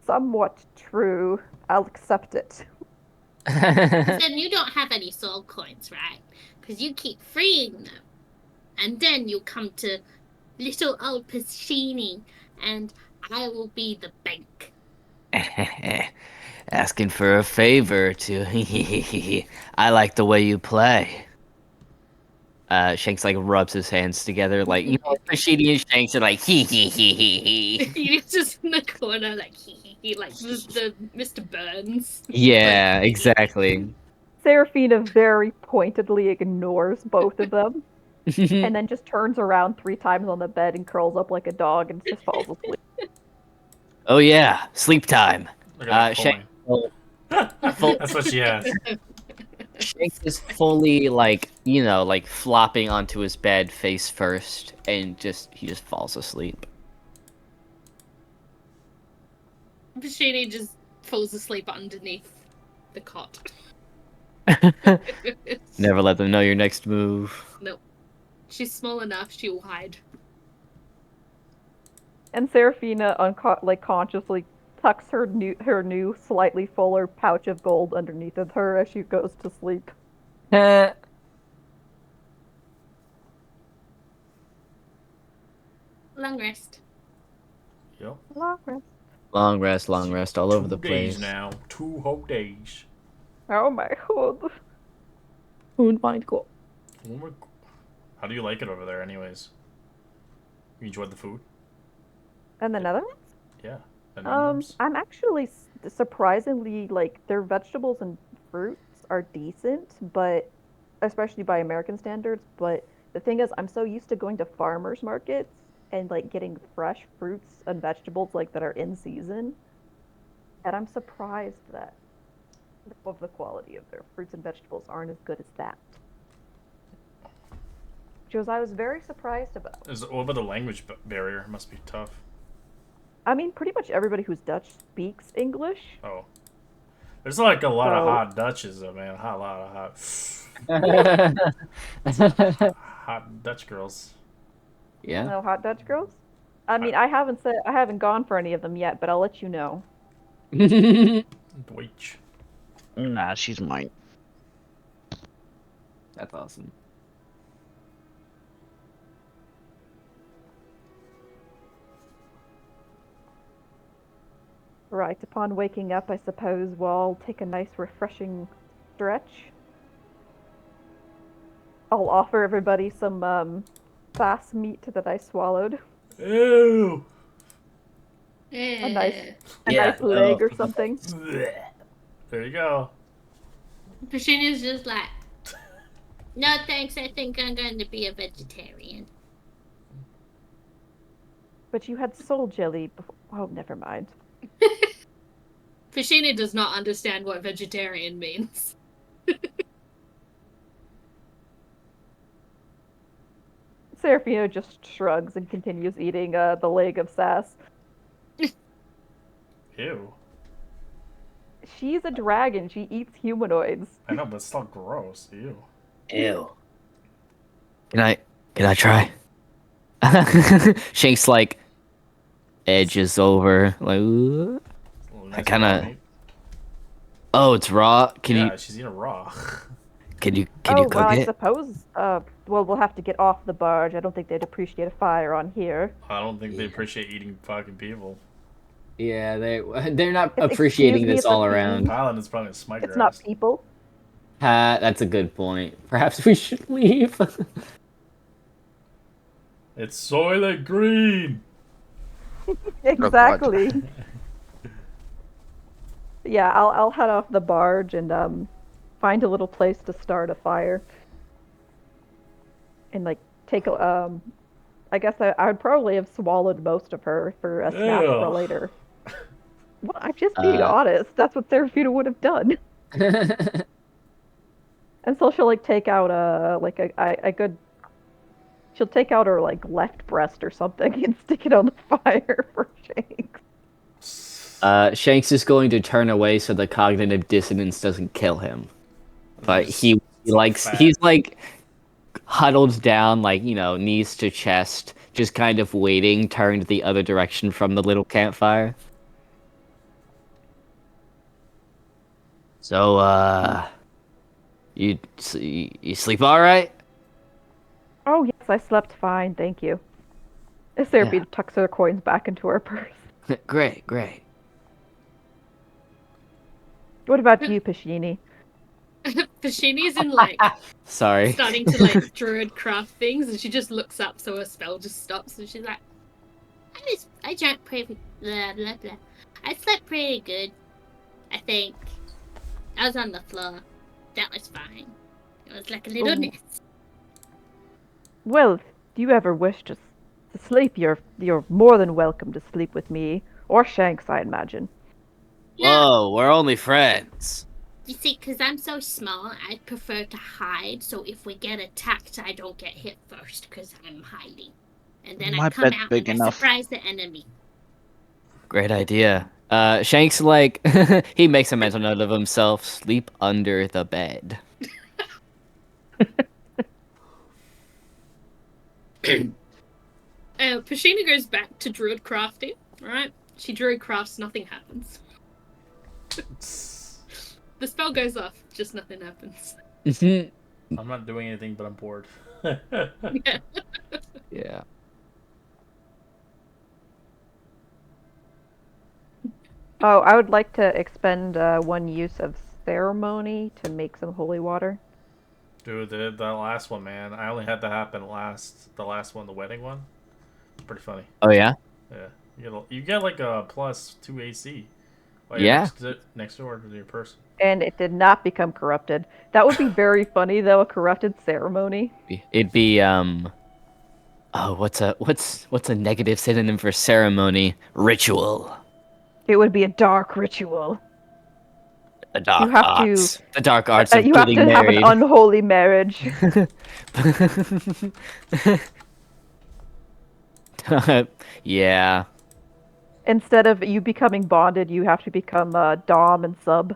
Somewhat true. I'll accept it. 'Cause then you don't have any soul coins, right? Because you keep freeing them. And then you come to little old Pacini, and I will be the bank. Asking for a favor to. I like the way you play. Shanks like rubs his hands together, like Rashidi and Shanks are like hee. You're just in the corner, like like the Mr. Burns. Yeah, exactly. Seraphina very pointedly ignores both of them, and then just turns around 3 times on the bed and curls up like a dog and just falls asleep. Oh yeah, sleep time. Look at that Shanks, coin. That's what she has. Shanks is fully like like flopping onto his bed face first, and he just falls asleep. Pacini just falls asleep underneath the cot. Never let them know your next move. Nope. She's small enough, she will hide. And Seraphina consciously tucks her new slightly fuller pouch of gold underneath of her as she goes to sleep. Long rest. Yep. Long rest all over the 2 days place. now. 2 whole days. Oh my god. Oh my god. Oh my... How do you like it over there, anyways? You enjoyed the food? And the Netherlands? Yeah. The Netherlands? I'm actually surprisingly like their vegetables and fruits are decent, but especially by American standards. But the thing is, I'm so used to going to farmers markets and like getting fresh fruits and vegetables like that are in season, and I'm surprised that of the quality of their fruits and vegetables aren't as good as that. Which was I was very surprised about. What about the language barrier? It must be tough. I mean, pretty much everybody who's Dutch speaks English. Oh. There's like a lot of So- hot Dutches, though, man. A lot of hot Dutch girls. Yeah. No hot Dutch girls. I mean, I haven't gone for any of them yet, but I'll let you know. Deutsch. Nah, she's mine. That's awesome. Right, upon waking up, I suppose we'll take a nice refreshing stretch. I'll offer everybody some fast meat that I swallowed. Ew. A nice Yeah, nice leg or something. There you go. Pacini's just like, no thanks, I think I'm going to be a vegetarian. But you had soul jelly before. Oh, never mind. Pacini does not understand what vegetarian means. Serafino just shrugs and continues eating the leg of Sass. Ew. She's a dragon. She eats humanoids. I know, but it's still gross. Ew. Ew. Can I try? Shanks like edges over, like ooh. Nice kinda- meat. Oh, it's raw. Yeah, she's eating raw. Can you Well, cook I it? suppose, well, we'll have to get off the barge. I don't think they'd appreciate a fire on here. I don't think they Yeah. appreciate eating fucking people. Yeah, they're not Excuse appreciating me, this it's a all pea. around. Paladin's probably gonna smite It's your not ass. people. That's a good point. Perhaps we should leave. It's Soylent Green! Exactly. Yeah, I'll head off the barge and find a little place to start a fire. And like take a I guess I would probably have swallowed most of her for a snack for Ew. later. Well, I'm just being honest. That's what Seraphina would have done. And so she'll like take out a good. She'll take out her like left breast or something and stick it on the fire for Shanks. Shanks is going to turn away so the cognitive dissonance doesn't kill him. But he's like huddled down, like, knees to chest, just kind of waiting, turned the other direction from the little campfire. So, you sleep all right? Oh yes, I slept fine, thank you. Seraphina tucks her coins back into her purse. Great. What about you, Pashini? Pashini's in like Sorry. starting to like druid craft things, and she just looks up so her spell just stops, and she's like, I drank pretty blah blah blah. I slept pretty good. I think. I was on the floor. That was fine. It was like a little Ooh. nest. Well, if you ever wish to sleep, you're more than welcome to sleep with me or Shanks, I imagine. Whoa, we're only friends. You see, because I'm so small, I'd prefer to hide, so if we get attacked, I don't get hit first, because I'm hiding. And then My I come bed's out big and enough. I surprise the enemy. Great idea. Shanks, like, he makes a mental note of himself. Sleep under the bed. Pashina goes back to druid crafting, right? She druid crafts, nothing happens. The spell goes off, just nothing happens. I'm not doing anything, but I'm bored. Yeah. Yeah. Oh, I would like to expend one use of ceremony to make some holy water. Dude, that last one, man. I only had that happen the last one, the wedding one. It's pretty funny. Oh, yeah? Yeah. You get like a +2 AC. While Yeah. you're next door to your person. And it did not become corrupted. That would be very funny, though, a corrupted ceremony. It'd be, oh, what's a negative synonym for ceremony? Ritual. It would be a dark ritual. The dark You have arts. to- The dark arts of You have getting to have married. an unholy marriage. Yeah. Instead of you becoming bonded, you have to become dom and sub.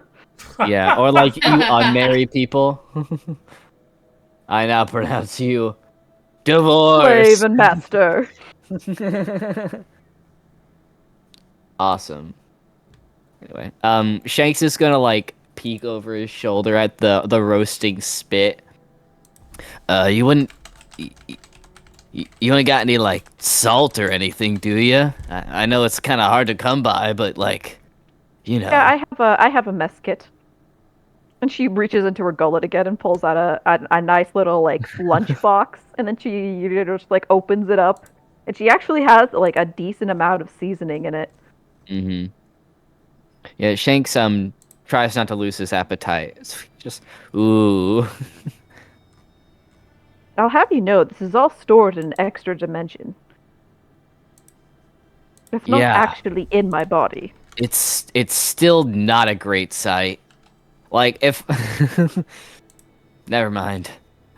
Yeah, or like you unmarry people. I now pronounce you divorced. Slave and master. Awesome. Anyway, Shanks is gonna like peek over his shoulder at the roasting spit. You wouldn't. You ain't got any like salt or anything, do you? I know it's kind of hard to come by, but like, Yeah, I have a mess kit. And she reaches into her gullet again and pulls out a nice little like lunch box, and then she just like opens it up, and she actually has like a decent amount of seasoning in it. Mm-hmm. Yeah, Shanks tries not to lose his appetite. It's just ooh. I'll have you know this is all stored in an extra dimension. It's not Yeah. actually in my body. It's still not a great sight. Like if never mind.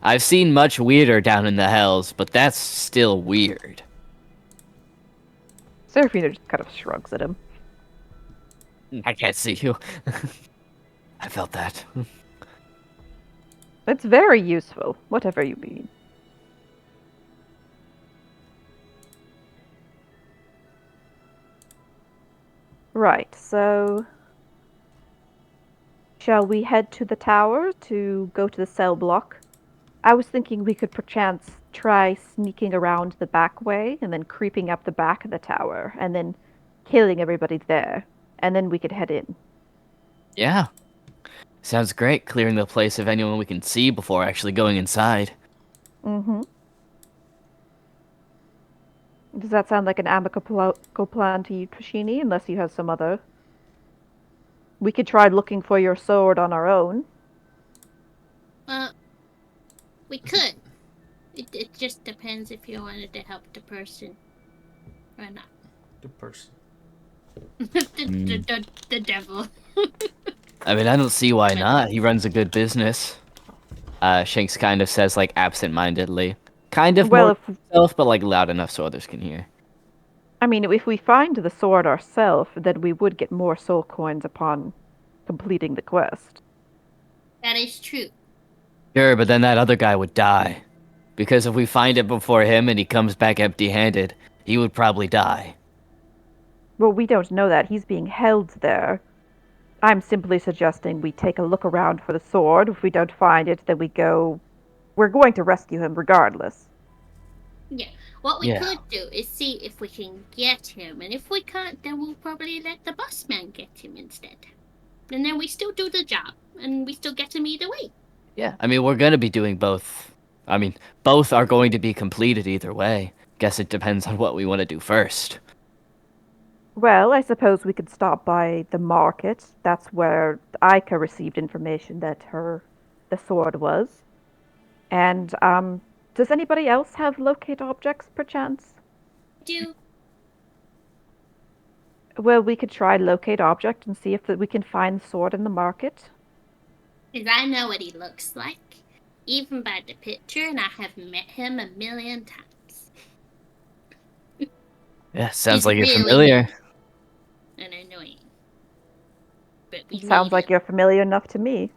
I've seen much weirder down in the hells, but that's still weird. Seraphina just kind of shrugs at him. I can't see you. I felt that. It's very useful, whatever you mean. Right, so Shall we head to the tower to go to the cell block? I was thinking we could perchance try sneaking around the back way and then creeping up the back of the tower and then killing everybody there. And then we could head in. Yeah. Sounds great, clearing the place of anyone we can see before actually going inside. Mm-hmm. Does that sound like an amicable plan to you, Trishini, unless you have some other? We could try looking for your sword on our own. We could. It just depends if you wanted to help the person or not. The person. the devil. I mean, I don't see why not. He runs a good business. Shanks kind of says, like, absent-mindedly. Kind of Well, more to himself, but, like, loud enough so others can hear. I mean, if we find the sword ourselves, then we would get more soul coins upon completing the quest. That is true. Sure, but then that other guy would die. Because if we find it before him and he comes back empty-handed, he would probably die. Well, we don't know that. He's being held there. I'm simply suggesting we take a look around for the sword. If we don't find it, then we go... We're going to rescue him regardless. Yeah. What we Yeah. could do is see if we can get him, and if we can't, then we'll probably let the boss man get him instead. And then we still do the job, and we still get him either way. Yeah, I mean, we're gonna be doing both. I mean, both are going to be completed either way. Guess it depends on what we want to do first. Well, I suppose we could stop by the market. That's where Aika received information that the sword was. And, does anybody else have locate objects, perchance? Do Well, we could try locate object and see if we can find the sword in the market. because I know what he looks like, even by the picture, and I have met him a million times. Yeah, sounds He's like you're really familiar. And annoying. But we It sounds need like him. you're familiar enough to me.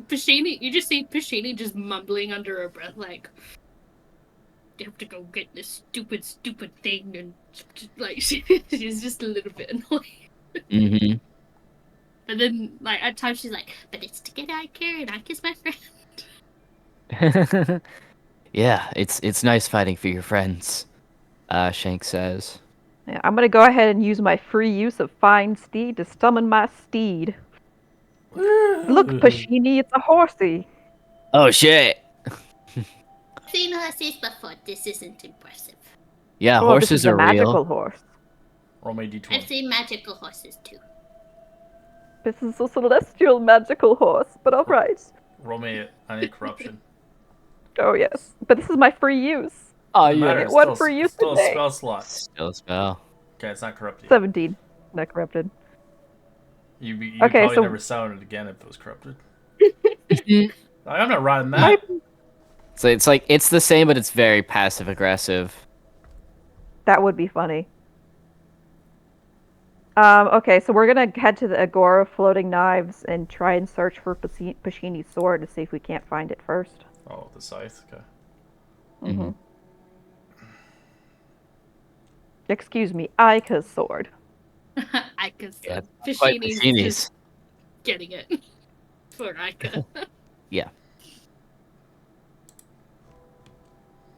Pashini, you just see Pashini just mumbling under her breath, like, "You have to go get this stupid thing," and like she's just a little bit annoyed. Mm-hmm. But then, like, at times she's like, "But it's to get Ike, and Ike is my friend." Yeah, it's nice fighting for your friends. Shank says. Yeah, I'm gonna go ahead and use my free use of Find Steed to summon my steed. Look, Pashini, it's a horsey. Oh shit! I've seen horses before. This isn't impressive. Yeah, Well, this horses is a are magical real. horse. Roll me d20. I've seen magical horses too. This is a celestial magical horse, but alright. Roll me any corruption. Oh, yes. But this is my free use. Oh Doesn't matter, Get it's one still, for you still a today. spell slot. Still a spell. Okay, it's not corrupted. 17. Not corrupted. You Okay, probably so- never sound it again if it was corrupted. Like, I'm not riding that. So it's like it's the same, but it's very passive aggressive. That would be funny. Okay, so we're gonna head to the Agora of Floating Knives and try and search for Pashini's sword to see if we can't find it first. Oh, the scythe. Okay. Mm-hmm. Excuse me, Aika's sword. Ika's Yeah, Pashini's quite just Pashini's. getting it for Ika. Yeah.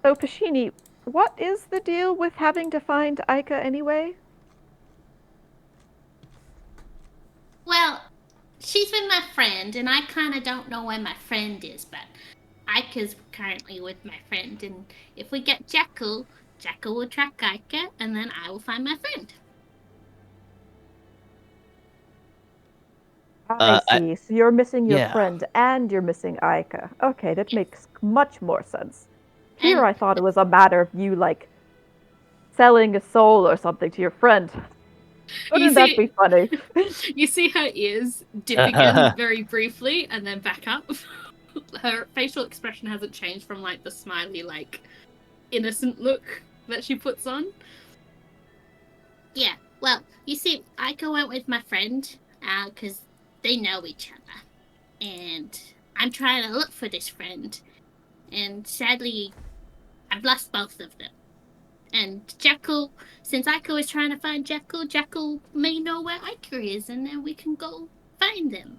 So, Pashini, what is the deal with having to find Aika anyway? Well, she's been my friend, and I kind of don't know where my friend is, but Ika's currently with my friend, and if we get Jekyll, Jekyll will track Ika, and then I will find my friend. I see. So you're missing your yeah. friend and you're missing Aika. Okay, that makes much more sense. Here And- I thought it was a matter of you, like, selling a soul or something to your friend. Wouldn't that see- be funny? You see her ears dip again very briefly and then back up. Her facial expression hasn't changed from like the smiley, like innocent look that she puts on. Yeah, well, you see, Ika went with my friend, because they know each other. And I'm trying to look for this friend. And sadly, I've lost both of them. And Jekyll, since Ika was trying to find Jekyll, Jekyll may know where Ika is, and then we can go find them.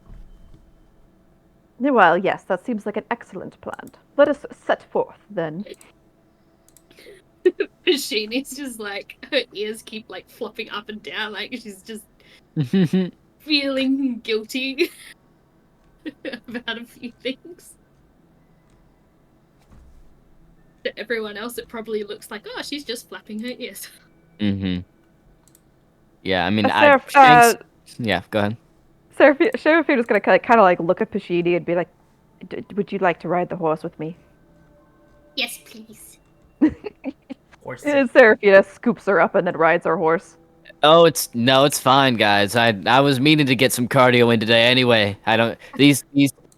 Well, yes, that seems like an excellent plan. Let us set forth, then. Sheeni's just like, her ears keep like flopping up and down, like she's just feeling guilty about a few things. To everyone else, it probably looks like, oh, she's just flapping her ears. Mm-hmm. Yeah, I mean, Seraph, yeah, go ahead. Seraphina's gonna kind of like look at Pashidi and be like, "Would you like to ride the horse with me?" Yes, please. Horse. And Seraphina scoops her up and then rides her horse. Oh, it's fine, guys. I was meaning to get some cardio in today anyway. I don't these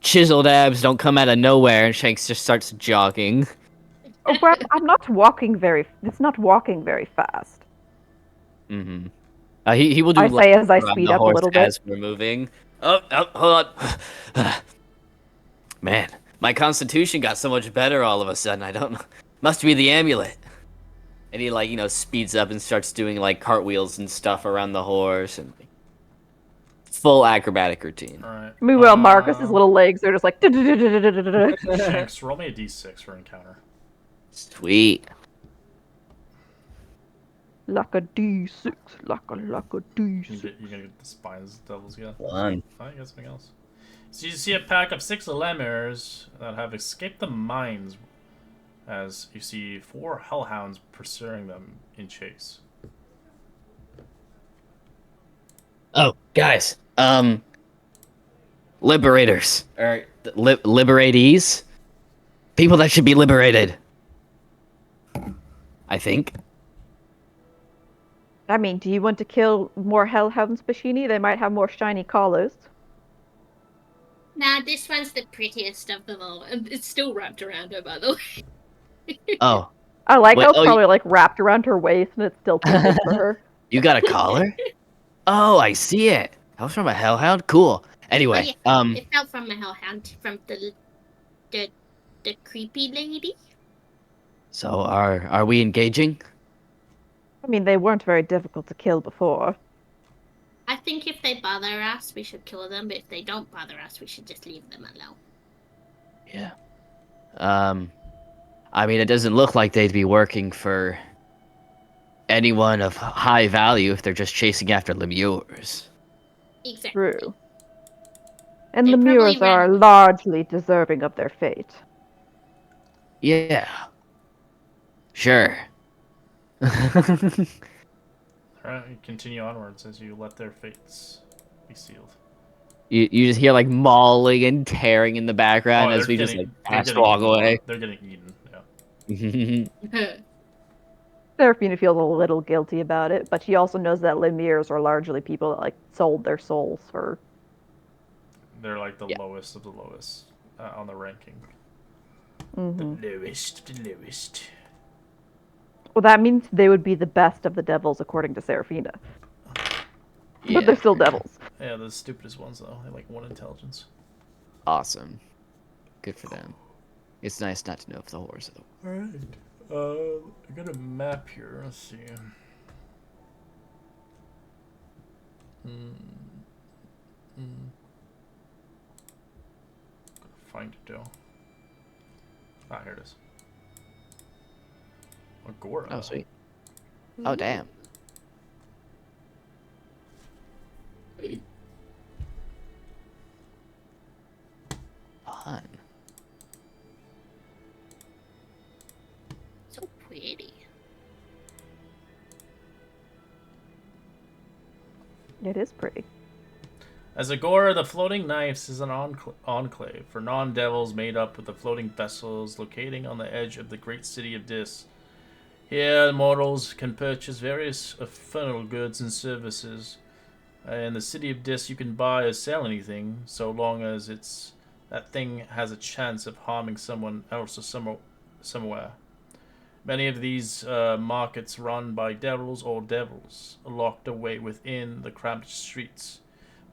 chiseled abs don't come out of nowhere, and Shanks just starts jogging. Oh, well, I'm not walking very. It's not walking very fast. Mm-hmm. He will do I laps say as I around speed the up a horse little bit. as we're moving. Oh, hold on. Man, my constitution got so much better all of a sudden. I don't know. Must be the amulet. And he speeds up and starts doing like cartwheels and stuff around the horse and full acrobatic routine. Alright. Meanwhile, Marcus's little legs are just like. Shanks, roll me a d6 for encounter. Sweet. Like a D6, like a You D6. gonna get the spines devils again? Fun. I got something else. So you see a pack of 6 lemurs that have escaped the mines as you see 4 hellhounds pursuing them in chase. Oh, guys. Liberators. Or liberatees. People that should be liberated. I think. I mean, do you want to kill more hellhounds, Bashini? They might have more shiny collars. Nah, this one's the prettiest of them all. And it's still wrapped around her, by the way. Oh. I like Wait, how it's oh, probably like wrapped around her waist and it's still too big for her. You got a collar? Oh, I see it. That was from a hellhound? Cool. Anyway, Oh, yeah. It fell from a hellhound from the creepy lady. So are we engaging? I mean, they weren't very difficult to kill before. I think if they bother us, we should kill them. But if they don't bother us, we should just leave them alone. Yeah. I mean, it doesn't look like they'd be working for anyone of high value if they're just chasing after lemures. Exactly. True. And They lemurs probably are ran- largely deserving of their fate. Yeah. Sure. Alright, you continue onwards as you let their fates be sealed. You just hear like mauling and tearing in the background as we just like fast walk away. They're getting eaten, yeah. Seraphina feels a little guilty about it, but she also knows that lemures are largely people that like sold their souls for. They're like the lowest of the lowest on the ranking. The lowest of the lowest. Well, that means they would be the best of the devils, according to Seraphina. Yeah. But they're still devils. Yeah, the stupidest ones though. They have like 1 intelligence. Awesome. Good for them. It's nice not to know if the horse are the Alright. I got a map here. Let's see. Find it though. Ah, here it is. Agora. Oh, sweet. Oh, damn. Fun. So pretty. It is pretty. As Agora, the Floating Knives is an enclave for non-devils made up with the floating vessels locating on the edge of the great city of Dis. Here, mortals can purchase various ephemeral goods and services. In the city of Dis, you can buy or sell anything, so long as that thing has a chance of harming someone else or somewhere. Many of these markets run by devils or devils, locked away within the cramped streets.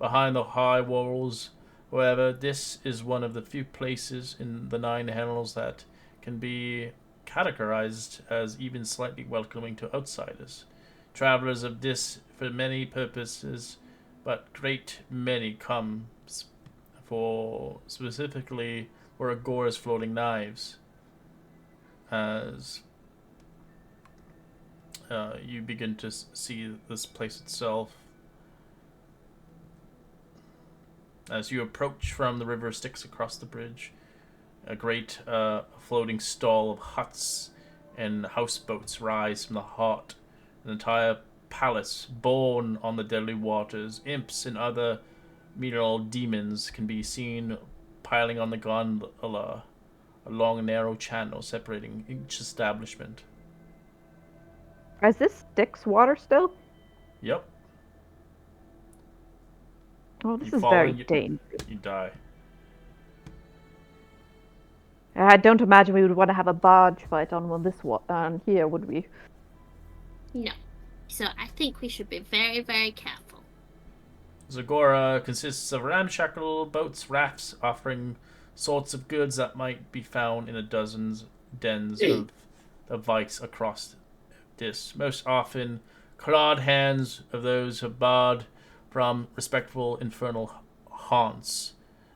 Behind the high walls, however, this is one of the few places in the 9 hells that can be categorized as even slightly welcoming to outsiders. Travelers of this for many purposes, but great many come for specifically for Agora's floating knives. As you begin to see this place itself. As you approach from the river Styx across the bridge, a great floating stall of huts and houseboats rise from the heart. An entire palace born on the deadly waters. Imps and other mineral demons can be seen piling on the gondola along a narrow channel separating each establishment. Is this Styx water still? Yep. Oh, this You is fall very in, dangerous. you die. I don't imagine we would want to have a barge fight on this on here, would we? No. So I think we should be very, very careful. Zagora consists of ramshackle boats, rafts, offering sorts of goods that might be found in a dozen dens of the vice across this. Most often, clawed hands of those who barred from respectable infernal haunts.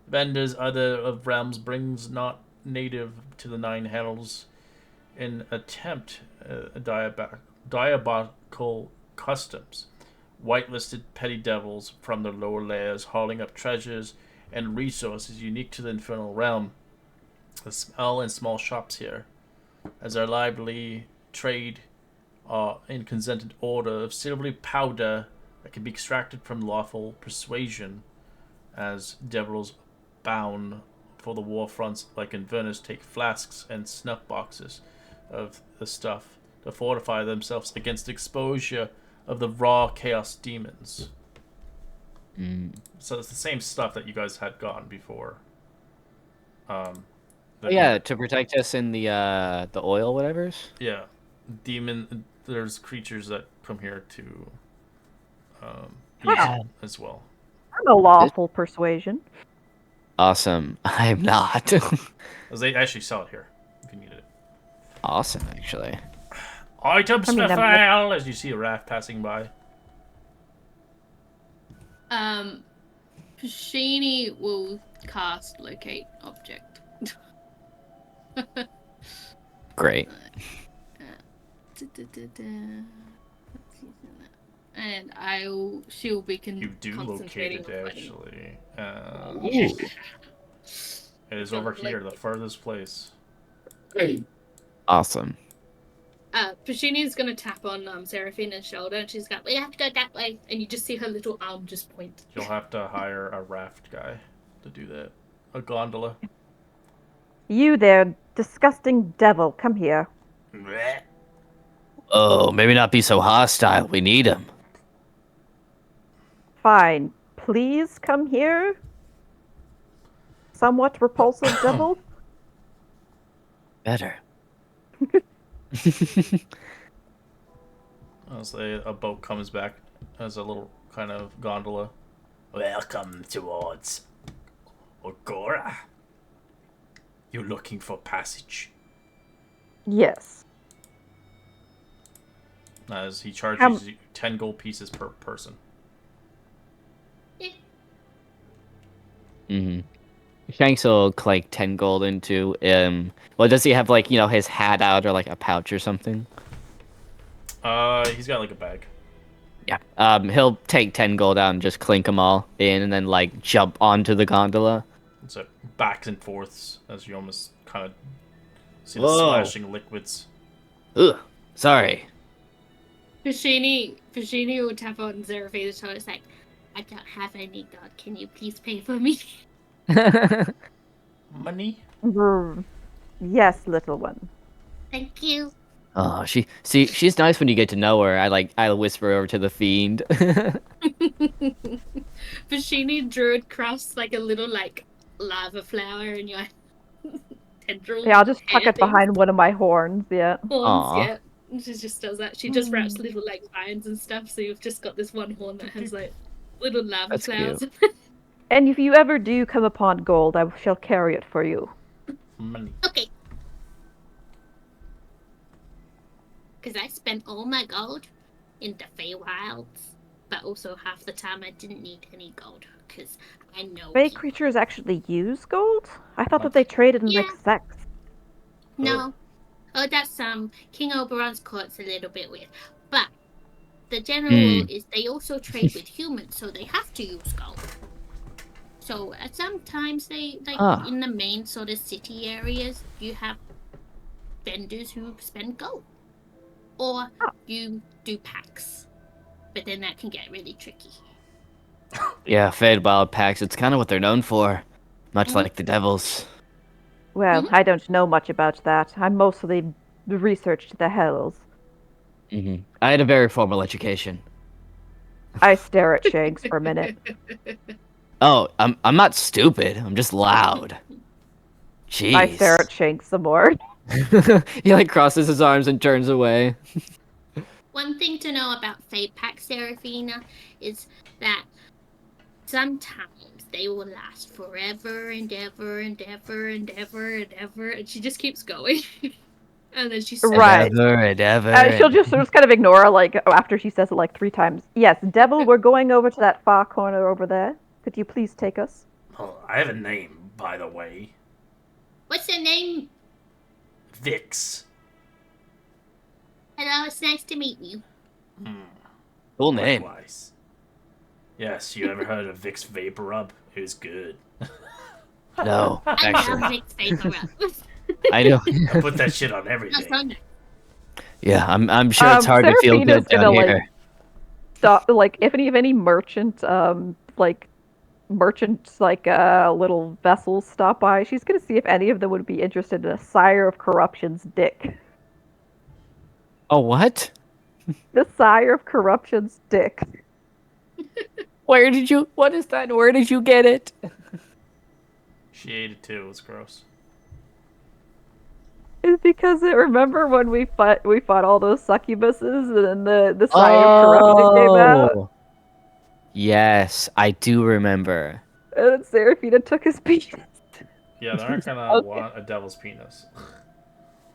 Vendors other of realms brings not native to the Nine Hells in attempt diabolical customs. Whitelisted petty devils from the lower layers hauling up treasures and resources unique to the infernal realm. The small and small shops here, as our lively trade are in consented order of silvery powder that can be extracted from lawful persuasion, as devils bound for the war fronts like Inverness take flasks and snuff boxes of the stuff to fortify themselves against exposure of the raw chaos demons. So it's the same stuff that you guys had gotten before. Yeah, to protect us in the oil, whatever's. Yeah, demon. There's creatures that come here to use Yeah. it as well. I'm a lawful persuasion. Awesome. I'm not. As they actually sell it here if you need it. Awesome, actually. Items I mean, for I'm- sale as you see a raft passing by. Pashini will cast locate object. Great. And she'll be You do locate concentrating it on fighting. actually. It is over here, the furthest place. Awesome. Pashini's gonna tap on Seraphina's shoulder and she's got, we have to go that way, and you just see her little arm just point. You'll have to hire a raft guy to do that. A gondola. You there, disgusting devil, come here. Oh, maybe not be so hostile. We need him. Fine. Please come here. Somewhat repulsive devil. Better. I'll say a boat comes back as a little kind of gondola. Welcome towards Agora. You're looking for passage. Yes. As he charges you 10 gold pieces per person. Mm-hmm. Shanks will like 10 gold into well, does he have like, his hat out or like a pouch or something? He's got like a bag. Yeah. He'll take 10 gold out and just clink them all in and then like jump onto the gondola. So backs and forths as you almost kind of see the Whoa. splashing liquids. Ugh. Sorry. Pashini will tap on Seraphina's shoulder. It's like, I don't have any gold. Can you please pay for me? Money? Yes, little one. Thank you. Oh, she's nice when you get to know her. I whisper over to the fiend. Pashini drew across like a little like lava flower in your tendril. Yeah, I'll just tuck hair it thing. behind one of my horns, yeah. Horns, Aw. yeah. She just does that. She just wraps little like vines and stuff, so you've just got this one horn that has like little lava That's flowers. And if you ever do come upon gold, I shall carry it for you. Money. Okay. Because I spent all my gold in the Feywilds. but also half the time I didn't need any gold because I know Fey people. creatures actually use gold? I thought that they traded in like Yeah. sex. No. Oh, that's King Oberon's court's a little bit weird, but the general rule is they also trade with humans, so they have to use gold. So sometimes they in the main sort of city areas, you have vendors who spend gold, or you do packs, but then that can get really tricky. Yeah, Fade Wild packs. It's kind of what they're known for, much like the devils. Well, I don't know much about that. I mostly researched the hells. I had a very formal education. I stare at Shanks for a minute. Oh, I'm not stupid. I'm just loud. Jeez. I stare at Shanks some more. He like crosses his arms and turns away. One thing to know about Fate Pack Seraphina is that sometimes they will last forever and ever and ever and ever and ever, and she just keeps going. And then she says, Right. Ever and ever. She'll just kind of ignore, like, after she says it like 3 times. Yes, Devil, we're going over to that far corner over there. Could you please take us? Oh, I have a name, by the way. "What's her name?" Vix. "Hello, it's nice to meet you." Cool name. Likewise. Yes, you ever heard of Vix Vapor Rub? It was good. No, I actually. love Vic's Vapor Rub. I know. I put that shit on No, everything. so nice. Yeah, I'm sure it's hard to feel Seraphina's good down gonna, here. like, stop, like, if any merchant, merchants, like, little vessels stop by, she's gonna see if any of them would be interested in a Sire of Corruption's dick. Oh, what? The Sire of Corruption's dick. What is that? Where did you get it? She ate it too. It was gross. It's because remember when we fought all those succubuses and then the Sire of Corruption came out? Oh. Yes, I do remember. And then Seraphina took his penis. Yeah, they're not gonna want a devil's penis.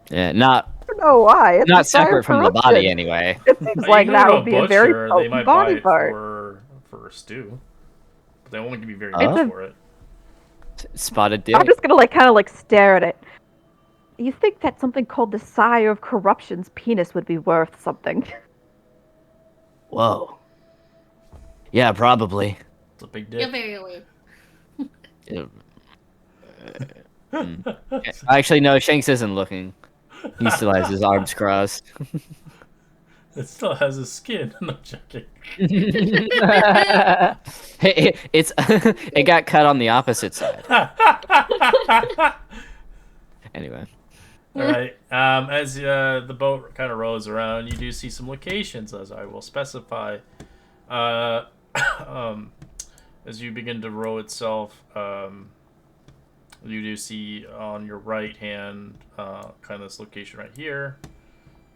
Yeah, not I don't know why. It's not the Sire separate of from the Corruption. body anyway. It seems Like, like you that go to would a be a very butcher, they potent might buy body it part. for a stew, but they won't give you very Oh. much for it. Spotted dick. I'm just gonna kind of stare at it. You think that something called the Sire of Corruption's penis would be worth something? Whoa. Yeah, probably. It's a big You're dick. very weird. Actually, no, Shanks isn't looking. He still has his arms crossed. It still has his skin. No joking. It got cut on the opposite side. Anyway. All right. As the boat kind of rolls around, you do see some locations, as I will specify. As you begin to row itself, you do see on your right hand, kind of this location right here.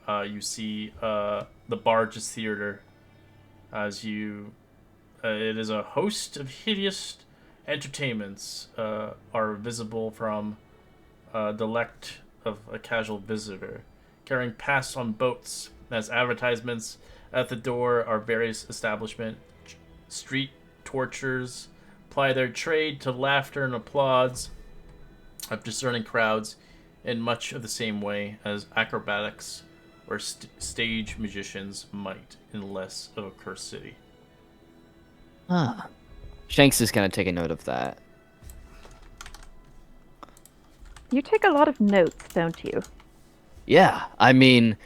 You see the Barge's Theater. As you, it is a host of hideous entertainments are visible from the lect of a casual visitor, carrying past on boats as advertisements. At the door are various establishment street torturers ply their trade to laughter and applause of discerning crowds in much of the same way as acrobatics or stage magicians might in less of a cursed city. Ah. Shanks is gonna take a note of that. You take a lot of notes, don't you? Yeah, I mean,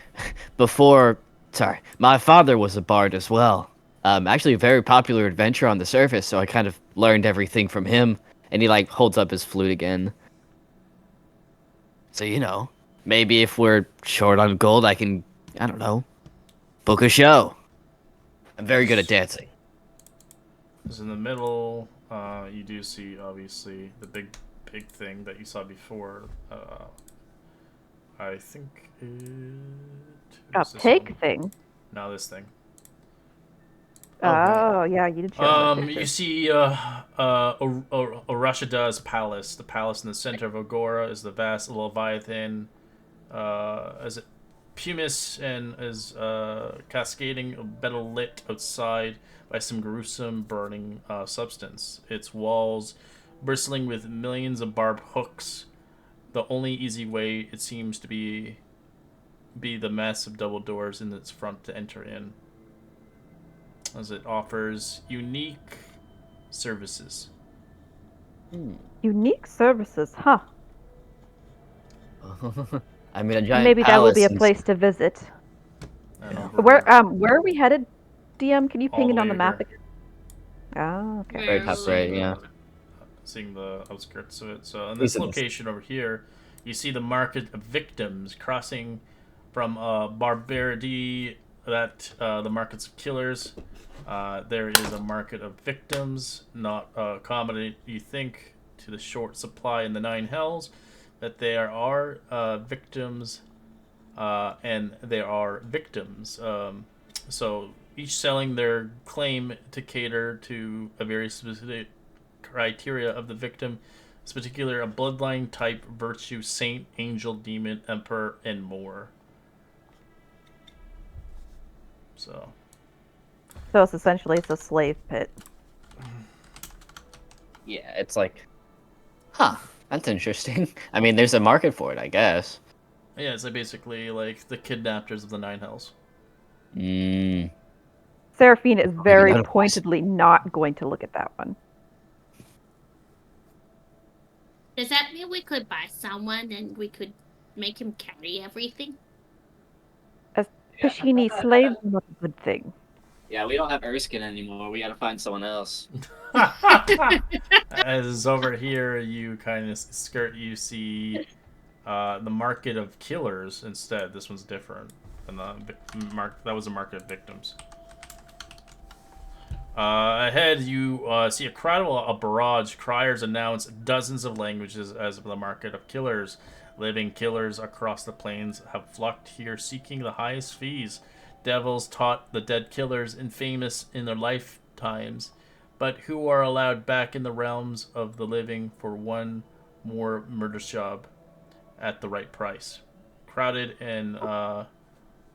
my father was a bard as well. Actually a very popular adventurer on the surface, so I kind of learned everything from him. And he holds up his flute again. So, maybe if we're short on gold, I don't know, book a show. I'm very good at dancing. Because in the middle, you do see, obviously, the big thing that you saw before. I think it... A pig thing? No, this thing. Oh, yeah, you did show me that You see Orashada's palace. The palace in the center of Agora is the vast Leviathan. pumice and is cascading, better lit outside by some gruesome burning substance. Its walls bristling with millions of barbed hooks. The only easy way, it seems to be the massive double doors in its front to enter in, as it offers unique services. Unique services, huh? I mean, a giant Maybe that will be a palace place to visit. And Yeah. over Where are we headed, DM? Can you all ping the it on way the map here. again? Ah, okay. Very top right, yeah. Seeing the outskirts of it. So in Please this do this. location over here, you see the market of victims crossing from barbarity, that the markets of killers. There is a market of victims, not common you think to the short supply in the Nine Hells, that there are victims, and there are victims. So each selling their claim to cater to a very specific criteria of the victim, this particular a bloodline, type, virtue, saint, angel, demon, emperor, and more. So So it's a slave pit. Yeah, it's like, huh, that's interesting. I mean, there's a market for it, I guess. yeah, it's like basically like the kidnappers of the Nine Hells. Mm. Seraphine is very that was- pointedly not going to look at that one. Does that mean we could buy someone and we could make him carry everything? Pashini, slaves are not a good thing. Yeah, we don't have Erskine anymore. We gotta find someone else. As over here, you kind of you see the market of killers instead. This one's different. And that was a market of victims. Ahead, you see a crowd of a barrage. Criers announce dozens of languages as the market of killers. Living killers across the plains have flocked here seeking the highest fees. Devils taught the dead killers infamous in their lifetimes, but who are allowed back in the realms of the living for one more murder job at the right price. Crowded and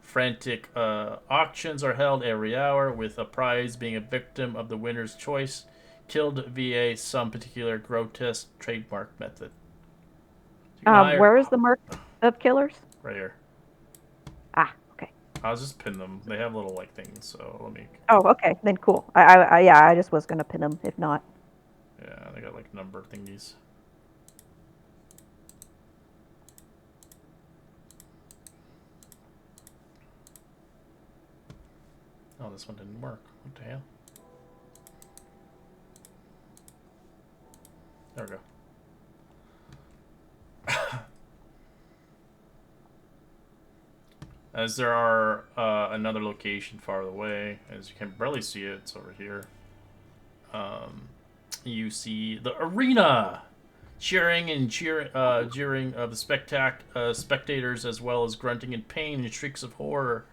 frantic auctions are held every hour, with a prize being a victim of the winner's choice, killed via some particular grotesque trademark method. Where is the mark of killers? Right here. Ah, okay. I'll just pin them. They have little like things, so let me. Oh, okay. Then cool. I just was gonna pin them. If not, Yeah, they got like number thingies. Oh, this one didn't work. What the hell? There we go. As there are another location far away, as you can barely see it, it's over here. You see the arena, cheering and jeering of the spectators, as well as grunting in pain and shrieks of horror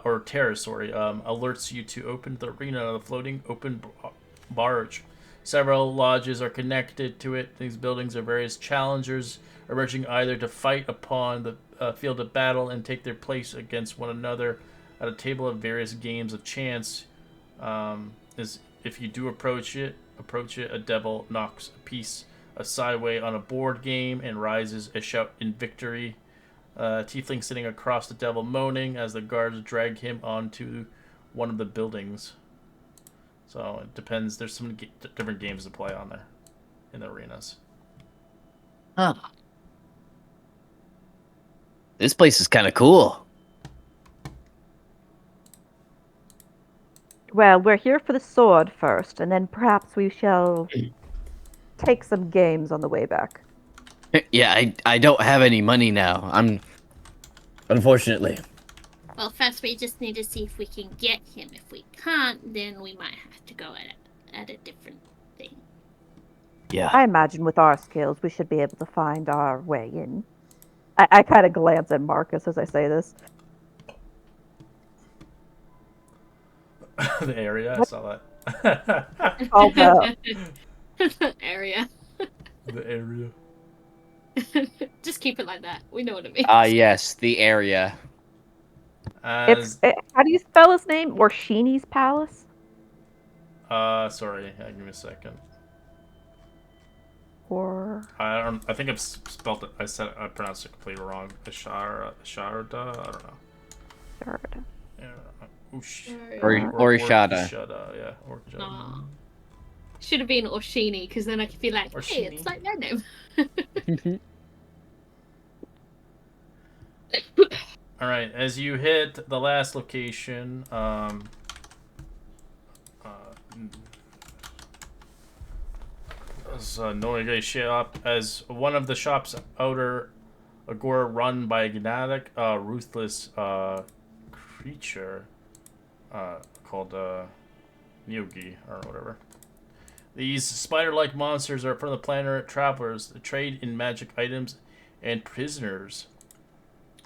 or terror. Sorry, alerts you to open the arena, the floating open barge. Several lodges are connected to it. These buildings are various challengers emerging either to fight upon the field of battle and take their place against one another at a table of various games of chance. Is if you do approach it, a devil knocks a piece of sideway on a board game and rises a shout in victory. Tiefling sitting across the devil moaning as the guards drag him onto one of the buildings. So it depends. There's some different games to play on there in the arenas. Huh. This place is kind of cool. well, we're here for the sword first, and then perhaps we shall take some games on the way back. Yeah, I don't have any money now. Unfortunately. Well, first we just need to see if we can get him. If we can't, then we might have to go at a different thing. Yeah. I imagine with our skills, we should be able to find our way in. I kind of glance at Marcus as I say this. The area, I saw that. Oh, the Area. The area. Just keep it like that. We know what it means. Yes, the area. As How do you spell his name? Orshini's Palace? sorry, give me a second. Or I think I've spelled it. I pronounced it completely wrong. Sharda. I don't know. Sharda. Yeah. Orishada. Yeah. Orishada. Aw. Should have been Orshini, because then I could be like, hey, it's Orshini. like their name. All right. As you hit the last location, Noige shop as one of the shop's outer agora run by a gnatic, ruthless creature called Nyogi or whatever. These spider-like monsters are from the planet travelers that trade in magic items and prisoners.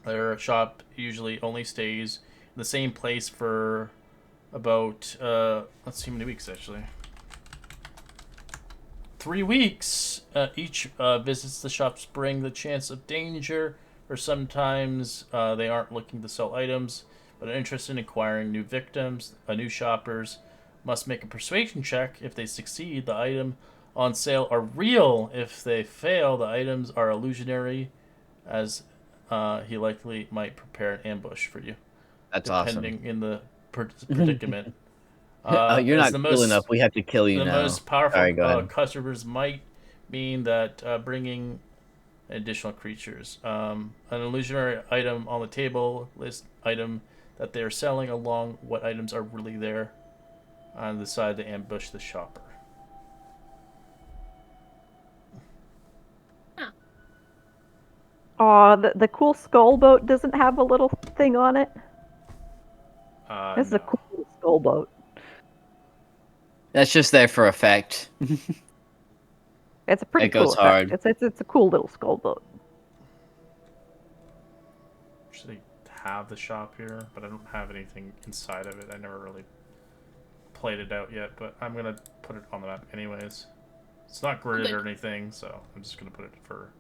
Their shop usually only stays in the same place for about let's see how many weeks actually. 3 weeks. Each visits the shops bring the chance of danger, or sometimes they aren't looking to sell items, but are interested in acquiring new victims. New shoppers must make a persuasion check. If they succeed, the item on sale are real. If they fail, the items are illusionary, as he likely might prepare an ambush for you. That's depending awesome. in the predicament. You're as not cool enough. We have to kill you the now. most powerful Sorry, go ahead. customers might mean that bringing additional creatures. An illusionary item on the table list item that they are selling along what items are really there on the side to ambush the shopper. Aw, the cool skull boat doesn't have a little thing on it. This is a No. cool skull boat. That's just there for effect. It's a pretty It goes cool effect. hard. It's a cool little skull boat. Actually have the shop here, but I don't have anything inside of it. I never really played it out yet, but I'm gonna put it on the map anyways. It's not gridded Okay. or anything, so I'm just gonna put it for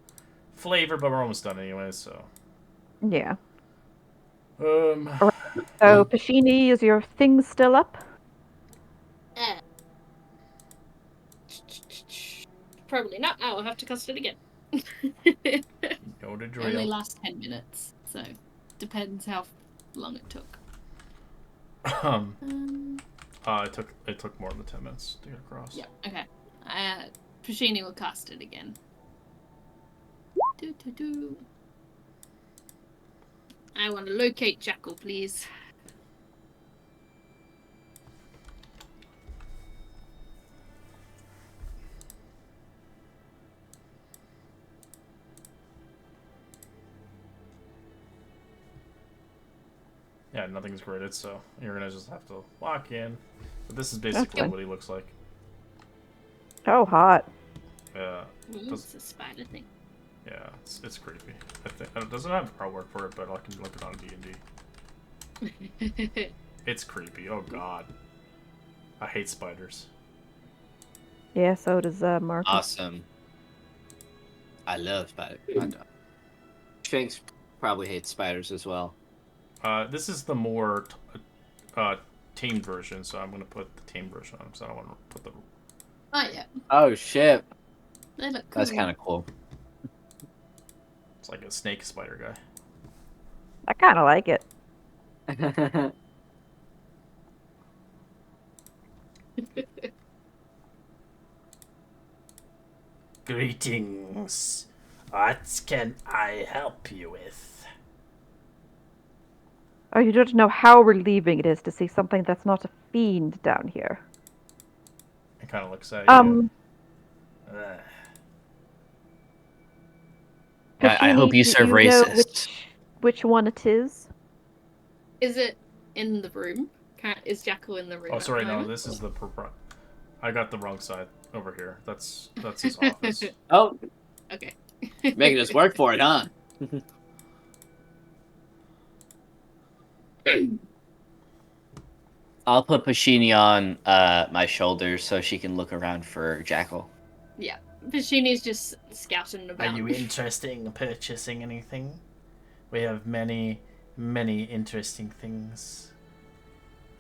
flavor, but we're almost done anyways, so. Yeah. Um, So, Pashini, is your thing still up? Probably not. I'll have to cast it again. know the Only drill. lasts 10 minutes, so depends how long it took. It took more than 10 minutes to get across. Yeah, okay. Pashini will cast it again. Do. I want to locate Jackal, please. Yeah, nothing's gridded, so you're gonna just have to walk in. But this is basically fine. what he looks like. Oh, hot. Yeah, It's a spider thing. yeah, it's creepy. I think it doesn't have artwork for it, but I can look it on D&D. It's creepy. Oh god, I hate spiders. Yeah, so does Marcus. Awesome. I love spiders. Shanks probably hates spiders as well. This is the more tamed version, so I'm gonna put the tamed version on, because I don't want to put the. Oh, yeah. Oh shit. They look cool. That's kind of cool. It's like a snake spider guy. I kind of like it. Greetings. What can I help you with? Oh, you don't know how relieving it is to see something that's not a fiend down here. It kind of looks at you. I hope Pashini, you do serve know racist. which one it is? Is it in the room? Is Jackal in the room? Oh, at sorry, the no, moment? this is the. I got the wrong side over here. That's his office. Oh, Okay. making us work for it, huh? I'll put Pashini on my shoulders so she can look around for Jackal. Yeah. Pashini's just scouting Are about. you interested in purchasing anything? We have many many interesting things.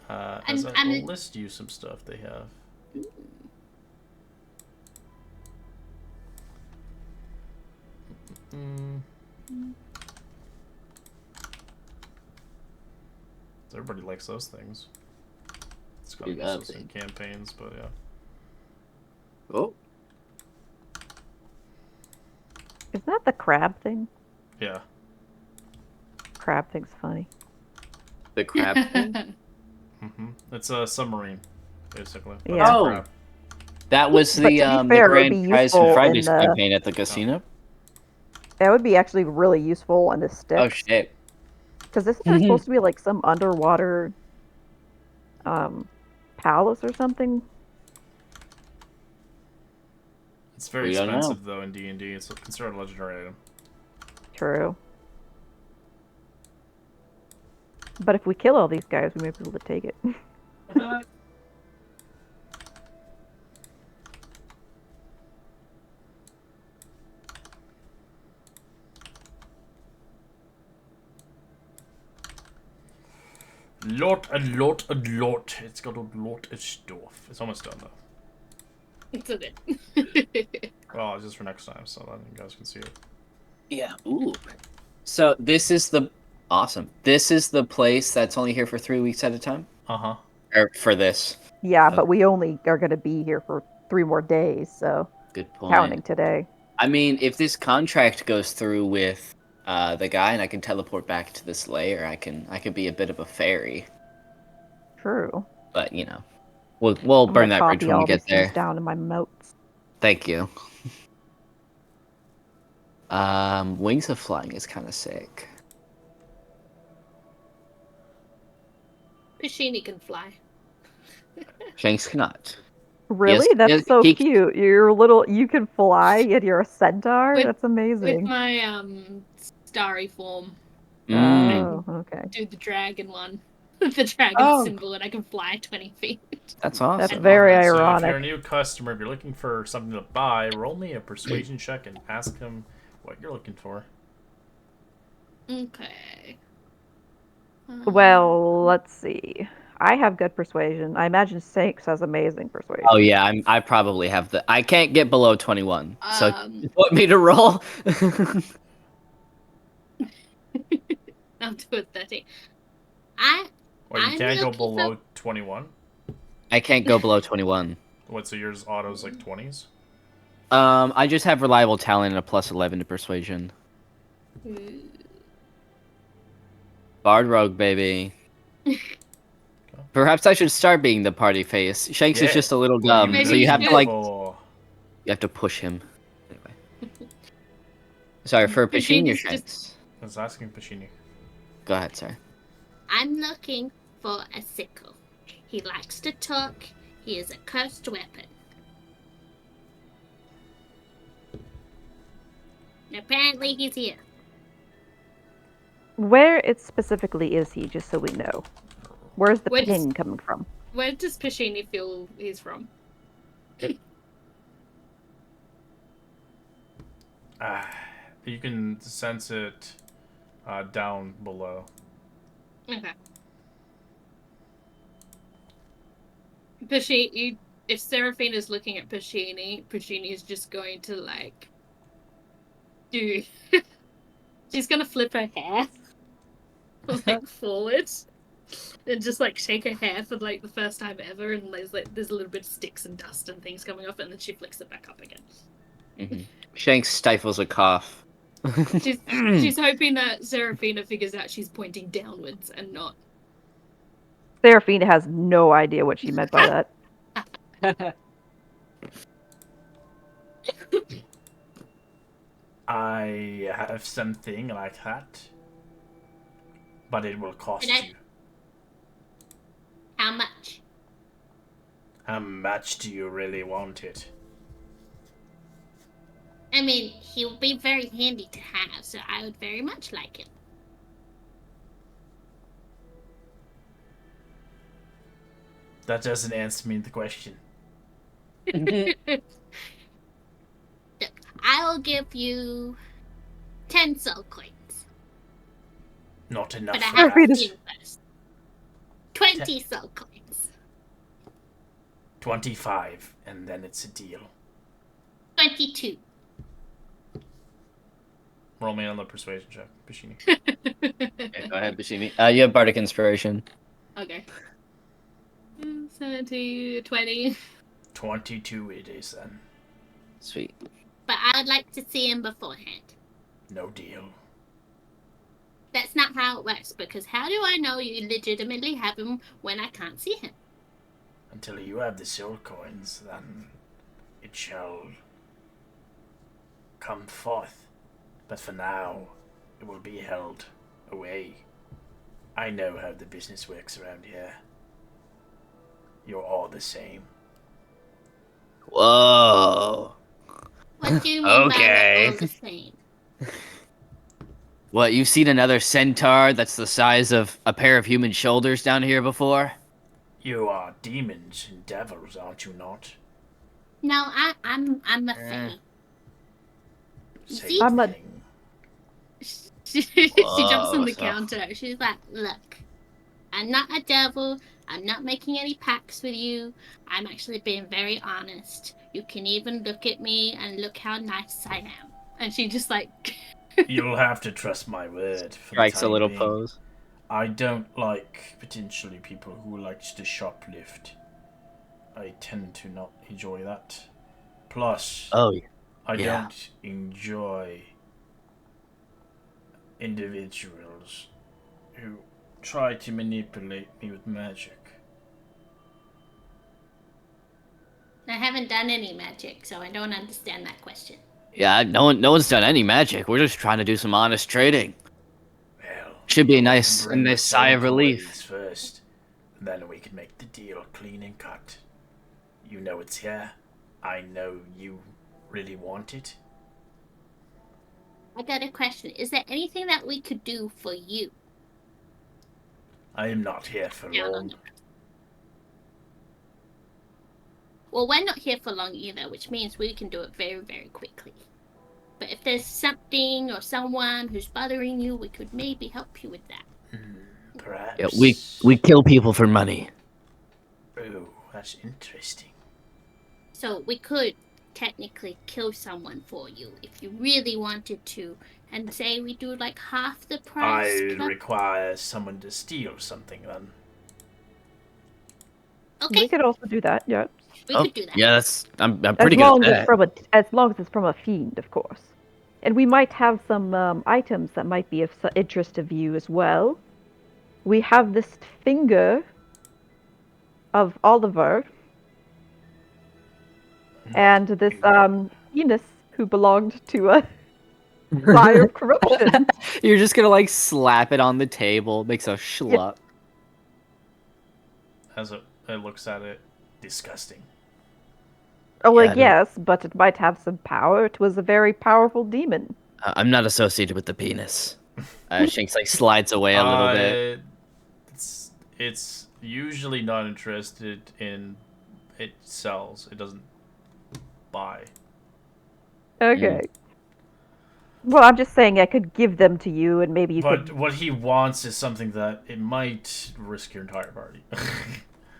And- I'll and- list you some stuff they have. Everybody likes those things. It's got Pretty missiles lovely. and campaigns, but yeah. Oh, Isn't that the crab thing? Yeah. Crab thing's funny. the crab thing? It's a submarine, basically. But Yeah. it's a Oh. crab. That was But to be the fair, it would grand be prize useful for in Friday's the- campaign at the casino. That would be actually really useful in the sticks. Oh shit! Because this is supposed to be like some underwater palace or something. It's very We don't know. expensive though in D&D. It's considered a legendary item. True. But if we kill all these guys, we may be able to take it. Lot. It's got a lot of stuff. It's almost done though. It's a bit. Well, it's just for next time, so then you guys can see it. Yeah. Ooh. So this is the awesome. This is the place that's only here for 3 weeks at a time. Uh-huh. Or for this. Yeah, but we only are going to be here for 3 more days, so Good point. counting today. I mean, if this contract goes through with the guy, and I can teleport back to this layer, I could be a bit of a fairy. True. But you know, we'll I'm burn gonna that bridge copy when we all get these things there. down in my notes. Thank you. Wings of Flying is kind of sick. Pashini can fly. Shanks cannot. Really? Yes, That's yes, so he- cute. You can fly and you're a centaur? With- That's With amazing. my starry form, Mm, Oh, okay. do the dragon one. The dragon Oh. symbol, and I can fly 20 feet. that's awesome. That's very So if ironic. you're a new customer, if you're looking for something to buy, roll me a persuasion check and ask him what you're looking for. Okay. Well, let's see. I have good persuasion. I imagine Sakes has amazing persuasion. Oh yeah, I probably have the. I can't get below 21. So Um, you want me to roll? I'll do a 30. Well, you I'm can't go looking for- below 21. I can't go below 21. What? So yours auto's like 20s? I just have reliable talent and a plus 11 to persuasion. Bard rogue, baby. Perhaps I should start being the party face. Shanks is Yeah. just a little What dumb, are Maybe so you have to like for? you have to push him. Anyway. Sorry for pushing your Pashini's just- Shanks. I was asking Pashini. Go ahead, sir. I'm looking for a sickle. He likes to talk. He is a cursed weapon. Apparently he's here. Where it specifically is he, just so we know? Where's the Where does- ping coming from? Where does Pashini feel he's from? You can sense it down below. Okay. Pashini, if Seraphine is looking at Pashini, Pashini is just going to like do. She's gonna flip her hair like forward and just like shake her hair for like the first time ever, and there's a little bit of sticks and dust and things coming off it, and then she flicks it back up again. Mm-hmm. Shanks stifles a cough. She's hoping that Seraphina figures out she's pointing downwards and not. Seraphina has no idea what she meant by that. I have something like that, but it will cost And I- you. How much? How much do you really want it? I mean, he will be very handy to have, so I would very much like him. That doesn't answer me the question. Look, I will give you 10 soul coins. Not enough But I for have that. to see him first. 20 soul coins. 20 soul coins. 25, and then it's a deal. 22. Roll me on the persuasion check, Bashini. Okay, go ahead, Bashimi. You have Bardic Inspiration. Okay. 70, 20. 22 it is then. Sweet. But I would like to see him beforehand. No deal. That's not how it works, because how do I know you legitimately have him when I can't see him? Until you have the soul coins, then it shall come forth. But for now, it will be held away. I know how the business works around here. You're all the same. Whoa. What do you mean by we're all the same? What, you've seen another centaur that's the size of a pair of human shoulders down here before? You are demons and devils, aren't you not? No, I'm a fae. Same See? I'm a- thing. She jumps on the counter. She's like, look, I'm not a devil. I'm not making any pacts with you. I'm actually being very honest. You can even look at me and look how nice I am. And she just like... You'll have to trust my word for Strikes the a time little being. pose. I don't like potentially people who likes to shoplift. I tend to not enjoy that. Plus, Oh, I yeah. don't enjoy individuals who try to manipulate me with magic. I haven't done any magic, so I don't understand that question. Yeah, no one's done any magic. We're just trying to do some honest trading. Well, Should be a you'll have nice to bring the sigh of soul relief. coins first. Then we can make the deal clean and cut. You know it's here. I know you really want it. I got a question. Is there anything that we could do for you? I am not here for long. Well, we're not here for long either, which means we can do it very, very quickly. But if there's something or someone who's bothering you, we could maybe help you with that. Perhaps. Yeah, we kill people for money. Oh, that's interesting. So we could technically kill someone for you if you really wanted to, and say we do like half the price. I require someone to steal something then. Okay, We could also do that. Yeah. we could do that. Yeah, I'm As pretty good long at as that. as long as it's from a fiend, of course. And we might have some items that might be of interest to you as well. We have this finger of Oliver, and this penis who belonged to a fire of corruption. You're just gonna like slap it on the table, makes a schlup. As it looks at it, disgusting. Oh, well, Yeah, I don't- yes, but it might have some power. It was a very powerful demon. I'm not associated with the penis. Shanks like slides away a little bit. It's usually not interested in. It sells. It doesn't buy. Okay. Well, I'm just saying I could give them to you, and maybe you But could. what he wants is something that it might risk your entire party.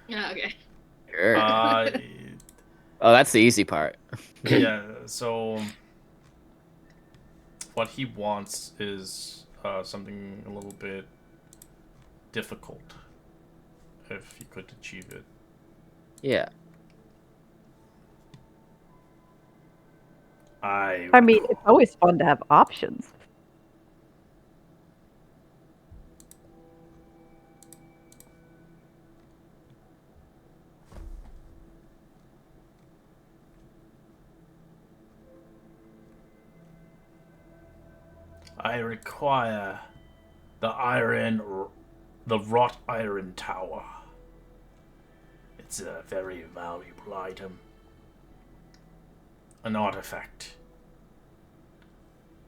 Yeah, okay. Sure. uh, Oh, that's the easy part. yeah. So what he wants is something a little bit difficult. If he could achieve it. Yeah. I mean, it's always fun to have options. I require the wrought iron tower. It's a very valuable item. An artifact.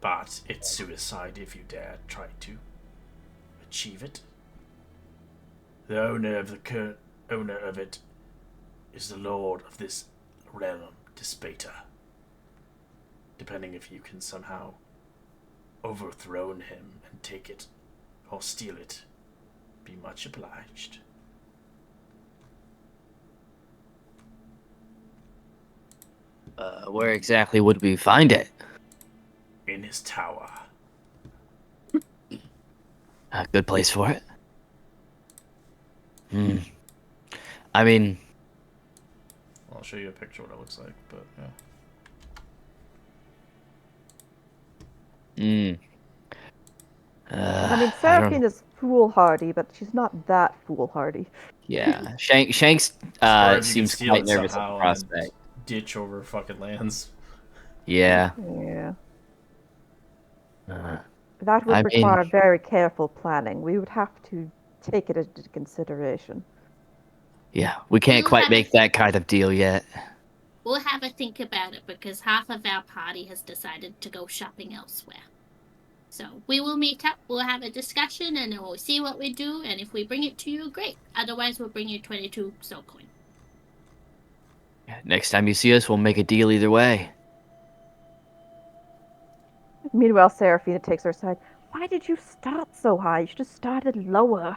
But it's suicide if you dare try to achieve it. The owner of the current owner of it is the lord of this realm, Despater. Depending if you can somehow overthrow him and take it or steal it, be much obliged. Where exactly would we find it? In his tower. A good place for it. I mean, I'll show you a picture of what it looks like, but yeah. I mean, I don't. Seraphine is foolhardy, but she's not that foolhardy. Yeah, Shanks As far as you can seems steal quite it nervous at the somehow and prospect. then ditch over fucking lands. Yeah. Yeah. Uh, That would I mean, require very careful planning. We would have to take it into consideration. yeah, we can't We'll quite have make that kind of deal yet. We'll have a think about it because half of our party has decided to go shopping elsewhere. So we will meet up, we'll have a discussion, and then we'll see what we do. And if we bring it to you, great. Otherwise, we'll bring you 22 soul coin. Next time you see us, we'll make a deal either way. Meanwhile, Seraphina takes her aside. Why did you start so high? You should have started lower.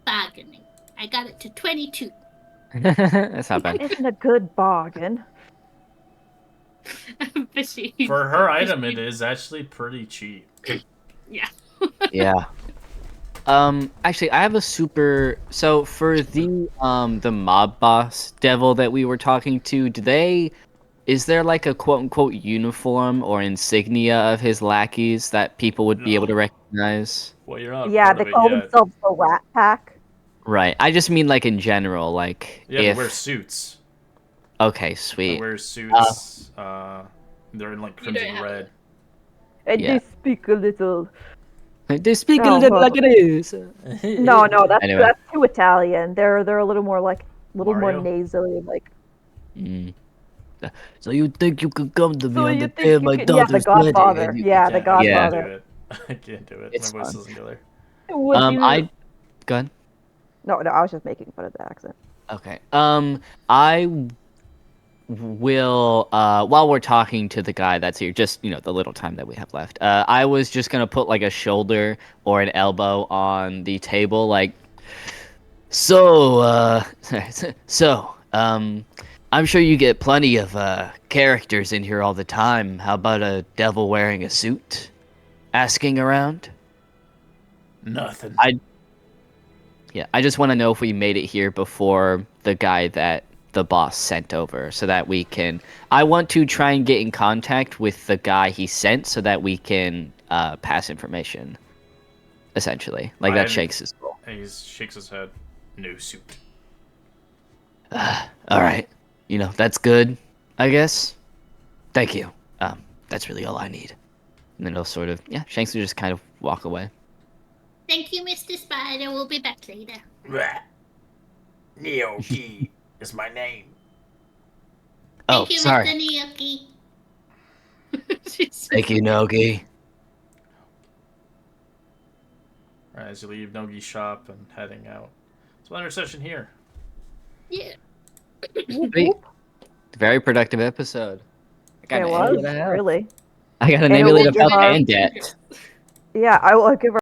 Bargaining. I got it to 22. That's not That bad. isn't a good bargain. For her item, it is actually pretty cheap. Yeah. Yeah. Actually, I have a super. So for the mob boss devil that we were talking to, is there like a quote unquote uniform or insignia of his lackeys that people would be able to No. recognize? Well, you're not Yeah, part they of it call yet. themselves the Rat Pack. Right. I just mean like in general, like Yeah, if. they wear suits. Okay, They sweet. wear suits. They're in like You don't crimson have red. And Yeah. they speak a little. They speak a Oh, little well. like it is. No, that's Anyway. that's too Italian. They're a little more like more Mario? nasally, like. Mm. So you think you could come to me So on you the think day of you my could- yeah, the daughter's wedding? Godfather. and you- Yeah, I the can't do Godfather. it. I can't do it. It's My voice fun. doesn't go there. It would be. Go ahead. No, I was just making fun of the accent. Okay. I will while we're talking to the guy that's here, just the little time that we have left, I was just gonna put like a shoulder or an elbow on the table, like, so I'm sure you get plenty of characters in here all the time. How about a devil wearing a suit asking around? Nothing. I just want to know if we made it here before the guy that the boss sent over, so that we can. I want to try and get in contact with the guy he sent, so that we can pass information. Essentially, like that shakes his goal. He shakes his head. No suit. All right, that's good, I guess. Thank you. That's really all I need. And then he'll sort of, Shanks will just kind of walk away. Thank you, Mr. Spider. We'll be back later. Neo-Key is my name. Oh, Thank you, sorry. Mr. Nyoki. Thank you, Nogi. Alright, as you leave Nogi's shop and heading out. So we'll end our session here. Yeah. Sweet. Very productive episode. I got It an was 8.5. really. I got a And name it it will about give our- Bandit. Yeah, I will give